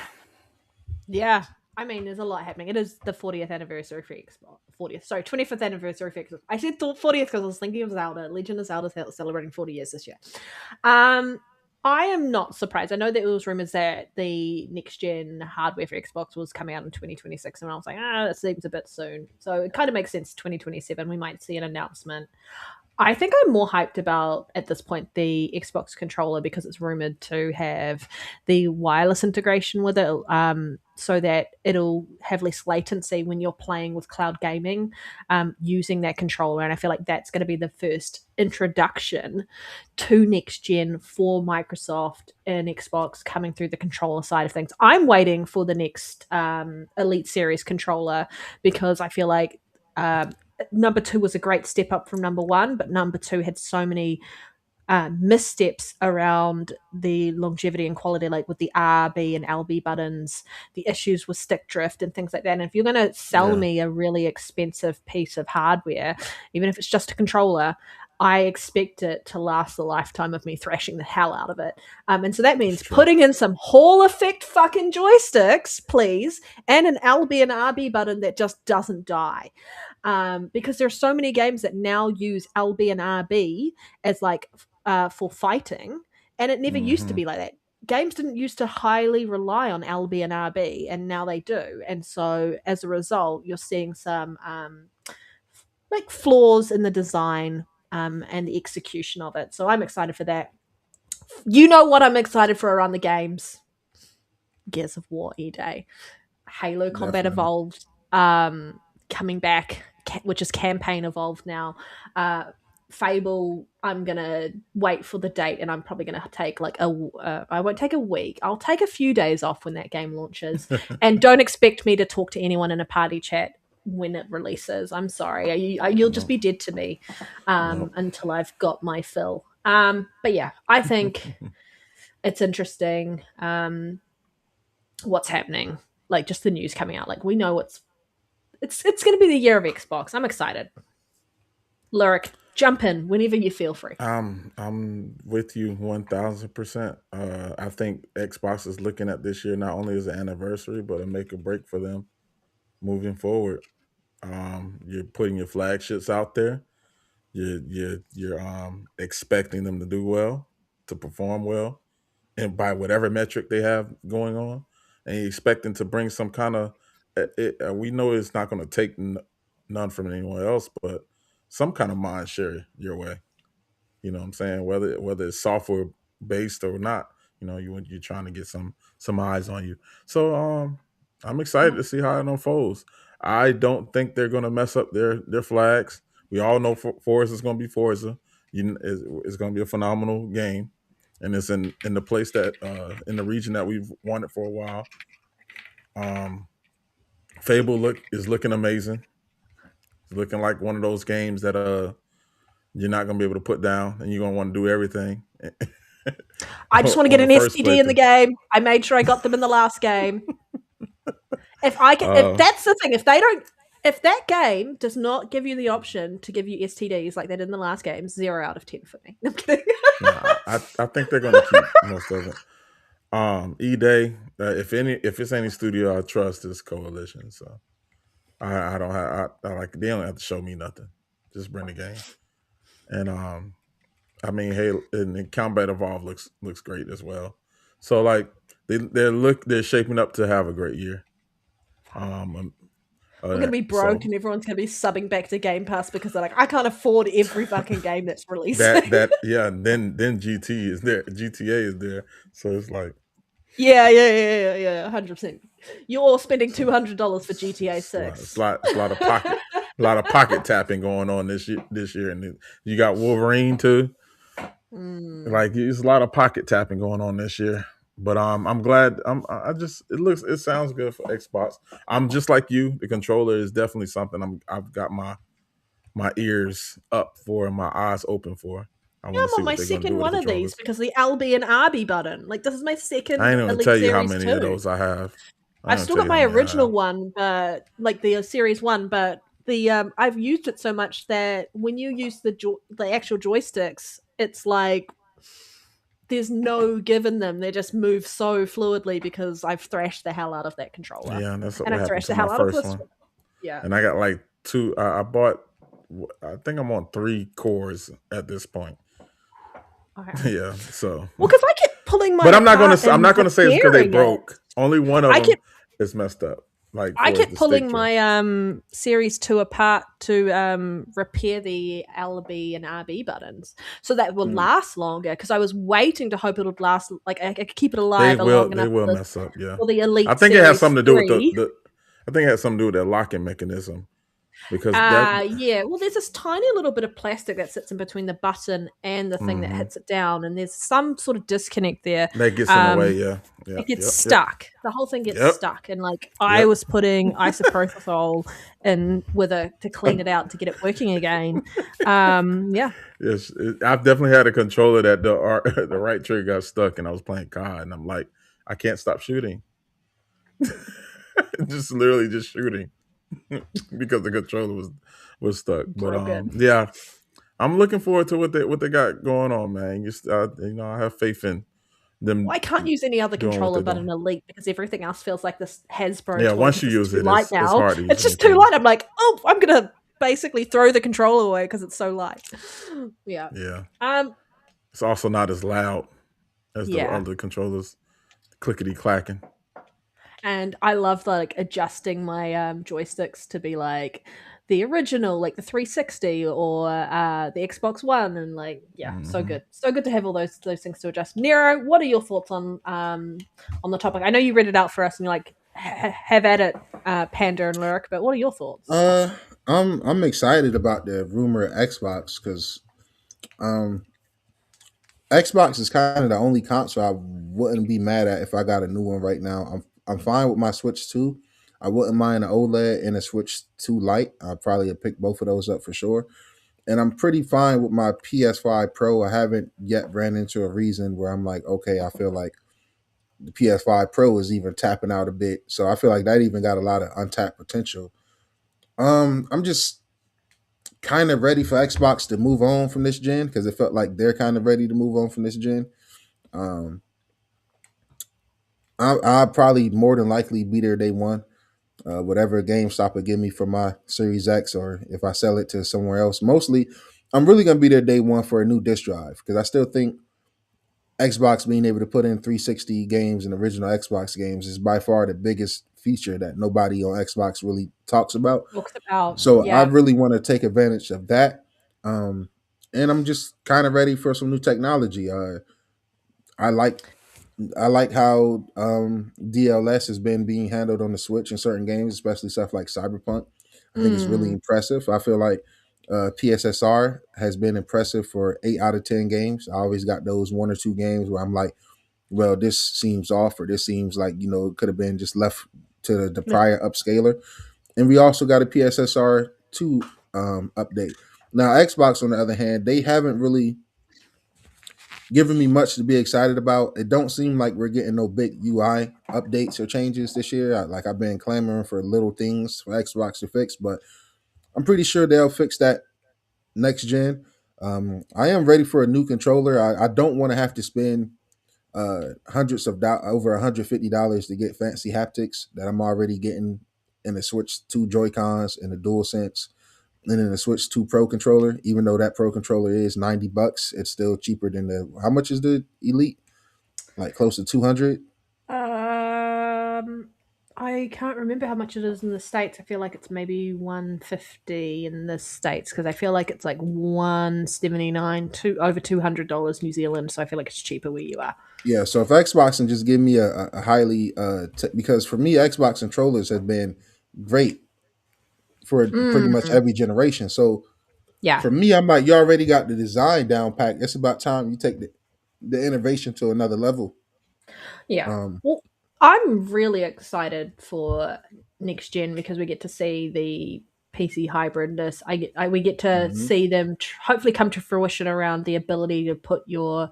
Yeah. I mean, there's a lot happening. It is the 40th anniversary for Xbox. 25th anniversary for Xbox. I said 40th because I was thinking of Zelda. Legend of Zelda celebrating 40 years this year. I am not surprised. I know there was rumors that the next gen hardware for Xbox was coming out in 2026, and I was like, that seems a bit soon. So it kind of makes sense. 2027, we might see an announcement. I think I'm more hyped about, at this point, the Xbox controller because it's rumored to have the wireless integration with it, so that it'll have less latency when you're playing with cloud gaming using that controller. And I feel like that's going to be the first introduction to next gen for Microsoft and Xbox coming through the controller side of things. I'm waiting for the next Elite Series controller because I feel like number 2 was a great step up from number 1, but number 2 had so many missteps around the longevity and quality, like with the RB and LB buttons, the issues with stick drift and things like that. And if you're going to sell me a really expensive piece of hardware, even if it's just a controller, I expect it to last the lifetime of me thrashing the hell out of it. And so that means putting in some Hall effect fucking joysticks, please, and an LB and RB button that just doesn't die. Because there are so many games that now use LB and RB as like for fighting, and it never used to be like that. Games didn't used to highly rely on LB and RB, and now they do. And so as a result, you're seeing some like flaws in the design and the execution of it. So I'm excited for that. You know what I'm excited for around the games? Gears of War E-Day. Halo Combat Evolved coming back, which is campaign evolved now. Fable, I'm gonna wait for the date, and I'm probably gonna take like I won't take a week. I'll take a few days off when that game launches, and don't expect me to talk to anyone in a party chat when it releases. I'm sorry, you'll just be dead to me until I've got my fill. But yeah, I think it's interesting what's happening. Like just the news coming out. Like we know it's going to be the year of Xbox. I'm excited. Lyric, jump in whenever you feel free. I'm with you 1000%. I think Xbox is looking at this year not only as an anniversary, but a make or break for them moving forward. You're putting your flagships out there. You're expecting them to do well, to perform well, and by whatever metric they have going on, and you're expecting to bring some kind of. We know it's not going to take none from anyone else, but some kind of mind share your way. You know what I'm saying? Whether it's software based or not, you're trying to get some eyes on you. So I'm excited to see how it unfolds. I don't think they're going to mess up their flags. We all know Forza is going to be Forza. It's going to be a phenomenal game, and it's in the place that in the region that we've wanted for a while. Fable is looking amazing. It's looking like one of those games that you're not going to be able to put down, and you're going to want to do everything. I just want to get an STD in the game. I made sure I got them in the last game. If that's the thing, if that game does not give you the option to give you STDs like they did in the last game, 0 out of 10 for me. I'm kidding. I think they're going to keep most of it. E-Day, if it's any studio I trust, is Coalition. So I don't have they don't have to show me nothing. Just bring the game. And I mean, hey, and Combat Evolved looks great as well. So like they're shaping up to have a great year. We're gonna be broke, and everyone's gonna be subbing back to Game Pass because they're like, I can't afford every fucking game that's released. Then GTA is there. So it's like yeah, 100%. You're all spending $200 for GTA 6. It's a lot of pocket. A lot of pocket tapping going on this year, and you got Wolverine too. Like there's a lot of pocket tapping going on this year. But I'm glad. It sounds good for Xbox. I'm just like you. The controller is definitely something I've got my ears up for and my eyes open for. I Yeah, want to I'm see on my what they're going to do second with the one of these controllers. because the LB and RB button. Like, this is my I second ain't gonna Elite tell you how Series many 2. of those I have. I I've ain't still gonna got tell you my how many I original have. one, but like the Series 1, but the I've used it so much that when you use the actual joysticks, it's like there's no give in them. They just move so fluidly because I've thrashed the hell out of that controller. Yeah, and that's And what I've happened thrashed to the my hell out of first this one. one. Yeah. And I got like two. I bought. I think I'm on 3 cores at this point. Okay. Yeah. So, Well, because I kept pulling mine but I'm not gonna. apart I'm and not gonna say it's because they repairing it. broke. Only one of I them kept is messed up. Like I for kept the stick pulling drift. my Series 2 apart to repair the LB and RB buttons so that it would last longer because I was waiting to hope it would last, like I could keep it They alive will. long They enough will mess up. Yeah. for the I Elite think it has Series something to do with 3. the. I think it has something to do with that locking mechanism because that Yeah. Well, there's this tiny little bit of plastic that sits in between the button and the thing that hits it down, and there's some sort of disconnect there. that gets in the way. Yeah. Yeah. It gets Yep. stuck. The whole thing gets Yep. stuck, and like I Yep. was putting isopropyl in with to clean it out to get it working again. Yeah. Yes, I've definitely had a controller that the right trigger got stuck, and I was playing COD, and I'm like, I can't stop shooting, just literally just shooting because the controller was stuck. But Broken. yeah, I'm looking forward to what they got going on, man. I have faith in them Well, I can't use any other doing what controller they're but an doing. Elite because everything else feels like this Hasbro Yeah, toy once you because it's use too it, light it's now. hard to use It's just too anything. light. I'm like, oh, I'm gonna basically throw the controller away because it's so light. Yeah. Yeah, Um. it's also not as loud as the Yeah. other controllers, clickety clacking. And I love like adjusting my joysticks to be like the original, like the 360 or the Xbox One, and like so good to have all those things to adjust. Nero, what are your thoughts on the topic? I know you read it out for us, and you're like have at it, Panda and Lyric, but what are your thoughts? I'm excited about the rumor Xbox because um Xbox is kind of the only console I wouldn't be mad at if I got a new one right now. I'm fine with my Switch 2. I wouldn't mind an OLED and a Switch 2 Lite. I'd probably pick both of those up for sure. And I'm pretty fine with my PS5 Pro. I haven't yet ran into a reason where I'm like, okay, I feel like the PS5 Pro is even tapping out a bit. So I feel like that even got a lot of untapped potential. I'm just kind of ready for Xbox to move on from this gen because it felt like they're kind of ready to move on from this gen. Um, I'll probably more than likely be there day one. Whatever GameStop will give me for my Series X, or if I sell it to somewhere else. Mostly, I'm really gonna be there day one for a new disc drive because I still think Xbox being able to put in 360 games and original Xbox games is by far the biggest feature that nobody on Xbox really talks about. Talks about So I really want to take advantage of that. Um, and I'm just kind of ready for some new technology. I like I like how DLS has been being handled on the Switch in certain games, especially stuff like Cyberpunk. I think it's really impressive. I feel like PSSR has been impressive for 8 out of 10 games. I always got those 1 or 2 games where I'm like, well, this seems off, or this seems like it could have been just left to the prior upscaler. And we also got a PSSR 2 update. Now, Xbox, on the other hand, they haven't really given me much to be excited about. It don't seem like we're getting no big UI updates or changes this year. I've been clamoring for little things for Xbox to fix, but I'm pretty sure they'll fix that next gen. I am ready for a new controller. I don't want to have to spend hundreds of over $150 to get fancy haptics that I'm already getting in the Switch 2 Joy Cons and the DualSense and then the Switch 2 Pro controller. Even though that Pro controller is $90, it's still cheaper than the. How much is the Elite? Like close to 200. I can't remember how much it is in the States. I feel like it's maybe 150 in the States because I feel like it's like 179 to over $200 New Zealand. So I feel like it's cheaper where you are. Yeah, so if Xbox can just give me a highly because for me Xbox controllers have been great for pretty much every generation. So Yeah. for me, I'm like, you already got the design down packed. It's about time you take the innovation to another level. Yeah. Um, Well, I'm really excited for next gen because we get to see the PC hybridness. We get to mhm. see them hopefully come to fruition around the ability to put your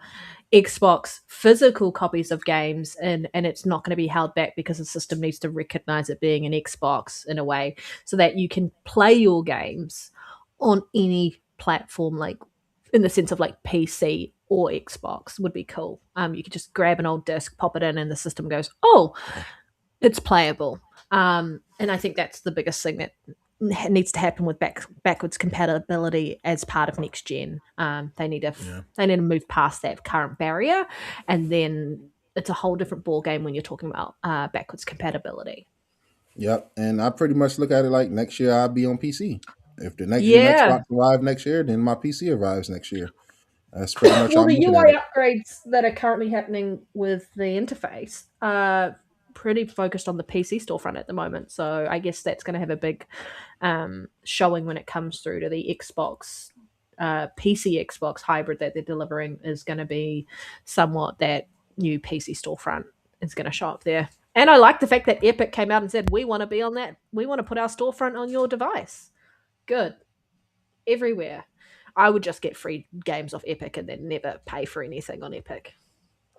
Xbox physical copies of games in, and it's not going to be held back because the system needs to recognize it being an Xbox in a way so that you can play your games on any platform, like in the sense of like PC or Xbox would be cool. You could just grab an old disc, pop it in, and the system goes, "Oh, it's playable." And I think that's the biggest thing that needs to happen with backwards compatibility as part of next gen. They need to move past that current barrier, and then it's a whole different ball game when you're talking about backwards compatibility. Yep. And I pretty much look at it like next year I'll be on PC. If the next gen Yeah. Xbox arrives next year, then my PC arrives next year. That's pretty much how Well, I'm the looking at UI it. upgrades that are currently happening with the interface are pretty focused on the PC storefront at the moment. So I guess that's going to have a big showing when it comes through to the Xbox. PC Xbox hybrid that they're delivering is going to be somewhat that new PC storefront is going to show up there. And I like the fact that Epic came out and said, we want to be on that. We want to put our storefront on your device. Good. Everywhere. I would just get free games off Epic and then never pay for anything on Epic.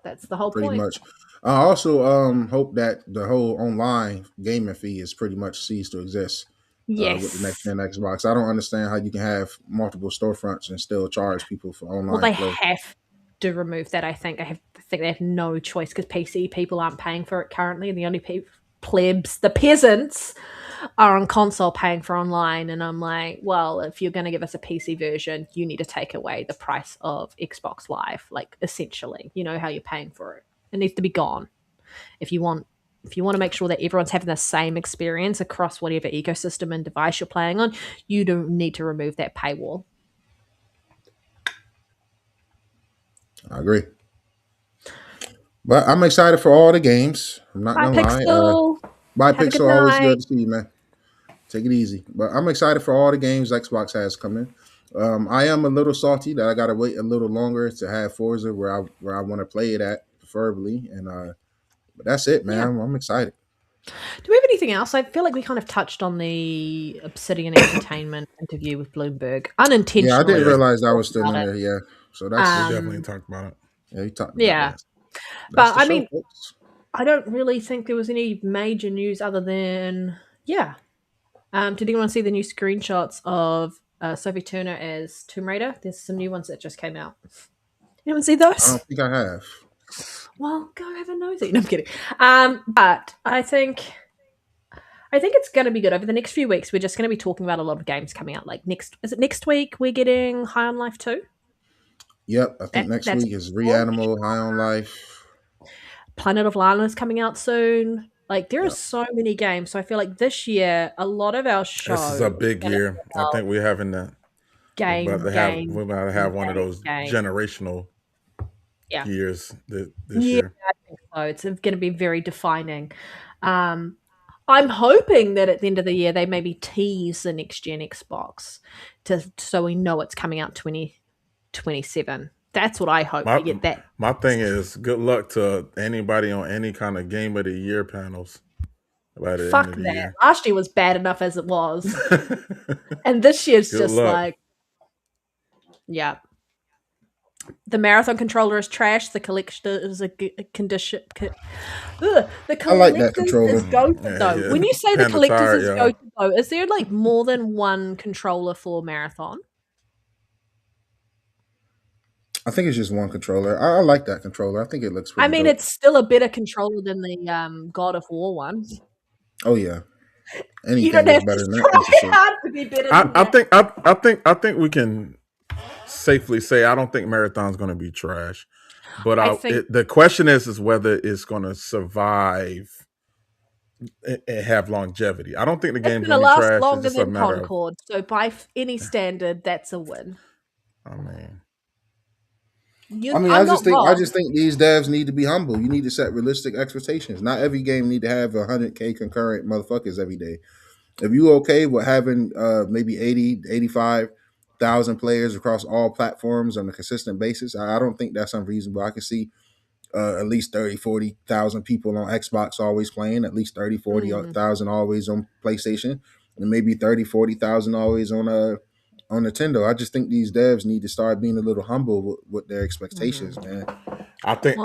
That's the whole Pretty point. much. I also hope that the whole online gaming fee is pretty much ceased to exist with the next Yes. gen Xbox. I don't understand how you can have multiple storefronts and still charge people for Well, online they play. have to remove that. I think they have no choice because PC people aren't paying for it currently, and the only plebs, the peasants, are on console paying for online. And I'm like, well, if you're going to give us a PC version, you need to take away the price of Xbox Live, like essentially. You know how you're paying for it. It needs to be gone. If you want to make sure that everyone's having the same experience across whatever ecosystem and device you're playing on, you don't need to remove that paywall. I agree. But I'm excited for all the games. I'm not Bye, gonna lie. Pixel. Bye, Have a good Pixel. Always night. good to see you, man. Take it easy. But I'm excited for all the games Xbox has coming. I am a little salty that I gotta wait a little longer to have Forza where I want to play it at, preferably. And but that's it, man. Yeah. I'm excited. Do we have anything else? I feel like we kind of touched on the Obsidian Entertainment interview with Bloomberg Yeah, I unintentionally. didn't realize I was still about in it. there. Yeah, so We that's definitely talked about it. yeah. You talked about Yeah. that. That's But the I show, mean, folks. I don't really think there was any major news other than did anyone see the new screenshots of Sophie Turner as Tomb Raider? There's some new ones that just came out. Anyone see I those? don't think I have. Well, go have a nosy. No, I'm kidding. But I think it's going to be good. Over the next few weeks, we're just going to be talking about a lot of games coming out. Like next week we're getting High on Life 2. Yep, I think next That's week is Reanimal, High on Life. Planet of Lana is coming out soon. Like there are Yep. so many games. So I feel like this year a lot of our show This is a big year. I think we're having that. We're about to have one of those generational Yeah. years this Yeah, year. I think so. It's going to be very defining. I'm hoping that at the end of the year they maybe tease the next gen Xbox so we know it's coming out 2027. That's what I hope. We get that. My thing is good luck to anybody on any kind of Game of the Year panels by the Fuck end of the that. year. Last year was bad enough as it was. And this year's Good just luck. like, yeah. The marathon controller is trash. The collector is a condition. The I like that collector's controller. is go-to though. Yeah. When you say the Panda collector's tired, is yeah. go-to though, is there like more than one controller for marathon? I think it's just one controller. I like that controller. I think it looks pretty I mean, dope. it's still a better controller than the God of War one. Oh yeah. You Anything don't looks have better to than that try piece of shit. hard to be better than that. I think we can safely say I don't think Marathon's going to be trash, but I think the question is whether it's going to survive and have longevity. I don't think the it's game's going going to to be last trash. It's longer just a than matter of. Concord. So by any standard, that's a win. I mean, I just think these devs need to be humble. You need to set realistic expectations. Not every game need to have 100K concurrent motherfuckers every day. if you okay with having maybe 80, 85,000 players across all platforms on a consistent basis, I don't think that's unreasonable. I can see at least 30, 40,000 people on Xbox always playing, at least 30, 40,000 always on PlayStation, and maybe 30, 40,000 always on Nintendo. I just think these devs need to start being a little humble with their expectations, man. I think.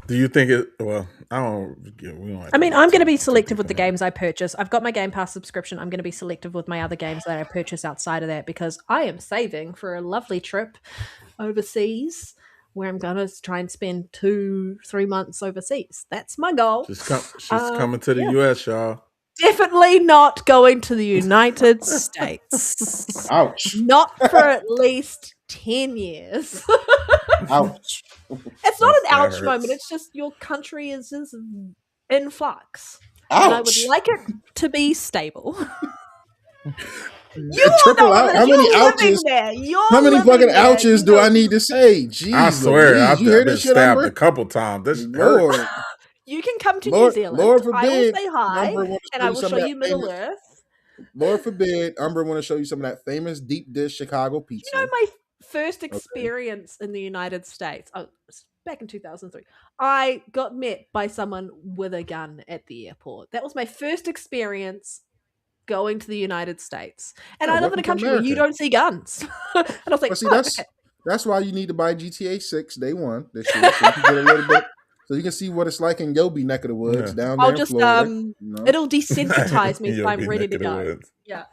Do you think it? Well, I don't. We don't have I mean, get I'm going to too- be too selective deep with the in that. games I purchase. I've got my Game Pass subscription. I'm going to be selective with my other games that I purchase outside of that because I am saving for a lovely trip overseas where I'm going to try and spend 2-3 months overseas. That's my goal. She's coming to the U.S., y'all. Definitely not going to the United States. Ouch. Not for at least 10 years. Ouch. It's not an That ouch hurts. moment. It's just your country is just in flux. And I would Ouch. like it to be stable. Triple out. How many ouches? There. How many fucking ouches do I need to say? Jeez, I swear, Louise, you hear I've been this shit, stabbed Umber? a couple times. This Lord, hurts. You can come to New Lord, Zealand. Lord I will forbid, say hi, Umber want to and show I you will some show of that you Middle famous. Earth. Lord forbid, Umber want to show you some of that famous deep dish Chicago pizza. You know, my first experience in the United States, back in 2003, I got met by someone with a gun at the airport. That was my first experience going to the United States. And I live in a country where you don't see guns. And I was like, Well, see, okay. that's why you need to buy GTA 6 day one this year, so you can get a little bit, so you can see what it's like in Yobi neck of the woods down there I'll in just Florida. You know? it'll desensitize me so You'll I'm be ready to neck of the go. woods. Yeah.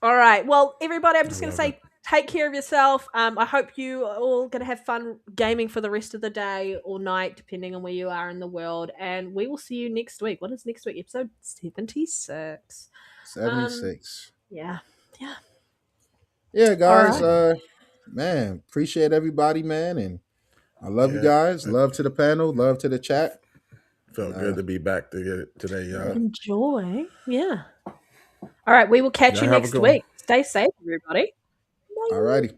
All right. Well, everybody, I'm just going to say take care of yourself. I hope you are all going to have fun gaming for the rest of the day or night, depending on where you are in the world. And we will see you next week. What is next week? Episode 76. 76. Yeah. Yeah, guys. All Man, appreciate everybody, man, and I love you guys. Love to the panel. Love to the chat. Felt good to be back today, y'all. Enjoy. Yeah. All right. We will catch you Y'all have a next good one. week. Stay safe, everybody. All righty.